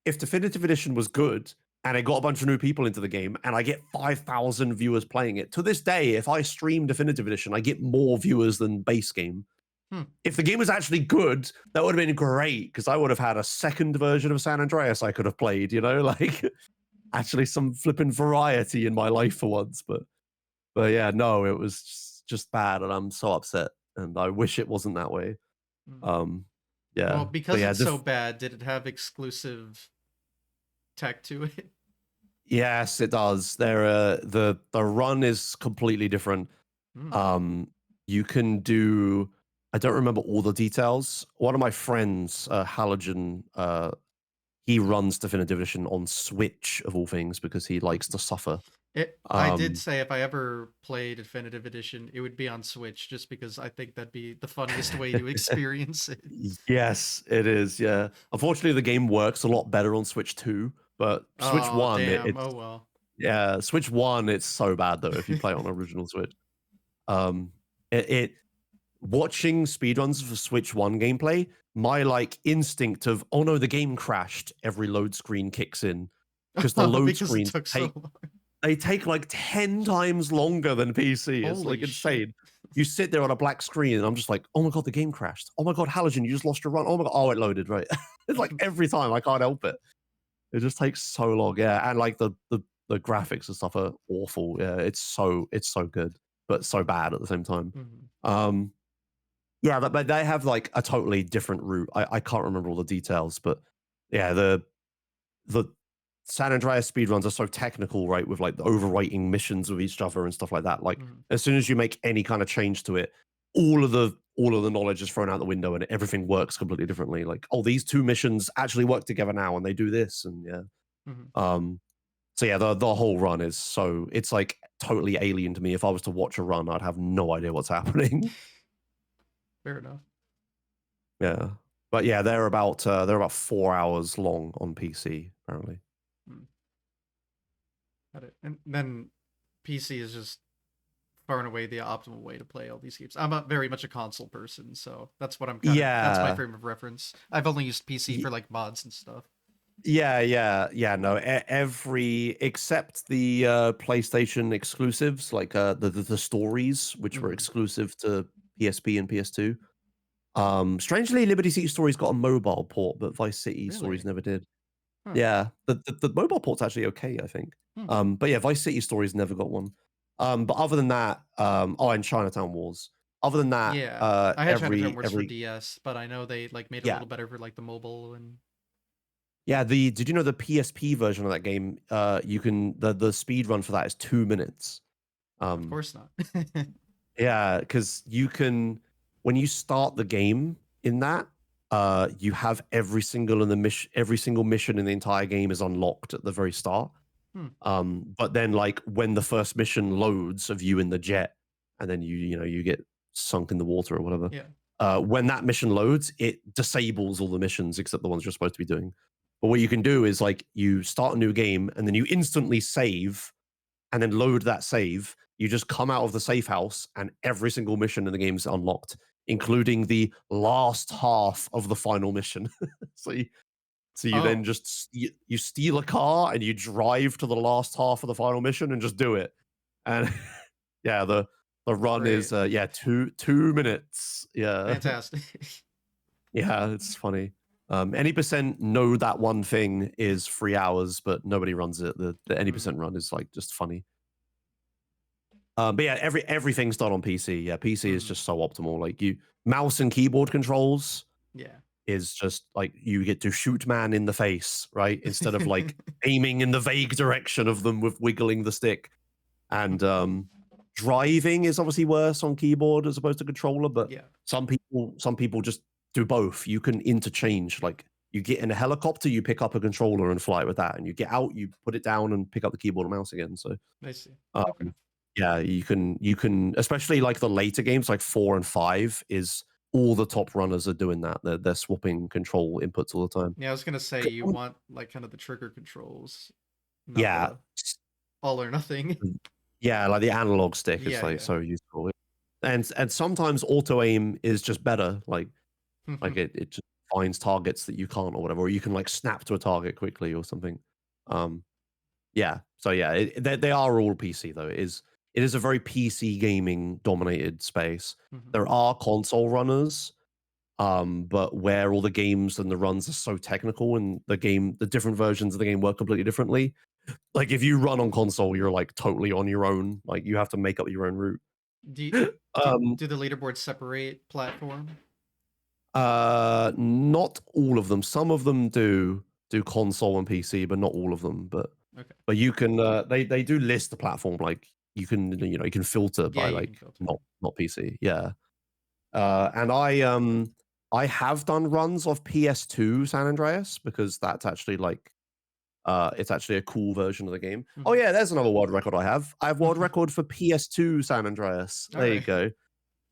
Speaker 2: if Definitive Edition was good and it got a bunch of new people into the game, and I get 5,000 viewers playing it, to this day, if I stream Definitive Edition, I get more viewers than base game.
Speaker 1: Hmm.
Speaker 2: If the game was actually good, that would have been great because I would have had a second version of San Andreas I could have played. Like actually some flipping variety in my life for once, but yeah, no, it was just bad, and I'm so upset, and I wish it wasn't that way.
Speaker 1: Hmm.
Speaker 2: Um,
Speaker 1: Well,
Speaker 2: yeah, but
Speaker 1: because
Speaker 2: yeah,
Speaker 1: it's so bad, did it have exclusive tech to it?
Speaker 2: yes, it does. The run is completely different.
Speaker 1: Hmm.
Speaker 2: Um, you can do. I don't remember all the details. One of my friends, Halogen, he runs Definitive Edition on Switch of all things because he likes to suffer.
Speaker 1: I did
Speaker 2: Um,
Speaker 1: say if I ever play Definitive Edition, it would be on Switch, just because I think that'd be the funniest way to experience it.
Speaker 2: Yes, it is. Yeah. Unfortunately, the game works a lot better on Switch 2, but Switch
Speaker 1: Oh
Speaker 2: 1,
Speaker 1: damn!
Speaker 2: it's
Speaker 1: Oh well.
Speaker 2: yeah, Switch 1, it's so bad though if you play it on original Switch. Um, it watching speedruns for Switch 1 gameplay, my like instinct of oh no, the game crashed every load screen kicks in because the
Speaker 1: Oh,
Speaker 2: load
Speaker 1: because it
Speaker 2: screens
Speaker 1: took so long.
Speaker 2: they take like 10 times longer than PC. It's like
Speaker 1: Holy shit!
Speaker 2: insane. You sit there on a black screen and I'm just like, oh my God, the game crashed. Oh my God, Halogen, you just lost your run. Oh my God. Oh, it loaded, right? It's like every time I can't help it. It just takes so long. Yeah. And like the graphics and stuff are awful. Yeah. It's so good, but so bad at the same time.
Speaker 1: Mhm.
Speaker 2: Um, yeah, but they have like a totally different route. I can't remember all the details, but yeah, the San Andreas speedruns are so technical, right? With like the overwriting missions with each other and stuff like that. Like
Speaker 1: Mhm.
Speaker 2: as soon as you make any kind of change to it, all of the knowledge is thrown out the window and everything works completely differently. Like, oh, these two missions actually work together now and they do this. And yeah.
Speaker 1: Mhm.
Speaker 2: So yeah, the whole run is it's like totally alien to me. If I was to watch a run, I'd have no idea what's happening.
Speaker 1: Fair enough.
Speaker 2: Yeah. But yeah, they're about 4 hours long on PC, apparently.
Speaker 1: Mm. Got it. And then PC is just far and away the optimal way to play all these games. I'm very much a console person, so that's my
Speaker 2: Yeah.
Speaker 1: frame of reference. I've only used PC for like mods and stuff.
Speaker 2: Yeah. No, every except the PlayStation exclusives, like the stories, which were
Speaker 1: Mhm.
Speaker 2: exclusive to PSP and PS2. Strangely, Liberty City Stories got a mobile port, but Vice City Stories
Speaker 1: Really?
Speaker 2: never did.
Speaker 1: Huh.
Speaker 2: Yeah, the mobile port's actually okay, I think.
Speaker 1: Hmm.
Speaker 2: But yeah, Vice City Stories never got one. But other than that, and Chinatown Wars. Other than that,
Speaker 1: Yeah. I had Chinatown Wars for
Speaker 2: every
Speaker 1: DS, but I know they like made it a
Speaker 2: yeah,
Speaker 1: little better for like the mobile and
Speaker 2: yeah. Did you know the PSP version of that game? You can the speed run for that is 2 minutes.
Speaker 1: Of
Speaker 2: Um,
Speaker 1: course not.
Speaker 2: yeah, because you can when you start the game in that, you have every single mission in the entire game is unlocked at the very start.
Speaker 1: Hmm.
Speaker 2: But then like when the first mission loads of you in the jet, and then you get sunk in the water or whatever.
Speaker 1: Yeah.
Speaker 2: When that mission loads, it disables all the missions except the ones you're supposed to be doing. But what you can do is like you start a new game and then you instantly save and then load that save. You just come out of the safe house and every single mission in the game is unlocked, including the last half of the final mission. so you, so you then
Speaker 1: Oh,
Speaker 2: just you steal a car and you drive to the last half of the final mission and just do it. And yeah, the run is
Speaker 1: great.
Speaker 2: yeah 2 minutes. Yeah,
Speaker 1: Fantastic.
Speaker 2: yeah, it's funny. Any percent know that one thing is 3 hours, but nobody runs it. The any
Speaker 1: Hmm.
Speaker 2: percent run is like just funny. But yeah, everything's done on PC. Yeah, PC is
Speaker 1: Hmm.
Speaker 2: just so optimal. Like you, mouse and keyboard controls
Speaker 1: Yeah.
Speaker 2: is just like you get to shoot man in the face, right? Instead of like aiming in the vague direction of them with wiggling the stick. And driving is obviously worse on keyboard as opposed to controller, but
Speaker 1: Yeah.
Speaker 2: some people just do both. You can interchange. Like you get in a helicopter, you pick up a controller and fly it with that, and you get out, you put it down and pick up the keyboard and mouse again. So
Speaker 1: I see. Okay.
Speaker 2: um, yeah, you can especially like the later games like 4 and 5 is all the top runners are doing that. They're swapping control inputs all the time.
Speaker 1: Yeah, I was gonna say you
Speaker 2: Um,
Speaker 1: want like kind of the trigger controls, not
Speaker 2: Yeah,
Speaker 1: the all or nothing.
Speaker 2: yeah, like the analog stick is
Speaker 1: Yeah,
Speaker 2: like
Speaker 1: yeah.
Speaker 2: so useful. And sometimes auto aim is just better. Like it just finds targets that you can't or whatever, or you can like snap to a target quickly or something. Um, yeah. So yeah, they are all PC though. It is a very PC gaming dominated space.
Speaker 1: Mhm.
Speaker 2: There are console runners, but where all the games and the runs are so technical and the different versions of the game work completely differently. Like if you run on console, you're like totally on your own. Like you have to make up your own route.
Speaker 1: Do you,
Speaker 2: um,
Speaker 1: do the leaderboards separate platform?
Speaker 2: not all of them. Some of them do console and PC, but not all of them. But
Speaker 1: Okay.
Speaker 2: but you can they do list the platform. Like you can filter
Speaker 1: Yeah,
Speaker 2: by
Speaker 1: you can
Speaker 2: like
Speaker 1: filter.
Speaker 2: not PC. Yeah. And I have done runs of PS2 San Andreas because that's actually like it's actually a cool version of the game. Oh
Speaker 1: Mhm.
Speaker 2: yeah, there's another world record I have. I have world record for PS2 San Andreas.
Speaker 1: All
Speaker 2: There you
Speaker 1: right.
Speaker 2: go.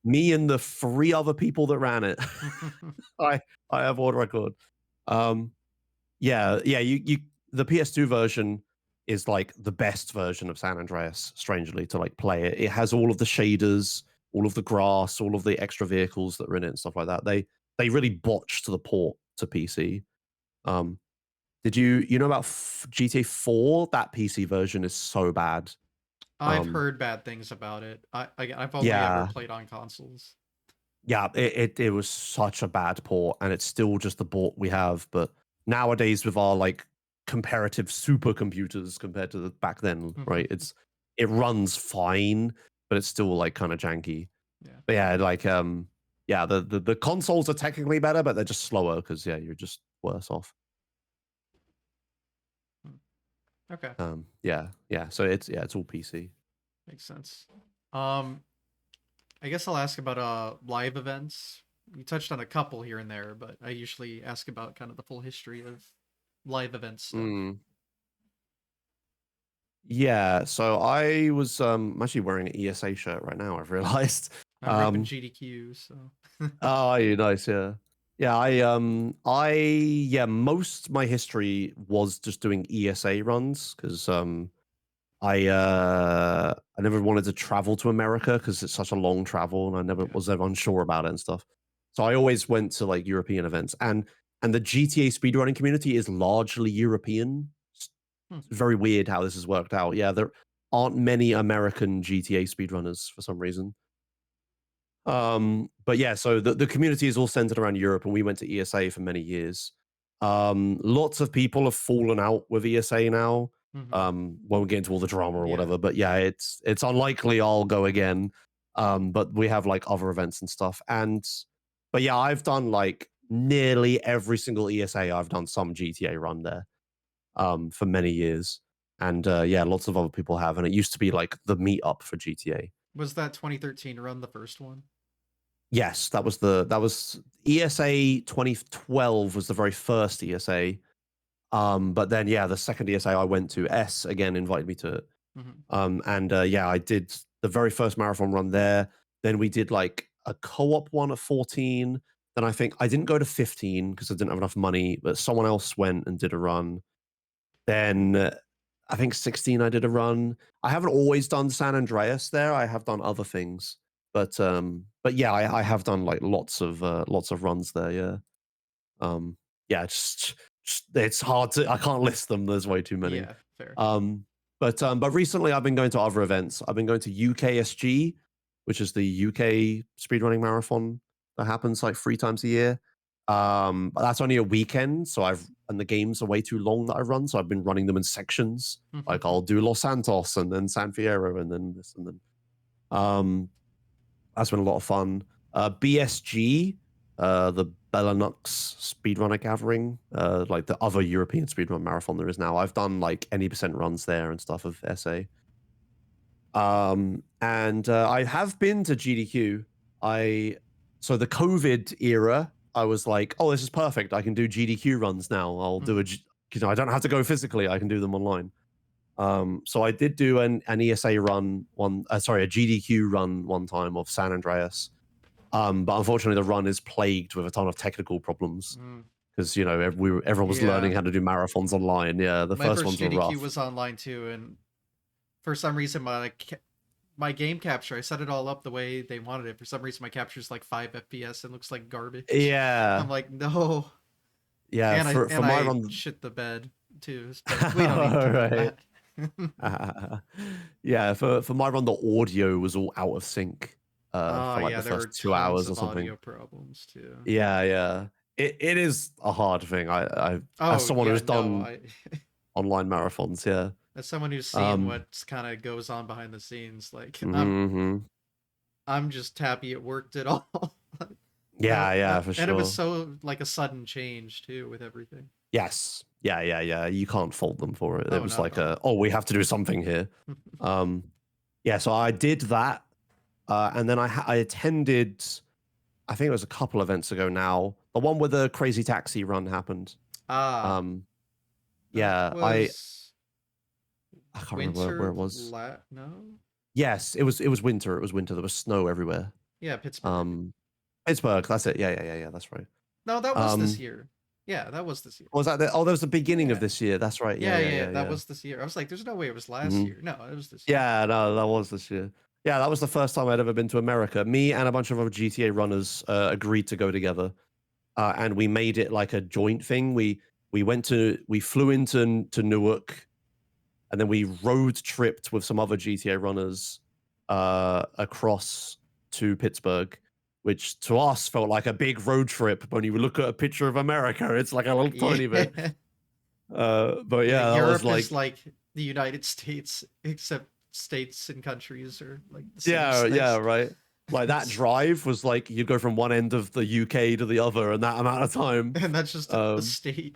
Speaker 2: Me and the 3 other people that ran it. I I have world record. Um, yeah. You the PS2 version is like the best version of San Andreas. Strangely, to like play it, it has all of the shaders, all of the grass, all of the extra vehicles that are in it and stuff like that. They really botched the port to PC. Um, did you know about GTA 4? That PC version is so bad.
Speaker 1: I've
Speaker 2: Um,
Speaker 1: heard bad things about it. I've only ever
Speaker 2: yeah,
Speaker 1: played on consoles.
Speaker 2: yeah, it was such a bad port, and it's still just the port we have. But nowadays, with our like comparative supercomputers compared to the back then, right? It runs fine, but it's still like kind of janky.
Speaker 1: Yeah.
Speaker 2: But yeah, like yeah, the consoles are technically better, but they're just slower because yeah, you're just worse off.
Speaker 1: Hmm. Okay.
Speaker 2: Yeah. So it's all PC.
Speaker 1: Makes sense. Um, I guess I'll ask about live events. You touched on a couple here and there, but I usually ask about kind of the full history of live event stuff.
Speaker 2: Mm. Yeah, so I was I'm actually wearing an ESA shirt right now, I've realized.
Speaker 1: I'm repping
Speaker 2: Um
Speaker 1: GDQ, so
Speaker 2: oh, you nice, yeah. Yeah, I yeah, most my history was just doing ESA runs because I never wanted to travel to America because it's such a long travel and I never
Speaker 1: yeah.
Speaker 2: was ever unsure about it and stuff. So I always went to like European events and the GTA speedrunning community is largely European.
Speaker 1: Hmm.
Speaker 2: It's very weird how this has worked out. Yeah, there aren't many American GTA speedrunners for some reason. But yeah, so the community is all centered around Europe, and we went to ESA for many years. Lots of people have fallen out with ESA now.
Speaker 1: Hmm.
Speaker 2: Won't get into all the drama or
Speaker 1: Yeah.
Speaker 2: whatever, but yeah, it's unlikely I'll go again. But we have like other events and stuff, and but yeah, I've done like nearly every single ESA. I've done some GTA run there for many years. and yeah, lots of other people have, and it used to be like the meetup for GTA.
Speaker 1: Was that 2013 run the first one?
Speaker 2: Yes, that was ESA 2012 was the very first ESA. But then yeah, the second ESA I went to, S again invited me to it.
Speaker 1: Hmm.
Speaker 2: And yeah, I did the very first marathon run there. Then we did like a co-op one at 14. Then I think I didn't go to 15 because I didn't have enough money, but someone else went and did a run. Then I think 16 I did a run. I haven't always done San Andreas there. I have done other things. But yeah, I have done like lots of runs there, yeah. Um yeah, just it's hard to I can't list them. There's way too many.
Speaker 1: Yeah, fair.
Speaker 2: But recently I've been going to other events. I've been going to UKSG, which is the UK speedrunning marathon that happens like 3 times a year. But that's only a weekend, so and the games are way too long that I run, so I've been running them in sections. Like I'll do Los Santos and then San Fierro and then this and then. That's been a lot of fun. BSG, the Bellanux Speedrunner Gathering, like the other European speedrun marathon there is now. I've done like any percent runs there and stuff of SA. And I have been to GDQ. So the COVID era, I was like, oh, this is perfect. I can do GDQ runs now. I'll do I don't have to go physically. I can do them online. So I did do an ESA run a GDQ run one time of San Andreas. But unfortunately the run is plagued with a ton of technical problems because everyone was learning how to do marathons online. Yeah, the
Speaker 1: My
Speaker 2: first
Speaker 1: first
Speaker 2: ones were
Speaker 1: GDQ
Speaker 2: rough.
Speaker 1: was online too, and for some reason my game capture, I set it all up the way they wanted it. For some reason my capture is like 5 FPS and looks like garbage.
Speaker 2: Yeah.
Speaker 1: I'm like, no.
Speaker 2: Yeah,
Speaker 1: And
Speaker 2: for my
Speaker 1: I
Speaker 2: run
Speaker 1: shit the bed too. But we don't need to talk about
Speaker 2: right.
Speaker 1: that.
Speaker 2: Yeah, for my run, the audio was all out of sync
Speaker 1: Oh
Speaker 2: for like
Speaker 1: yeah,
Speaker 2: the
Speaker 1: there were
Speaker 2: first 2 hours
Speaker 1: tons
Speaker 2: or
Speaker 1: of
Speaker 2: something.
Speaker 1: audio problems too.
Speaker 2: Yeah, yeah. It is a hard thing. I as
Speaker 1: Oh
Speaker 2: someone
Speaker 1: yeah,
Speaker 2: who's
Speaker 1: no,
Speaker 2: done online marathons, yeah.
Speaker 1: as someone who's seen
Speaker 2: Um,
Speaker 1: what kind of goes on behind the scenes, like
Speaker 2: mhm.
Speaker 1: I'm just happy it worked at all.
Speaker 2: Yeah, yeah, for
Speaker 1: And it was
Speaker 2: sure.
Speaker 1: so like a sudden change too with everything.
Speaker 2: Yes. Yeah, yeah, yeah. You can't fault them for it. It
Speaker 1: Oh,
Speaker 2: was
Speaker 1: not at
Speaker 2: like
Speaker 1: all.
Speaker 2: we have to do something here. Um, yeah, so I did that. And then I attended, I think it was a couple events ago now, the one where the Crazy Taxi run happened.
Speaker 1: Ah,
Speaker 2: Um,
Speaker 1: that
Speaker 2: yeah,
Speaker 1: was
Speaker 2: I can't remember
Speaker 1: winter
Speaker 2: where it was.
Speaker 1: no?
Speaker 2: Yes, it was winter. It was winter. There was snow everywhere.
Speaker 1: Yeah, Pittsburgh.
Speaker 2: Um, Pittsburgh. That's it. Yeah, yeah, yeah, yeah. That's right.
Speaker 1: No, that was this
Speaker 2: Um,
Speaker 1: year. Yeah, that was this year.
Speaker 2: was that the, oh, that was the beginning of
Speaker 1: Yeah.
Speaker 2: this year. That's right. Yeah,
Speaker 1: Yeah,
Speaker 2: yeah,
Speaker 1: yeah,
Speaker 2: yeah,
Speaker 1: that
Speaker 2: yeah.
Speaker 1: was this year. I was like, there's no way it was last
Speaker 2: Hmm.
Speaker 1: year. No, it was this year.
Speaker 2: Yeah, no, that was this year. Yeah, that was the first time I'd ever been to America. Me and a bunch of other GTA runners agreed to go together, and we made it like a joint thing. We flew into Newark, and then we road tripped with some other GTA runners across to Pittsburgh, which to us felt like a big road trip. When you look at a picture of America, it's like a little tiny bit.
Speaker 1: Yeah.
Speaker 2: But
Speaker 1: Yeah,
Speaker 2: yeah, that was
Speaker 1: Europe
Speaker 2: like,
Speaker 1: is like the United States, except states and countries are like the same
Speaker 2: yeah, yeah,
Speaker 1: size.
Speaker 2: right. Like that drive was like you'd go from one end of the UK to the other in that amount of time.
Speaker 1: And that's just a
Speaker 2: Um,
Speaker 1: state.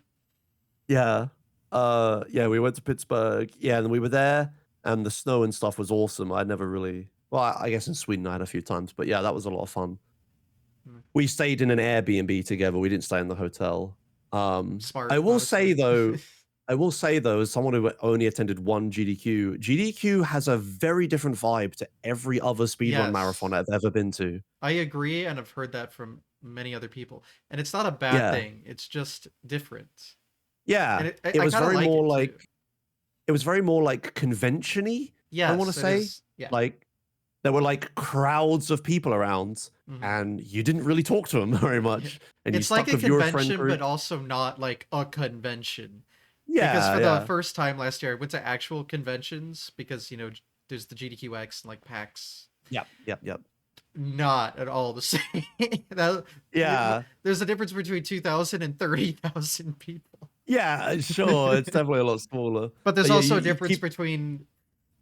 Speaker 2: yeah. Yeah, we went to Pittsburgh. Yeah, and we were there, and the snow and stuff was awesome. I never really, well, I guess in Sweden I had a few times, but yeah, that was a lot of fun.
Speaker 1: Hmm.
Speaker 2: We stayed in an Airbnb together. We didn't stay in the hotel.
Speaker 1: Smart,
Speaker 2: I will say
Speaker 1: honestly.
Speaker 2: though, as someone who only attended one GDQ, GDQ has a very different vibe to every other speedrun marathon
Speaker 1: Yes,
Speaker 2: I've ever been to.
Speaker 1: I agree, and I've heard that from many other people. And it's not a bad
Speaker 2: Yeah.
Speaker 1: thing. It's just different.
Speaker 2: Yeah.
Speaker 1: And
Speaker 2: It
Speaker 1: I
Speaker 2: was
Speaker 1: kind of
Speaker 2: very
Speaker 1: like
Speaker 2: more
Speaker 1: it too.
Speaker 2: like it was very more like convention-y, I want to
Speaker 1: Yes, it
Speaker 2: say.
Speaker 1: is. Yeah.
Speaker 2: Like there were like crowds of people around
Speaker 1: Mhm.
Speaker 2: and you didn't really talk to them very much and you
Speaker 1: It's like
Speaker 2: stuck
Speaker 1: a
Speaker 2: with your friend
Speaker 1: convention, but
Speaker 2: group.
Speaker 1: also not like a convention. Because
Speaker 2: Yeah,
Speaker 1: for the
Speaker 2: yeah.
Speaker 1: first time last year, I went to actual conventions because, there's the GDQX and like PAX.
Speaker 2: Yep, yep, yep.
Speaker 1: Not at all the same. That-
Speaker 2: Yeah.
Speaker 1: there's a difference between 2,000 and 30,000 people.
Speaker 2: Yeah, sure. It's definitely a lot smaller.
Speaker 1: But there's
Speaker 2: But yeah,
Speaker 1: also a
Speaker 2: you
Speaker 1: difference
Speaker 2: keep
Speaker 1: between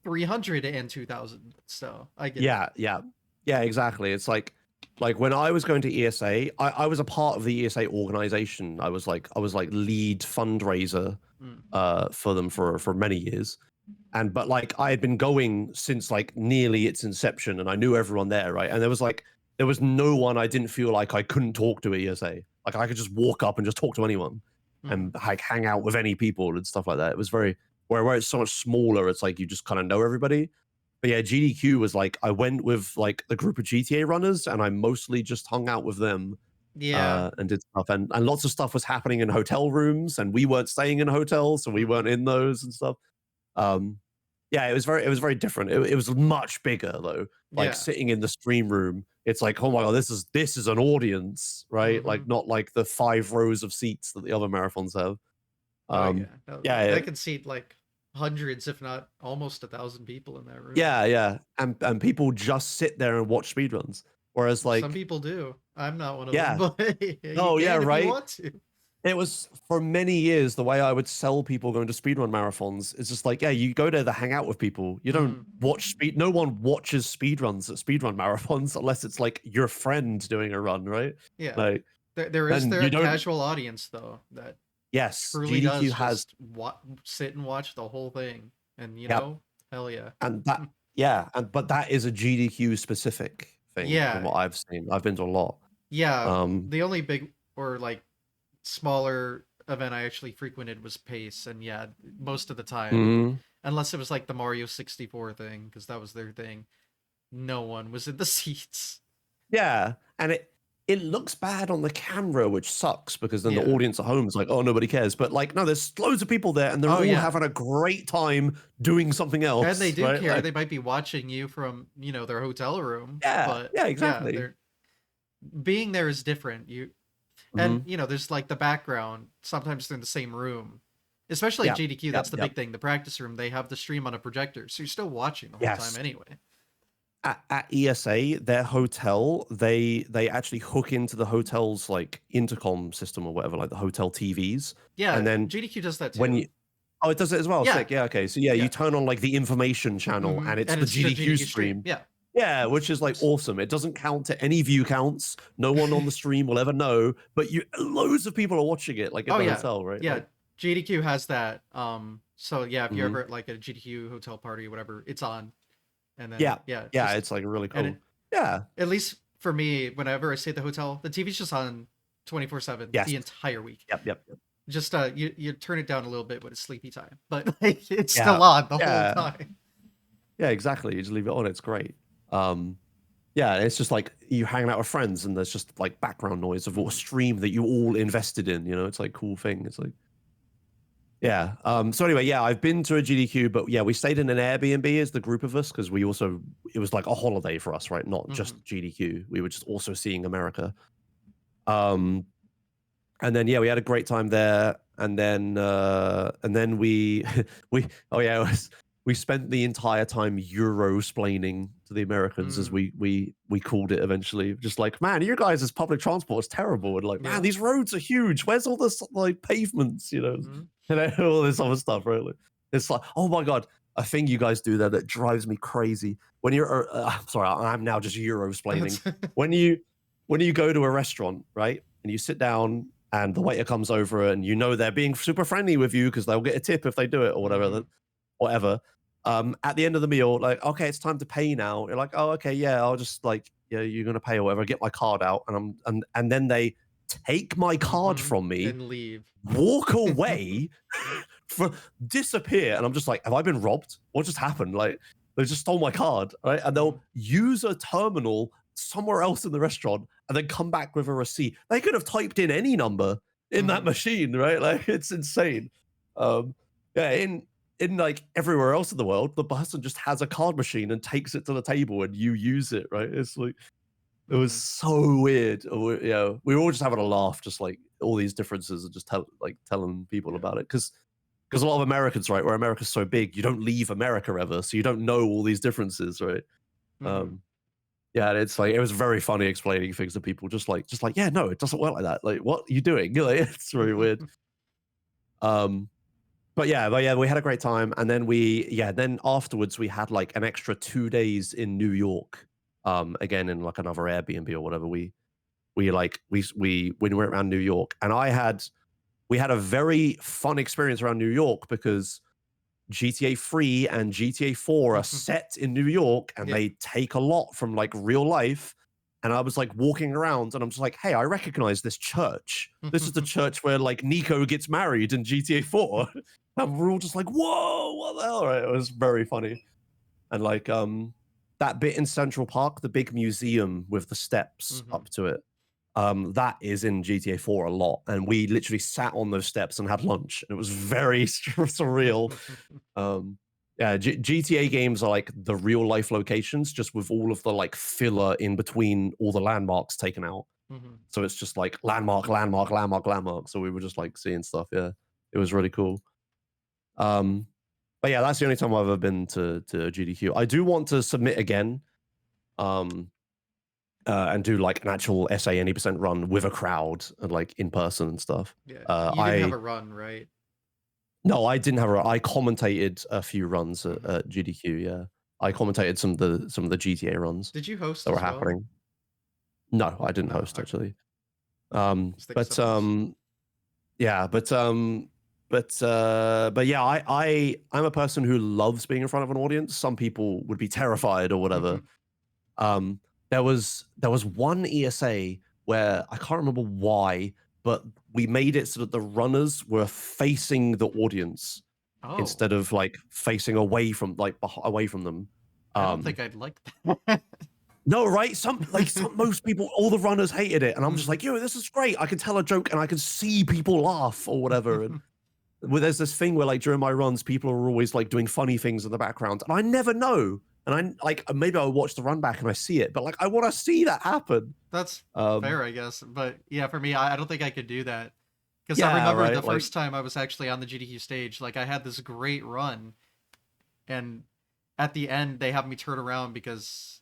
Speaker 1: 300 and 2,000. So I get it.
Speaker 2: Yeah, yeah. Yeah, exactly. It's like when I was going to ESA, I was a part of the ESA organization. I was like lead fundraiser
Speaker 1: Mm.
Speaker 2: for them for many years. And but like I had been going since like nearly its inception, and I knew everyone there, right? And there was no one I didn't feel like I couldn't talk to at ESA. Like I could just walk up and just talk to anyone
Speaker 1: Mhm.
Speaker 2: and like hang out with any people and stuff like that. It was very where it's so much smaller, it's like you just kind of know everybody. But yeah, GDQ was like I went with like the group of GTA runners and I mostly just hung out with them
Speaker 1: Yeah.
Speaker 2: and did stuff. And lots of stuff was happening in hotel rooms and we weren't staying in hotels, so we weren't
Speaker 1: Mhm.
Speaker 2: in those and stuff. Um, yeah, it was very different. It was much bigger though. Like
Speaker 1: Yeah.
Speaker 2: sitting in the stream room, it's like, oh my god, this is an audience, right? Like
Speaker 1: Mhm.
Speaker 2: not like the 5 rows of seats that the other marathons have.
Speaker 1: Oh
Speaker 2: Um,
Speaker 1: yeah. No,
Speaker 2: yeah,
Speaker 1: that can seat like hundreds, if not almost 1,000 people in that room.
Speaker 2: yeah, and people just sit there and watch speedruns. Whereas
Speaker 1: Some
Speaker 2: like,
Speaker 1: people do. I'm not one of them,
Speaker 2: yeah,
Speaker 1: but you
Speaker 2: oh yeah,
Speaker 1: can if you
Speaker 2: right.
Speaker 1: want to.
Speaker 2: It was for many years the way I would sell people going to speedrun marathons. It's just like, yeah, you go there to hang out with people. You don't
Speaker 1: Mhm.
Speaker 2: watch speed. No one watches speedruns at speedrun marathons unless it's like your friend doing a run, right?
Speaker 1: Yeah.
Speaker 2: Like,
Speaker 1: There is
Speaker 2: then you
Speaker 1: their
Speaker 2: don't.
Speaker 1: casual audience though that
Speaker 2: Yes,
Speaker 1: truly
Speaker 2: GDQ
Speaker 1: does
Speaker 2: has.
Speaker 1: just sit and watch the whole thing, and
Speaker 2: Yep,
Speaker 1: hell yeah.
Speaker 2: and that yeah, and but that is a GDQ specific thing from
Speaker 1: Yeah,
Speaker 2: what I've seen. I've been to a lot.
Speaker 1: yeah.
Speaker 2: Um,
Speaker 1: The only big or like smaller event I actually frequented was Pace, and yeah, most of the time,
Speaker 2: mhm.
Speaker 1: unless it was like the Mario 64 thing, because that was their thing, no one was in the seats.
Speaker 2: Yeah, and it looks bad on the camera, which sucks because then the
Speaker 1: Yeah.
Speaker 2: audience at home is like, "Oh, nobody cares." But like, no, there's loads of people there, and they're
Speaker 1: Oh
Speaker 2: all
Speaker 1: yeah.
Speaker 2: having a great time doing something
Speaker 1: And they
Speaker 2: else,
Speaker 1: do
Speaker 2: right?
Speaker 1: care.
Speaker 2: Like,
Speaker 1: They might be watching you from, their hotel room,
Speaker 2: yeah,
Speaker 1: but
Speaker 2: yeah,
Speaker 1: yeah,
Speaker 2: exactly.
Speaker 1: they're being there is different. And
Speaker 2: Hmm.
Speaker 1: there's like the background. Sometimes they're in the same room. Especially at
Speaker 2: Yeah,
Speaker 1: GDQ,
Speaker 2: yeah,
Speaker 1: that's the
Speaker 2: yeah.
Speaker 1: big thing. The practice room, they have the stream on a projector, so you're still watching the whole time
Speaker 2: Yes.
Speaker 1: anyway.
Speaker 2: At ESA, their hotel, they actually hook into the hotel's like intercom system or whatever, like the hotel TVs, and
Speaker 1: Yeah,
Speaker 2: then
Speaker 1: GDQ does that
Speaker 2: when
Speaker 1: too.
Speaker 2: you oh, it does it as well.
Speaker 1: Yeah,
Speaker 2: Sick. Yeah. Okay. So yeah, you
Speaker 1: yeah.
Speaker 2: turn on like the information channel, and it's
Speaker 1: And
Speaker 2: the
Speaker 1: it's the
Speaker 2: GDQ
Speaker 1: GDQ stream.
Speaker 2: stream.
Speaker 1: Yeah.
Speaker 2: Yeah, which is like awesome. It doesn't count to any view counts. No one on the stream will ever know, but you loads of people are watching it, like in
Speaker 1: Oh
Speaker 2: the
Speaker 1: yeah,
Speaker 2: hotel, right?
Speaker 1: yeah.
Speaker 2: Like,
Speaker 1: GDQ has that. So yeah, if you're
Speaker 2: mhm.
Speaker 1: ever at like a GDQ hotel party or whatever, it's on. And then
Speaker 2: Yeah,
Speaker 1: yeah,
Speaker 2: yeah,
Speaker 1: just
Speaker 2: it's like really
Speaker 1: and
Speaker 2: cool. Yeah,
Speaker 1: at least for me, whenever I stay at the hotel, the TV's just on 24/7
Speaker 2: yes,
Speaker 1: the entire week.
Speaker 2: yep.
Speaker 1: Just you turn it down a little bit when it's sleepy time, but like it's
Speaker 2: Yeah,
Speaker 1: still on the whole
Speaker 2: yeah,
Speaker 1: time.
Speaker 2: yeah, exactly. You just leave it on. It's great. Um, yeah, it's just like you hanging out with friends, and there's just like background noise of a
Speaker 1: Mhm.
Speaker 2: stream that you all invested in. You know, it's like a cool thing. It's like yeah. So anyway, yeah, I've been to a GDQ, but yeah, we stayed in an Airbnb as the group of us because we also it was like a holiday for us, right? Not just
Speaker 1: Mhm.
Speaker 2: GDQ. We were just also seeing America. Um, and then yeah, we had a great time there. And then we we oh yeah, we spent the entire time Euro-splaining to the Americans as
Speaker 1: Mm.
Speaker 2: we called it eventually. Just like, man, you guys' public transport is terrible. And like, man,
Speaker 1: Yeah.
Speaker 2: these roads are huge. Where's all this like pavements, you know?
Speaker 1: Mhm.
Speaker 2: And all this other stuff, right? Like, it's like, oh my god, a thing you guys do there that drives me crazy. When you're, I'm sorry, I'm now just Euro-splaining. When you when you go to a restaurant, right, and you sit down and the waiter comes over and you know they're being super friendly with you because they'll get a tip if they do it or whatever,
Speaker 1: Mhm.
Speaker 2: whatever. At the end of the meal, like, okay, it's time to pay now. You're like, oh, okay, yeah, I'll just like, yeah, you're gonna pay or whatever. Get my card out, and and then they take my card
Speaker 1: Mhm.
Speaker 2: from me,
Speaker 1: And leave.
Speaker 2: walk away, for disappear, and I'm just like, have I been robbed? What just happened? Like, they just stole my card, right? And they'll
Speaker 1: Mhm.
Speaker 2: use a terminal somewhere else in the restaurant and then come back with a receipt. They could have typed in any number in that
Speaker 1: Mhm.
Speaker 2: machine, right? Like, it's insane. Um, yeah, in like everywhere else in the world, the person just has a card machine and takes it to the table and you use it, right? It's like it was
Speaker 1: Mhm.
Speaker 2: so weird. We were all just having a laugh, just like all these differences and just telling people
Speaker 1: Yeah.
Speaker 2: about it because a lot of Americans, right, where America's so big, you don't leave America ever, so you don't know all these differences, right?
Speaker 1: Mhm.
Speaker 2: Um, yeah, and it's like it was very funny explaining things to people, just like, yeah, no, it doesn't work like that. Like, what are you doing? Like, it's very weird. Um, but yeah, we had a great time, and then then afterwards we had like an extra 2 days in New York, again in like another Airbnb or whatever. We like we when we went around New York, and we had a very fun experience around New York because GTA 3 and GTA 4 are set in New York and
Speaker 1: Yeah.
Speaker 2: they take a lot from like real life. And I was like walking around and I'm just like, hey, I recognize this church. This is the church where like Nico gets married in GTA 4. And we're all just like, whoa, what the hell? Right? It was very funny. And like that bit in Central Park, the big museum with the steps up to it, that is in GTA 4 a lot. And we literally sat on those steps and had lunch. And it was very surreal. Yeah, GTA games are like the real life locations, just with all of the like filler in between all the landmarks taken out. So it's just like landmark, landmark, landmark, landmark. So we were just like seeing stuff. Yeah, it was really cool. But yeah, that's the only time I've ever been to GDQ. I do want to submit again, and do like an actual SA 80% run with a crowd and like in person and stuff.
Speaker 1: Yeah. You didn't have a run, right?
Speaker 2: No, I didn't have a. I commentated a few runs at GDQ. Yeah, I commentated some of the GTA runs
Speaker 1: Did you host
Speaker 2: that were
Speaker 1: as well?
Speaker 2: happening. No, I didn't
Speaker 1: No,
Speaker 2: host
Speaker 1: okay.
Speaker 2: actually.
Speaker 1: Just think
Speaker 2: But
Speaker 1: someone else.
Speaker 2: yeah, but yeah, I'm a person who loves being in front of an audience. Some people would be terrified or whatever. Um, there was one ESA where I can't remember why, but we made it so that the runners were facing the audience
Speaker 1: Oh,
Speaker 2: instead of like facing away from like away from them.
Speaker 1: I don't think I'd like that.
Speaker 2: No, right? Most people, all the runners hated it, and I'm just like, yo, this is great. I can tell a joke and I can see people laugh or whatever. And well, there's this thing where like during my runs, people are always like doing funny things in the background, and I never know. And I like maybe I'll watch the run back and I see it, but like I want to see that happen.
Speaker 1: That's
Speaker 2: Um,
Speaker 1: fair, I guess. But yeah, for me, I don't think I could do that. Because I
Speaker 2: yeah,
Speaker 1: remember the
Speaker 2: right. Like,
Speaker 1: first time I was actually on the GDQ stage, like I had this great run, and at the end they have me turn around because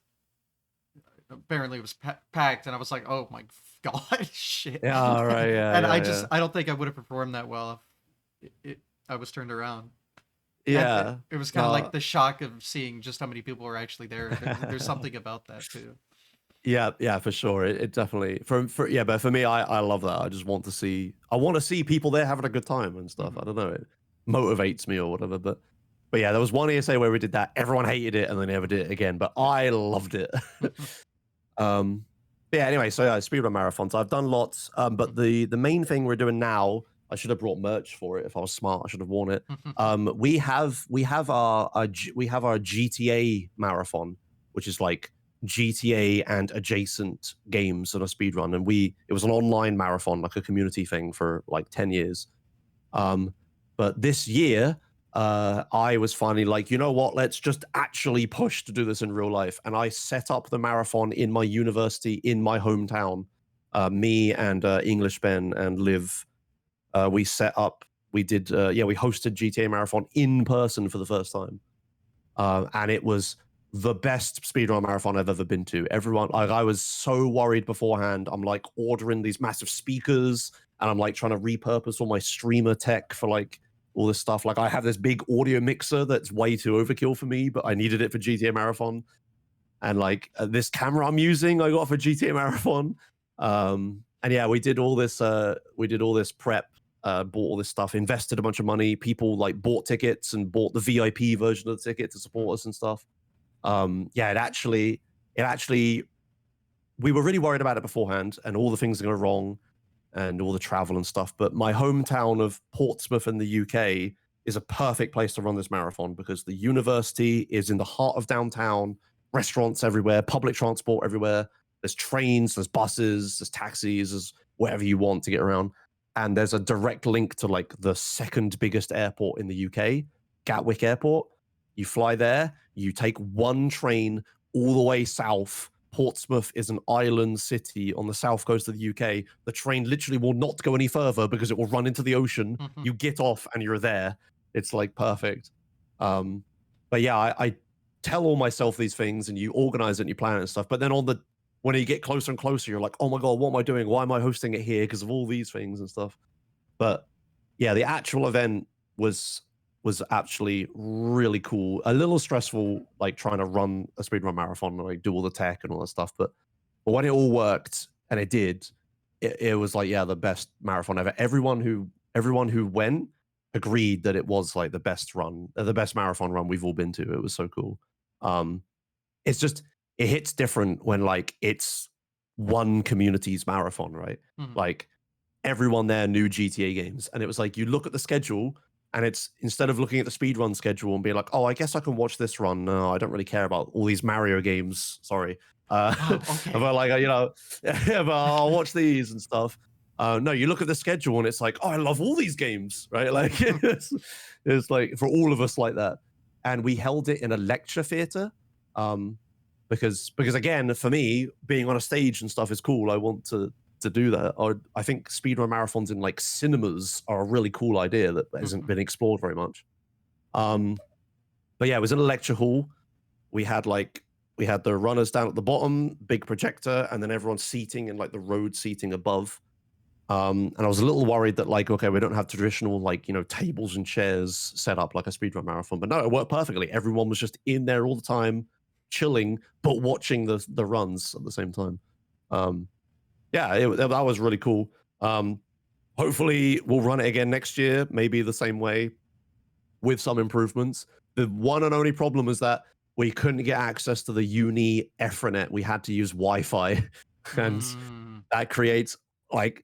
Speaker 1: apparently it was packed, and I was like, oh my god, shit.
Speaker 2: yeah, right, yeah,
Speaker 1: And
Speaker 2: yeah,
Speaker 1: I don't think I would have performed that well if I was turned around. And
Speaker 2: yeah,
Speaker 1: it was kind of
Speaker 2: yeah.
Speaker 1: like the shock of seeing just how many people were actually there. There's something about that too.
Speaker 2: Yeah, yeah, for sure. It definitely for yeah, but for me, I love that. I just want to see. I want to see people there having a good time and stuff. I don't know. It motivates me or whatever. But yeah, there was one ESA where we did that. Everyone hated it and they never did it again. But I loved it. um, yeah. Anyway, so yeah, speedrun marathons. I've done lots. But the main thing we're doing now, I should have brought merch for it. If I was smart, I should have worn it. We have our GTA marathon, which is like GTA and adjacent games on a speed run. And it was an online marathon, like a community thing for like 10 years. But this year, I was finally like, you know what? Let's just actually push to do this in real life. And I set up the marathon in my university, in my hometown. Me and English Ben and Liv, we set up, we did, we hosted GTA Marathon in person for the first time. And it was the best speedrun marathon I've ever been to. Everyone, like, I was so worried beforehand. I'm like ordering these massive speakers, and I'm like trying to repurpose all my streamer tech for like all this stuff. Like, I have this big audio mixer that's way too overkill for me, but I needed it for GTA Marathon. And like this camera I'm using, I got for GTA Marathon. And yeah, we did all this. We did all this prep. Bought all this stuff, invested a bunch of money. People like bought tickets and bought the VIP version of the ticket to support us and stuff. Yeah, it actually, we were really worried about it beforehand and all the things that go wrong and all the travel and stuff. But my hometown of Portsmouth in the UK is a perfect place to run this marathon because the university is in the heart of downtown, restaurants everywhere, public transport everywhere. There's trains, there's buses, there's taxis, there's whatever you want to get around. And there's a direct link to like the second biggest airport in the UK, Gatwick Airport. You fly there, you take one train all the way south. Portsmouth is an island city on the south coast of the UK. The train literally will not go any further because it will run into the ocean. You get off and you're there. It's like perfect. But yeah, I tell myself these things and you organize it and you plan it and stuff. But then when you get closer and closer, you're like, oh my God, what am I doing? Why am I hosting it here? Because of all these things and stuff. But yeah, the actual event was actually really cool. A little stressful, like trying to run a speedrun marathon and like do all the tech and all that stuff. But when it all worked, and it did, it was like, yeah, the best marathon ever. Everyone who went agreed that it was like the best run, the best marathon run we've all been to. It was so cool. Um, it's just it hits different when like it's one community's marathon, right?
Speaker 1: Mhm.
Speaker 2: Like everyone there knew GTA games, and it was like you look at the schedule, and it's instead of looking at the speed run schedule and being like, oh, I guess I can watch this run. No, I don't really care about all these Mario games. Sorry,
Speaker 1: Oh,
Speaker 2: but
Speaker 1: okay.
Speaker 2: like yeah, but I'll watch these and stuff. No, you look at the schedule and it's like, oh, I love all these games, right? Like it's like for all of us like that. And we held it in a lecture theater, um, because again, for me, being on a stage and stuff is cool. I want to do that. Or I think speedrun marathons in like cinemas are a really cool idea that hasn't
Speaker 1: Mhm.
Speaker 2: been explored very much. Um, but yeah, it was in a lecture hall. We had like we had the runners down at the bottom, big projector, and then everyone seating in like the road seating above. And I was a little worried that like, okay, we don't have traditional like tables and chairs set up like a speedrun marathon, but no, it worked perfectly. Everyone was just in there all the time, chilling, but watching the runs at the same time. Um, yeah, that was really cool. Um, hopefully, we'll run it again next year, maybe the same way with some improvements. The one and only problem is that we couldn't get access to the uni Ethernet. We had to use Wi-Fi, and
Speaker 1: Mm.
Speaker 2: that creates like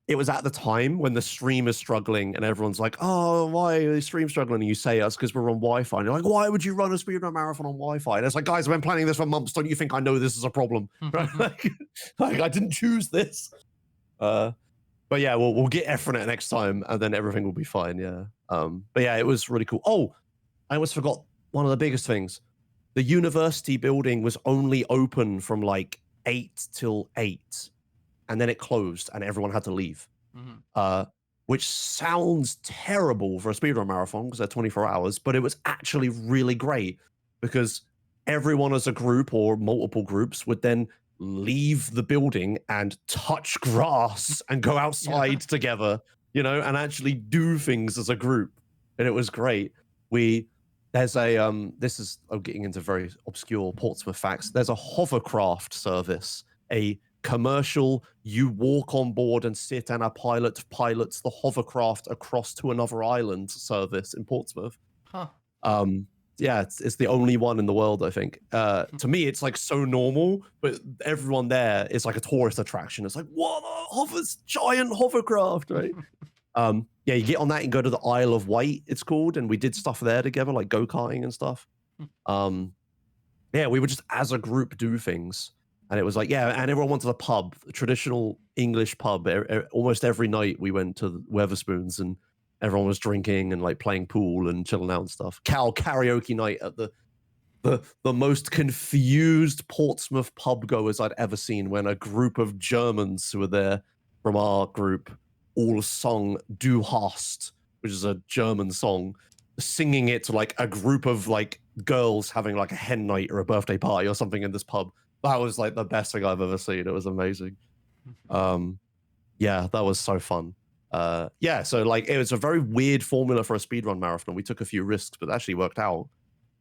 Speaker 2: it was at the time when the stream is struggling and everyone's like, oh, why are the stream struggling? And you say it's because we're on Wi-Fi. And you're like, why would you run a speedrun marathon on Wi-Fi? And it's like, guys, I've been planning this for months. Don't you think I know this is a problem? Right? Like I didn't choose this. Uh, but yeah, we'll get Ethernet next time and then everything will be fine. Yeah. But yeah, it was really cool. Oh, I almost forgot one of the biggest things. The university building was only open from like 8 till 8, and then it closed and everyone had to leave.
Speaker 1: Mhm.
Speaker 2: uh, which sounds terrible for a speedrun marathon because they're 24 hours, but it was actually really great because everyone as a group or multiple groups would then leave the building and touch grass and go
Speaker 1: Yeah.
Speaker 2: outside together, and actually do things as a group. And it was great. We there's a this is I'm getting into very obscure Portsmouth facts. There's a hovercraft service, a commercial, you walk on board and sit and a pilot pilots the hovercraft across to another island service in Portsmouth.
Speaker 1: Huh.
Speaker 2: Um, yeah, it's the only one in the world, I think. To me, it's like so normal, but everyone there is like a tourist attraction. It's like, what a giant hovercraft, right? Yeah, you get on that and go to the Isle of Wight, it's called, and we did stuff there together, like go-karting and stuff. Um, yeah, we would just as a group do things. And it was like, yeah, and everyone went to the pub, a traditional English pub. Almost every night we went to the Weatherspoons and everyone was drinking and like playing pool and chilling out and stuff. Karaoke night at the most confused Portsmouth pub goers I'd ever seen when a group of Germans who were there from our group all sung Du hast, which is a German song, singing it to like a group of like girls having like a hen night or a birthday party or something in this pub. That was like the best thing I've ever seen. It was amazing. Um, yeah, that was so fun. Yeah, so like it was a very weird formula for a speedrun marathon. We took a few risks, but it actually worked out.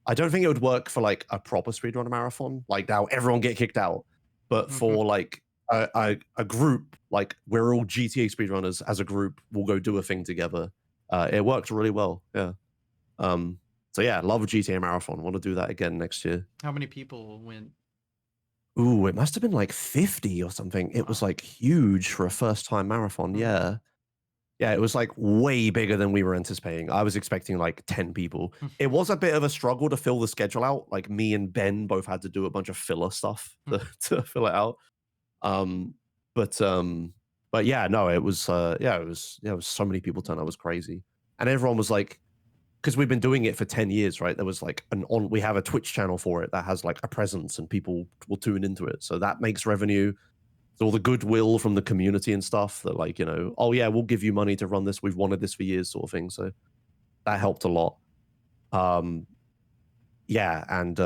Speaker 2: I don't think it would work for like a proper speedrun marathon, like now everyone get kicked out. But for like a group, like we're all GTA speedrunners as a group, we'll go do a thing together. It worked really well. Yeah. Um, so yeah, love a GTA marathon. Want to do that again next year.
Speaker 1: How many people went?
Speaker 2: Ooh, it must have been like 50 or something. It was
Speaker 1: Wow.
Speaker 2: like huge for a first time marathon.
Speaker 1: Mhm.
Speaker 2: Yeah. Yeah, it was like way bigger than we were anticipating. I was expecting like 10 people. It was a bit of a struggle to fill the schedule out. Like me and Ben both had to do a bunch of filler stuff to fill it out. Um, but yeah, no, it was it was so many people turned. It was crazy. And everyone was like, because we've been doing it for 10 years, right? There was like we have a Twitch channel for it that has like a presence and people will tune into it. So that makes revenue. All the goodwill from the community and stuff that like, oh yeah, we'll give you money to run this. We've wanted this for years sort of thing. So that helped a lot. Um, yeah. And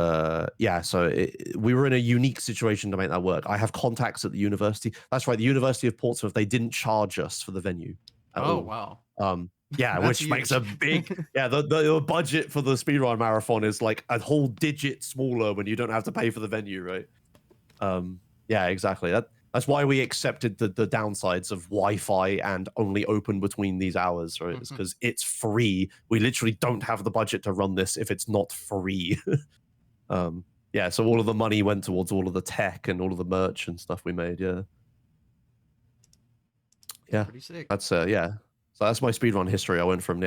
Speaker 2: yeah, so we were in a unique situation to make that work. I have contacts at the university. That's right. The University of Portsmouth, they didn't charge us for the venue at
Speaker 1: Oh,
Speaker 2: all.
Speaker 1: wow.
Speaker 2: Yeah,
Speaker 1: That's
Speaker 2: which makes a
Speaker 1: huge.
Speaker 2: big yeah. The budget for the speedrun marathon is like a whole digit smaller when you don't have to pay for the venue, right? Yeah, exactly. That's why we accepted the downsides of Wi-Fi and only open between these hours, right? It's
Speaker 1: Mhm.
Speaker 2: because it's free. We literally don't have the budget to run this if it's not free. um, yeah, so all of the money went towards all of the tech and all of the merch and stuff we made. Yeah, yeah,
Speaker 1: Pretty sick.
Speaker 2: that's yeah. So that's my speedrun history. I went from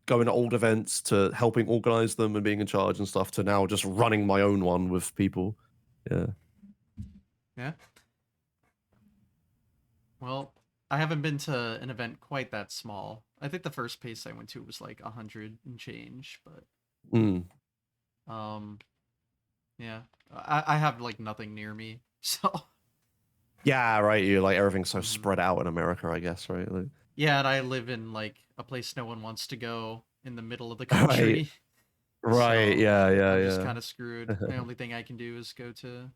Speaker 2: going to old events to helping organize them and being in charge and stuff to now just running my own one with people. Yeah.
Speaker 1: Yeah. Well, I haven't been to an event quite that small. I think the first pace I went to was like 100 and change, but
Speaker 2: Mm.
Speaker 1: um yeah. I have like nothing near me. So
Speaker 2: Yeah, right. You like everything's so
Speaker 1: mhm.
Speaker 2: spread out in America, I guess, right? Like,
Speaker 1: Yeah, and I live in like a place no one wants to go in the middle of the
Speaker 2: right,
Speaker 1: country.
Speaker 2: right.
Speaker 1: So
Speaker 2: Yeah,
Speaker 1: I'm just
Speaker 2: yeah,
Speaker 1: kind of screwed.
Speaker 2: yeah.
Speaker 1: The only thing I can do is go to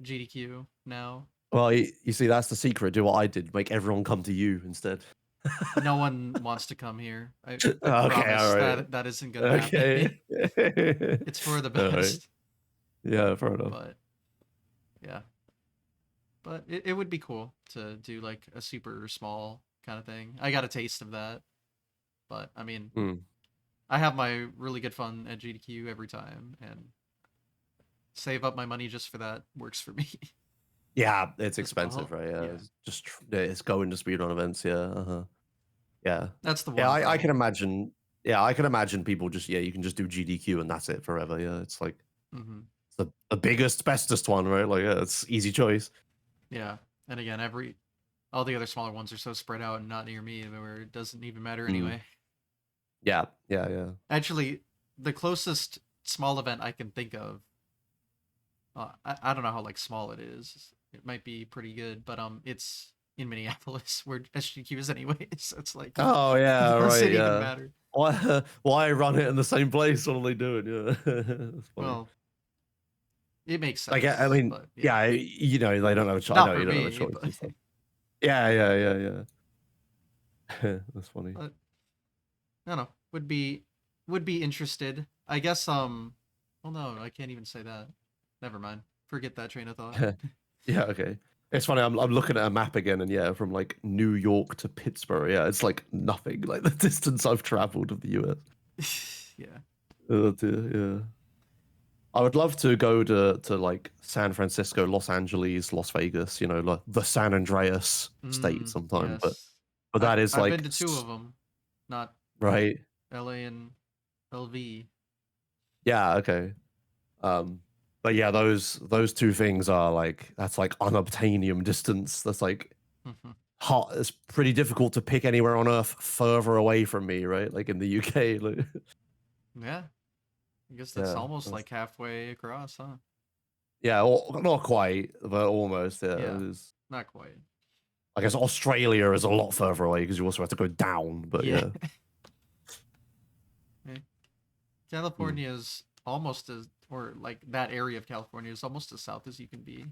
Speaker 1: GDQ now.
Speaker 2: Well, you see, that's the secret. Do what I did. Make everyone come to you instead.
Speaker 1: No one wants to come here. I
Speaker 2: Okay, all
Speaker 1: promise
Speaker 2: right.
Speaker 1: that that isn't gonna happen.
Speaker 2: Okay.
Speaker 1: It's for the
Speaker 2: All right.
Speaker 1: best.
Speaker 2: Yeah, fair enough.
Speaker 1: But yeah. But it would be cool to do like a super small kind of thing. I got a taste of that. But I mean,
Speaker 2: Mm.
Speaker 1: I have my really good fun at GDQ every time, and save up my money just for that works for me
Speaker 2: Yeah, it's
Speaker 1: as
Speaker 2: expensive,
Speaker 1: well.
Speaker 2: right? Yeah,
Speaker 1: Yeah.
Speaker 2: it's just it's going to speedrun events. Yeah, yeah,
Speaker 1: That's the
Speaker 2: yeah.
Speaker 1: one
Speaker 2: I can
Speaker 1: problem.
Speaker 2: imagine. Yeah, I can imagine people just you can just do GDQ and that's it forever. Yeah, it's like
Speaker 1: Hmm.
Speaker 2: it's the biggest, bestest one, right? Like, yeah, it's easy choice.
Speaker 1: Yeah. And again, all the other smaller ones are so spread out and not near me where it doesn't even matter
Speaker 2: Mm.
Speaker 1: anyway.
Speaker 2: Yeah, yeah, yeah.
Speaker 1: Actually, the closest small event I can think of, I don't know how like small it is. It might be pretty good, but it's in Minneapolis where SGQ is anyways. It's like
Speaker 2: Oh yeah,
Speaker 1: does
Speaker 2: right.
Speaker 1: it even
Speaker 2: Yeah.
Speaker 1: matter?
Speaker 2: Why run it in the same place? What are they doing? Yeah, that's funny.
Speaker 1: Well, it makes
Speaker 2: Like, I
Speaker 1: sense,
Speaker 2: mean,
Speaker 1: but yeah,
Speaker 2: yeah, you know, they don't have a choice. I
Speaker 1: not
Speaker 2: know
Speaker 1: for
Speaker 2: you don't have a
Speaker 1: me.
Speaker 2: choice
Speaker 1: But
Speaker 2: and stuff. Yeah, yeah, yeah. That's funny.
Speaker 1: but I don't know. Would be interested. I guess. Well, no, I can't even say that. Never mind. Forget that train of thought.
Speaker 2: Yeah, okay. It's funny. I'm looking at a map again, and yeah, from like New York to Pittsburgh, yeah, it's like nothing. Like the distance I've traveled of the US.
Speaker 1: Yeah.
Speaker 2: Oh dear, yeah. I would love to go to like San Francisco, Los Angeles, Las Vegas, you know, like the San Andreas state sometime.
Speaker 1: Yes.
Speaker 2: But that is
Speaker 1: I've been
Speaker 2: like
Speaker 1: to two of them, not
Speaker 2: right.
Speaker 1: LA and LV.
Speaker 2: Yeah, okay. Um, but yeah, those two things are like that's like unobtainium distance. That's like hot. It's pretty difficult to pick anywhere on Earth further away from me, right? Like in the UK. Like,
Speaker 1: Yeah. I guess that's
Speaker 2: yeah,
Speaker 1: almost like halfway across, huh?
Speaker 2: yeah, not quite, but almost. Yeah,
Speaker 1: Yeah.
Speaker 2: it is.
Speaker 1: Not quite.
Speaker 2: I guess Australia is a lot further away because you also have to go down. But
Speaker 1: Yeah.
Speaker 2: yeah.
Speaker 1: Yeah.
Speaker 2: Hmm.
Speaker 1: California is almost as, or like that area of California is almost as south as you can be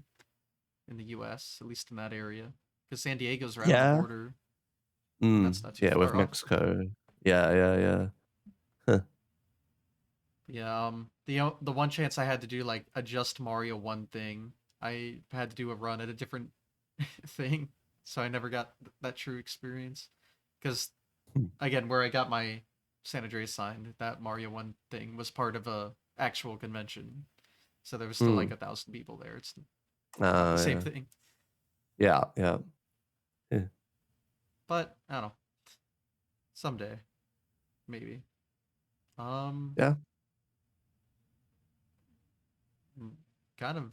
Speaker 1: in the U.S., at least in that area. Because San Diego's right on the
Speaker 2: Yeah.
Speaker 1: border, and
Speaker 2: Mm.
Speaker 1: that's not too
Speaker 2: Yeah, with
Speaker 1: far off.
Speaker 2: Mexico. Yeah, yeah, yeah. Huh.
Speaker 1: Yeah, the one chance I had to do like a just Mario one thing, I had to do a run at a different thing, so I never got that true experience. Because
Speaker 2: Hmm.
Speaker 1: again, where I got my San Andreas signed, that Mario one thing was part of a actual convention, so there was still like
Speaker 2: Mm.
Speaker 1: 1,000 people there. It's not the same
Speaker 2: Yeah.
Speaker 1: thing,
Speaker 2: Yeah, yeah. Yeah.
Speaker 1: but I don't know. Someday, maybe. Um,
Speaker 2: Yeah.
Speaker 1: kind of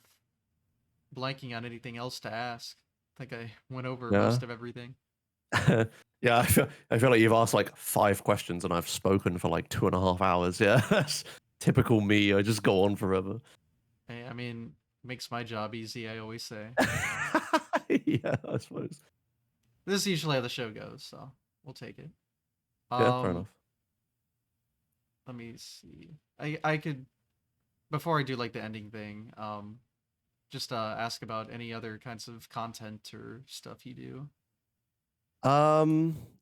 Speaker 1: blanking on anything else to ask. I think I went over
Speaker 2: Yeah.
Speaker 1: most of everything.
Speaker 2: Yeah, I feel like you've asked like 5 questions and I've spoken for like 2.5 hours. Yeah, that's typical me. I just go on forever.
Speaker 1: I mean, makes my job easy, I always say.
Speaker 2: Yeah, I suppose.
Speaker 1: This is usually how the show goes, so we'll take it.
Speaker 2: Yeah, fair
Speaker 1: Um,
Speaker 2: enough.
Speaker 1: let me see. I could, before I do like the ending thing, just ask about any other kinds of content or stuff you do.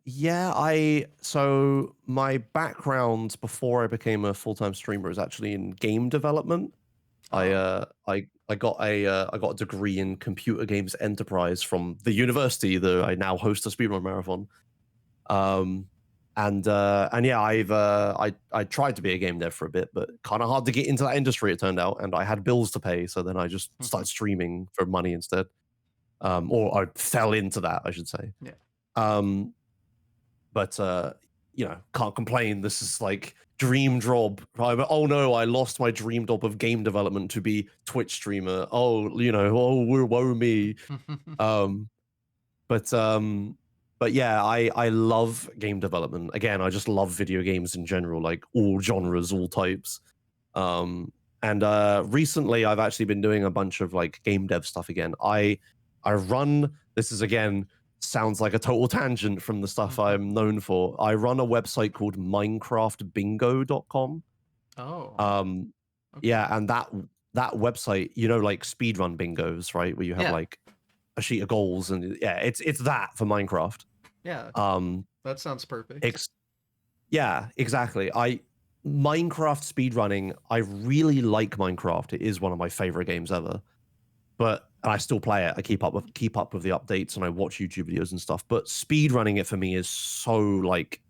Speaker 2: Yeah, so my background before I became a full-time streamer is actually in game development.
Speaker 1: Oh.
Speaker 2: I got a degree in computer games enterprise from the university that I now host a speedrun marathon. Um, and yeah, I tried to be a game dev for a bit, but kind of hard to get into that industry. It turned out, and I had bills to pay, so then I just started streaming for money instead. Or I fell into that, I should say.
Speaker 1: Yeah.
Speaker 2: Um, but can't complain. This is like dream job. Right? Oh no, I lost my dream job of game development to be Twitch streamer. Oh, woe me. Um, but um, but yeah, I love game development. Again, I just love video games in general, like all genres, all types. And recently I've actually been doing a bunch of like game dev stuff again. I run, this is again sounds like a total tangent from the stuff I'm known for. I run a website called minecraftbingo.com.
Speaker 1: Oh.
Speaker 2: Um
Speaker 1: Okay.
Speaker 2: yeah, and that website, like speedrun bingos, right? Where you have
Speaker 1: Yeah.
Speaker 2: like a sheet of goals, and yeah, it's that for Minecraft.
Speaker 1: Yeah.
Speaker 2: Um
Speaker 1: That sounds perfect.
Speaker 2: ex- yeah, exactly. Minecraft speedrunning, I really like Minecraft. It is one of my favorite games ever. But I still play it. I keep up with the updates, and I watch YouTube videos and stuff. But speedrunning it for me is so like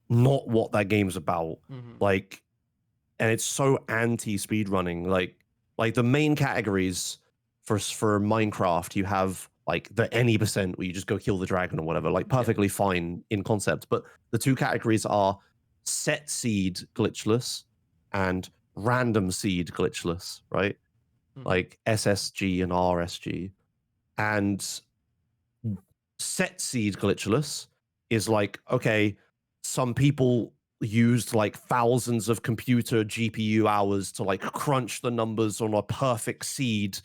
Speaker 2: not what that game's about. Like, and it's so anti speedrunning. Like the main categories for Minecraft, you have like the any percent where you just go kill the dragon or whatever, like perfectly fine in concept. But the two categories are set seed glitchless and random seed glitchless, right? Like SSG and RSG. And set seed glitchless is like, okay, some people used like thousands of computer GPU hours to like crunch the numbers on a perfect seed,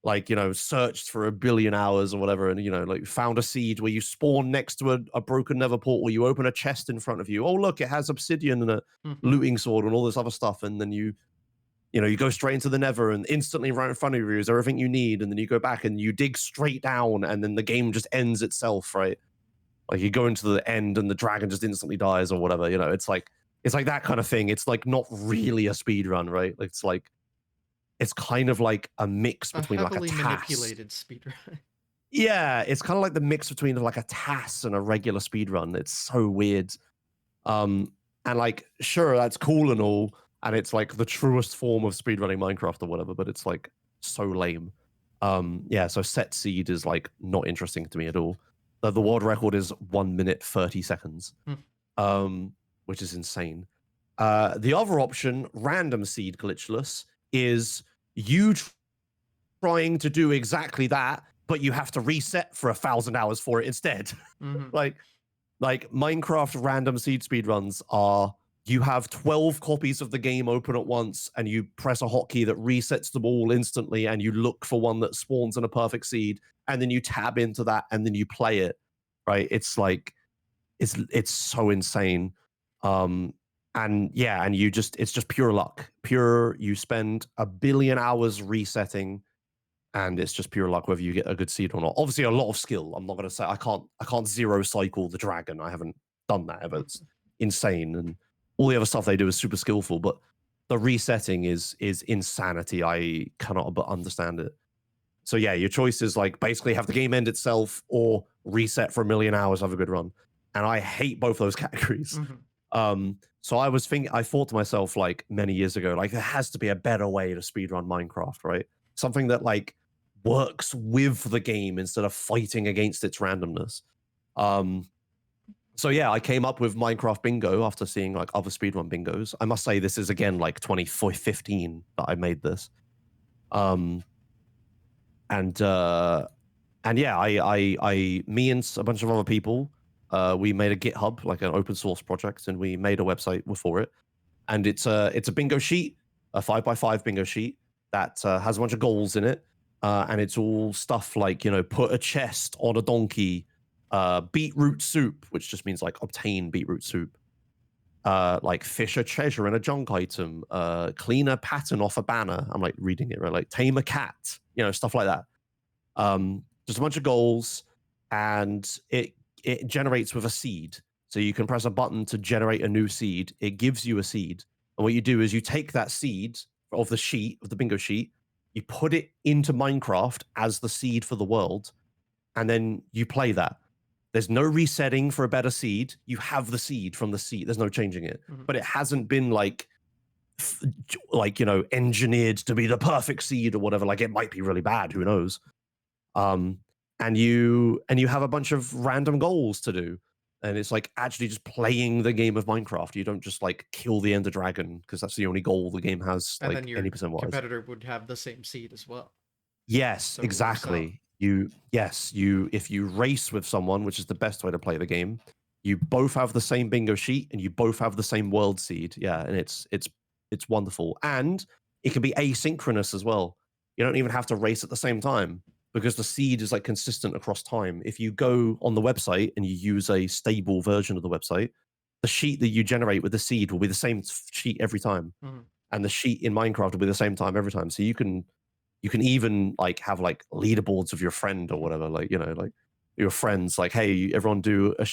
Speaker 2: like, searched for a billion hours or whatever, and, like found a seed where you spawn next to a broken nether portal, you open a chest in front of you. Oh, look, it has obsidian and a looting sword and all this other stuff. And then you go straight into the nether, and instantly right in front of you is everything you need. And then you go back and you dig straight down, and then the game just ends itself, right? Like you go into the end and the dragon just instantly dies or whatever. It's like that kind of thing. It's like not really a speed run, right? It's kind of like a mix
Speaker 1: A
Speaker 2: between like a
Speaker 1: heavily
Speaker 2: TAS.
Speaker 1: manipulated speedrun.
Speaker 2: Yeah, it's kind of like the mix between like a TAS and a regular speed run. It's so weird. And like, sure, that's cool and all, and it's like the truest form of speedrunning Minecraft or whatever, but it's like so lame. Yeah, so set seed is like not interesting to me at all. The world record is 1 minute 30 seconds, which is insane. The other option, random seed glitchless, is you trying to do exactly that, but you have to reset for 1,000 hours for it instead. Like Minecraft random seed speedruns are, you have 12 copies of the game open at once, and you press a hotkey that resets them all instantly, and you look for one that spawns in a perfect seed, and then you tab into that, and then you play it. Right? It's like it's so insane. And yeah, and it's just pure luck. You spend a billion hours resetting, and it's just pure luck whether you get a good seed or not. Obviously, a lot of skill. I'm not going to say I can't zero cycle the dragon. I haven't done that ever. It's insane, and all the other stuff they do is super skillful. But the resetting is insanity. I cannot but understand it. So yeah, your choice is like basically have the game end itself or reset for a million hours, have a good run. And I hate both those categories. So I thought to myself like many years ago, like there has to be a better way to speedrun Minecraft, right? Something that like works with the game instead of fighting against its randomness. So yeah, I came up with Minecraft Bingo after seeing like other speedrun bingos. I must say this is again like 2015 that I made this. And yeah, me and a bunch of other people, we made a GitHub, like an open source project, and we made a website for it. And it's a bingo sheet, a 5x5 bingo sheet that has a bunch of goals in it, and it's all stuff like put a chest on a donkey, beetroot soup, which just means like obtain beetroot soup. Like fish a treasure in a junk item, clean a pattern off a banner. I'm like reading it, right? Like tame a cat, stuff like that. Just a bunch of goals, and it generates with a seed. So you can press a button to generate a new seed. It gives you a seed, and what you do is you take that seed of the sheet, of the bingo sheet, you put it into Minecraft as the seed for the world, and then you play that. There's no resetting for a better seed. You have the seed from the seed. There's no changing it. But it hasn't been like engineered to be the perfect seed or whatever. Like, it might be really bad, who knows. And you have a bunch of random goals to do, and it's like actually just playing the game of Minecraft. You don't just like kill the Ender Dragon because that's the only goal the game has,
Speaker 1: And
Speaker 2: like
Speaker 1: then your
Speaker 2: 80% wise.
Speaker 1: competitor would have the same seed as well.
Speaker 2: Yes,
Speaker 1: So it works out.
Speaker 2: exactly. If you race with someone, which is the best way to play the game, you both have the same bingo sheet and you both have the same world seed. Yeah, and it's wonderful. And it can be asynchronous as well. You don't even have to race at the same time because the seed is like consistent across time. If you go on the website and you use a stable version of the website, the sheet that you generate with the seed will be the same sheet every time. And the sheet in Minecraft will be the same time every time. So you can even like have like leaderboards of your friend or whatever, like, you know, like your friends, like, hey, everyone do a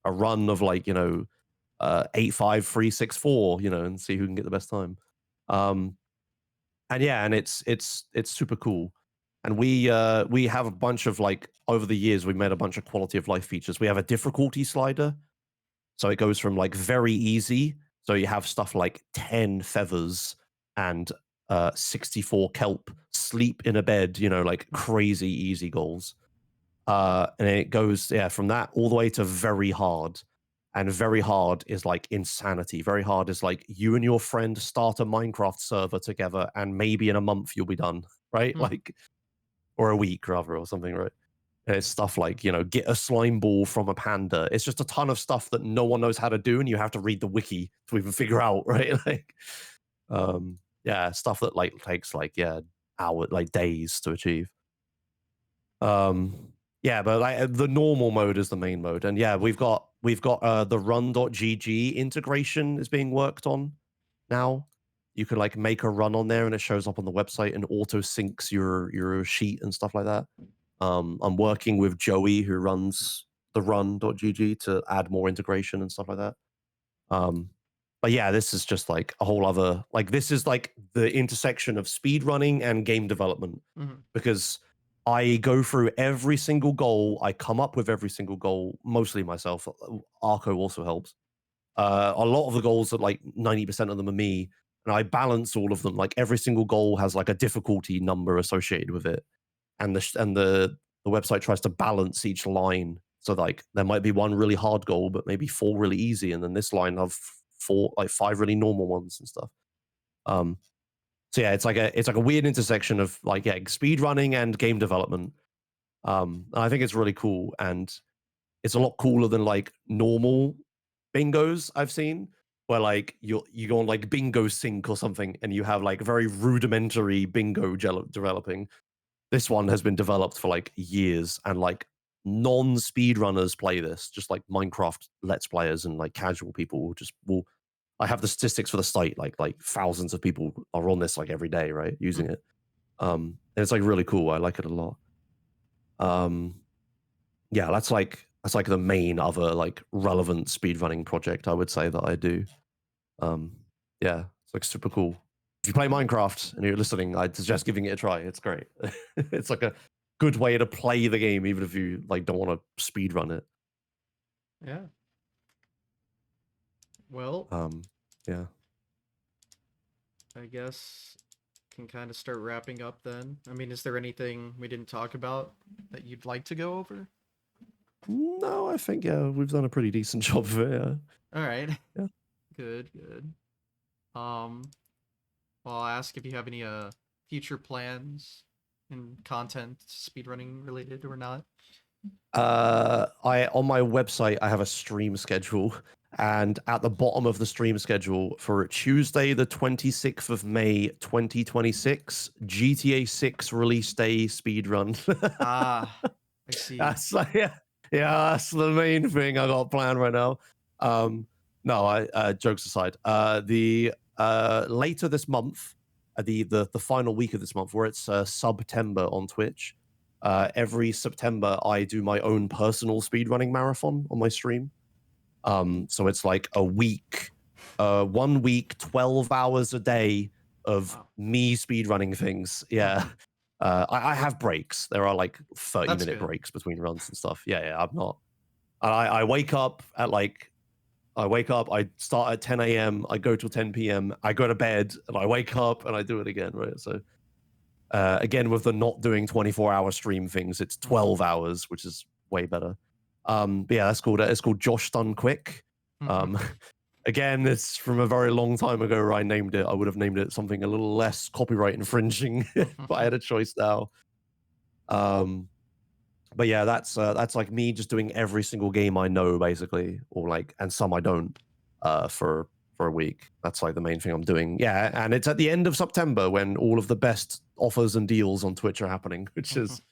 Speaker 2: run of like, 85364, and see who can get the best time. And yeah, and it's super cool. And we have a bunch of, like, over the years we've made a bunch of quality of life features. We have a difficulty slider, so it goes from like very easy, so you have stuff like 10 feathers and 64 kelp, sleep in a bed, like crazy easy goals. And it goes, yeah, from that all the way to very hard. And very hard is like insanity. Very hard is like you and your friend start a Minecraft server together, and maybe in a month you'll be done, right? Like, or a week rather, or something, right? And it's stuff like, get a slime ball from a panda. It's just a ton of stuff that no one knows how to do, and you have to read the wiki to even figure out, right? Like, yeah, stuff that like takes like, yeah, hour, like days to achieve. Yeah, but like the normal mode is the main mode, and yeah, we've got the run.gg integration is being worked on now. You can like make a run on there, and it shows up on the website and auto syncs your sheet and stuff like that. I'm working with Joey, who runs the run.gg, to add more integration and stuff like that. But yeah, this is just like a whole other, like, this is like the intersection of speedrunning and game development, because I go through every single goal. I come up with every single goal, mostly myself. Arco also helps. A lot of the goals are like 90% of them are me, and I balance all of them. Like, every single goal has like a difficulty number associated with it, and the website tries to balance each line. So like there might be one really hard goal, but maybe 4 really easy, and then this line of 5 really normal ones and stuff. So yeah, it's like a weird intersection of like, yeah, speed running and game development. And I think it's really cool, and it's a lot cooler than like normal bingos I've seen, where like you go on like Bingo Sync or something, and you have like very rudimentary bingo developing. This one has been developed for like years, and like non-speedrunners play this, just like Minecraft let's players and like casual people will. I have the statistics for the site, like thousands of people are on this like every day, right, using it. And it's like really cool. I like it a lot. Yeah, that's like the main other like relevant speedrunning project I would say that I do. Yeah, it's like super cool. If you play Minecraft and you're listening, I'd suggest giving it a try. It's great. It's like a good way to play the game, even if you like don't want to speed run it.
Speaker 1: Yeah. Well,
Speaker 2: yeah.
Speaker 1: I guess can kind of start wrapping up then. I mean, is there anything we didn't talk about that you'd like to go over?
Speaker 2: No, I think, yeah, we've done a pretty decent job of it. Yeah.
Speaker 1: All right.
Speaker 2: Yeah.
Speaker 1: Good. Well, I'll ask if you have any future plans and content speedrunning related or not.
Speaker 2: I on my website I have a stream schedule, and at the bottom of the stream schedule for Tuesday the 26th of May 2026, GTA 6 release day speedrun.
Speaker 1: Ah, I see.
Speaker 2: That's like, yeah, that's the main thing I got planned right now. No, I jokes aside. The later this month, the final week of this month, where it's September on Twitch. Every September, I do my own personal speedrunning marathon on my stream. So it's like a week 1 week, 12 hours a day of
Speaker 1: Wow.
Speaker 2: me speedrunning things. Yeah. I have breaks. There are like 30
Speaker 1: That's
Speaker 2: minute
Speaker 1: good.
Speaker 2: breaks between runs and stuff. Yeah, I'm not. I wake up at like, I wake up, I start at 10 a.m., I go till 10 p.m., I go to bed, and I wake up and I do it again, right? So, again, with the not doing 24-hour stream things, it's 12 hours, which is way better. But yeah, it's called Josh Done Quick. Um, again, it's from a very long time ago where I named it. I would have named it something a little less copyright infringing if I had a choice now. But yeah, that's like me just doing every single game I know basically, or like, and some I don't, for a week. That's like the main thing I'm doing. Yeah, and it's at the end of September when all of the best offers and deals on Twitch are happening, which is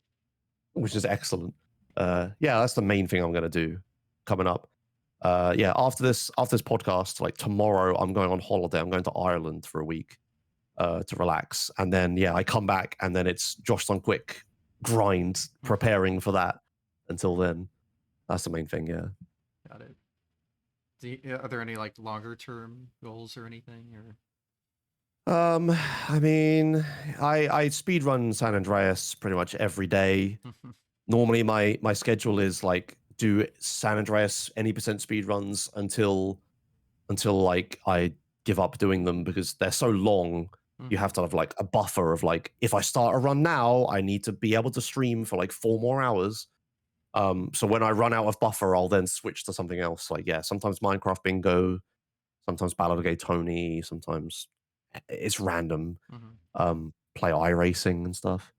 Speaker 2: excellent. Yeah, that's the main thing I'm gonna do coming up. Yeah, after this podcast, like tomorrow, I'm going on holiday. I'm going to Ireland for a week to relax, and then yeah, I come back, and then it's Josh Done Quick grind, preparing for that. Until then, that's the main thing. Yeah.
Speaker 1: Got it. Are there any like longer term goals or anything? Or
Speaker 2: I mean, I speed run San Andreas pretty much every day. Normally, my schedule is like do San Andreas any percent speed runs until like I give up doing them because they're so long. You have to have like a buffer of like, if I start a run now, I need to be able to stream for like 4 more hours. So when I run out of buffer, I'll then switch to something else. Like, yeah, sometimes Minecraft Bingo, sometimes Ballad of Gay Tony, sometimes it's random. Play iRacing and stuff.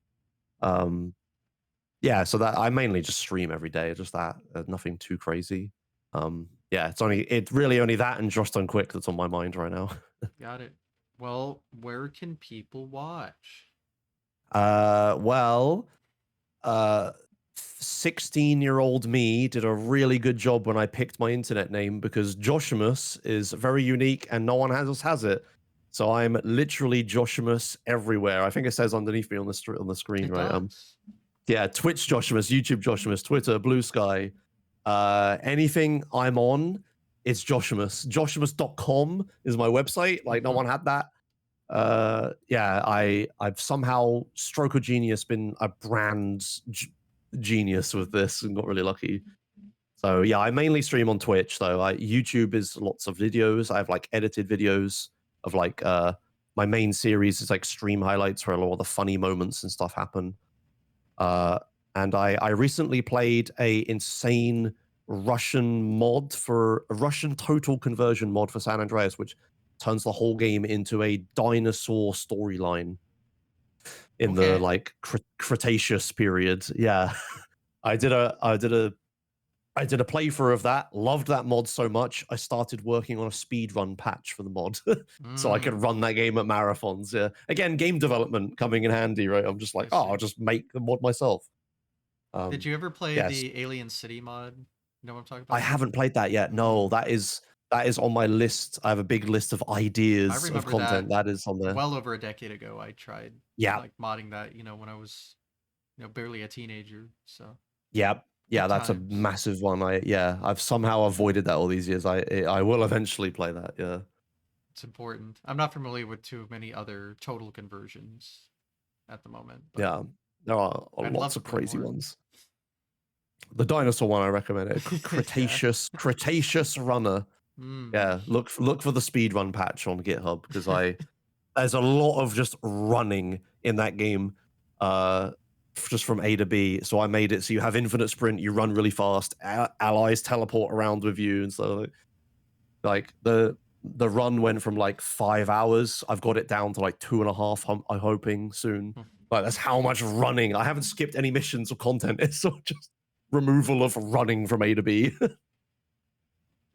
Speaker 2: Yeah, so that I mainly just stream every day, just that, nothing too crazy. Yeah, it's really only that and Josh Done Quick that's on my mind right now.
Speaker 1: Got it. Well, where can people watch?
Speaker 2: Well, 16-year-old me did a really good job when I picked my internet name because Joshimuz is very unique and no one else has it. So I'm literally Joshimuz everywhere. I think it says underneath me on the screen,
Speaker 1: It
Speaker 2: right?
Speaker 1: does.
Speaker 2: Yeah, Twitch Joshimuz, YouTube Joshimuz, Twitter, Blue Sky, anything I'm on, it's Joshimuz. Joshimuz.com is my website. Like no one had that. Yeah, I've somehow stroke of genius been a brand genius with this and got really lucky. So yeah, I mainly stream on Twitch though. YouTube is lots of videos. I have like edited videos of like my main series is like stream highlights where a lot of the funny moments and stuff happen. And I recently played a insane Russian mod for a Russian total conversion mod for San Andreas, which turns the whole game into a dinosaur storyline in the like Cretaceous period. Yeah, I did a playthrough of that. Loved that mod so much, I started working on a speed run patch for the mod, so I could run that game at marathons. Yeah, again, game development coming in handy, right? I'm just like, oh, I'll just make the mod myself.
Speaker 1: Did you ever play
Speaker 2: Yes,
Speaker 1: the Alien City mod? You know what I'm talking
Speaker 2: I
Speaker 1: about?
Speaker 2: haven't played that yet. No, that is on my list. I have a big list of
Speaker 1: I
Speaker 2: ideas of
Speaker 1: remember
Speaker 2: content
Speaker 1: that
Speaker 2: that is on there.
Speaker 1: well over a decade ago. I tried
Speaker 2: Yeah,
Speaker 1: like modding that, when I was, barely a teenager. So
Speaker 2: yeah, yeah.
Speaker 1: good
Speaker 2: That's a
Speaker 1: times.
Speaker 2: massive one. I've somehow avoided that all these years. I will eventually play that. Yeah,
Speaker 1: It's important. I'm not familiar with too many other total conversions at the moment, but
Speaker 2: yeah. There are
Speaker 1: I'd love
Speaker 2: lots
Speaker 1: to
Speaker 2: of
Speaker 1: play
Speaker 2: crazy
Speaker 1: more.
Speaker 2: ones. The dinosaur one I recommend it.
Speaker 1: Yeah.
Speaker 2: Cretaceous runner.
Speaker 1: Mm.
Speaker 2: Yeah, look for the speed run patch on GitHub because there's a lot of just running in that game, just from A to B. So I made it so you have infinite sprint, you run really fast, allies teleport around with you, and so like the run went from like 5 hours. I've got it down to like 2.5. I'm hoping soon. Like that's how much running. I haven't skipped any missions or content. It's all just removal of running from A to B.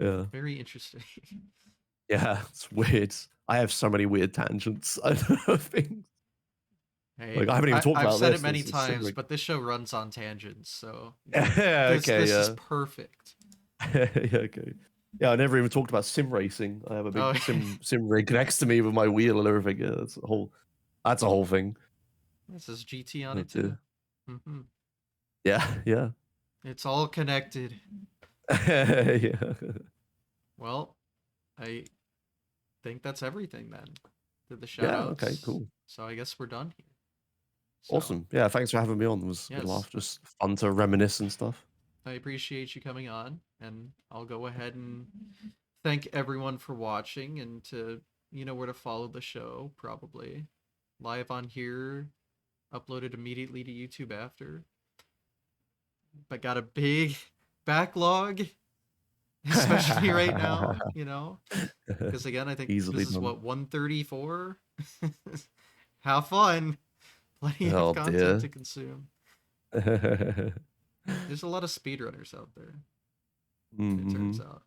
Speaker 2: Yeah.
Speaker 1: Very interesting.
Speaker 2: Yeah, it's weird. I have so many weird tangents. I don't know things.
Speaker 1: Hey,
Speaker 2: Like I haven't even talked
Speaker 1: I've
Speaker 2: about
Speaker 1: said it
Speaker 2: this.
Speaker 1: many
Speaker 2: This is
Speaker 1: times,
Speaker 2: simmering.
Speaker 1: but this show runs on tangents, so
Speaker 2: Yeah,
Speaker 1: this
Speaker 2: okay,
Speaker 1: this is
Speaker 2: yeah.
Speaker 1: perfect.
Speaker 2: Yeah, okay. Yeah, I never even talked about sim racing. I have a
Speaker 1: Oh,
Speaker 2: big sim rig next to me with my wheel and everything. Yeah, that's a whole thing.
Speaker 1: this is GT on it
Speaker 2: But,
Speaker 1: too. Hmm.
Speaker 2: yeah, yeah.
Speaker 1: It's all connected.
Speaker 2: Yeah.
Speaker 1: Well, I think that's everything then. Did the shout
Speaker 2: Yeah. Okay.
Speaker 1: outs.
Speaker 2: Cool.
Speaker 1: So I guess we're done here. So,
Speaker 2: Awesome. Yeah. Thanks for having me on. It was a good
Speaker 1: yes,
Speaker 2: laugh. Just fun to reminisce and stuff.
Speaker 1: I appreciate you coming on, and I'll go ahead and thank everyone for watching, and to, where to follow the show, probably live on here, uploaded immediately to YouTube after. But got a big backlog, especially right now, because again, I think
Speaker 2: Easily
Speaker 1: this is
Speaker 2: done.
Speaker 1: what, 134. Have fun. Plenty of
Speaker 2: Oh
Speaker 1: content
Speaker 2: dear.
Speaker 1: to consume. There's a lot of speedrunners out there, it turns
Speaker 2: Hmm.
Speaker 1: out.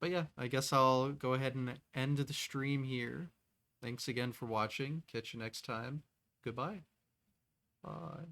Speaker 1: But yeah, I guess I'll go ahead and end the stream here. Thanks again for watching. Catch you next time. Goodbye. Bye.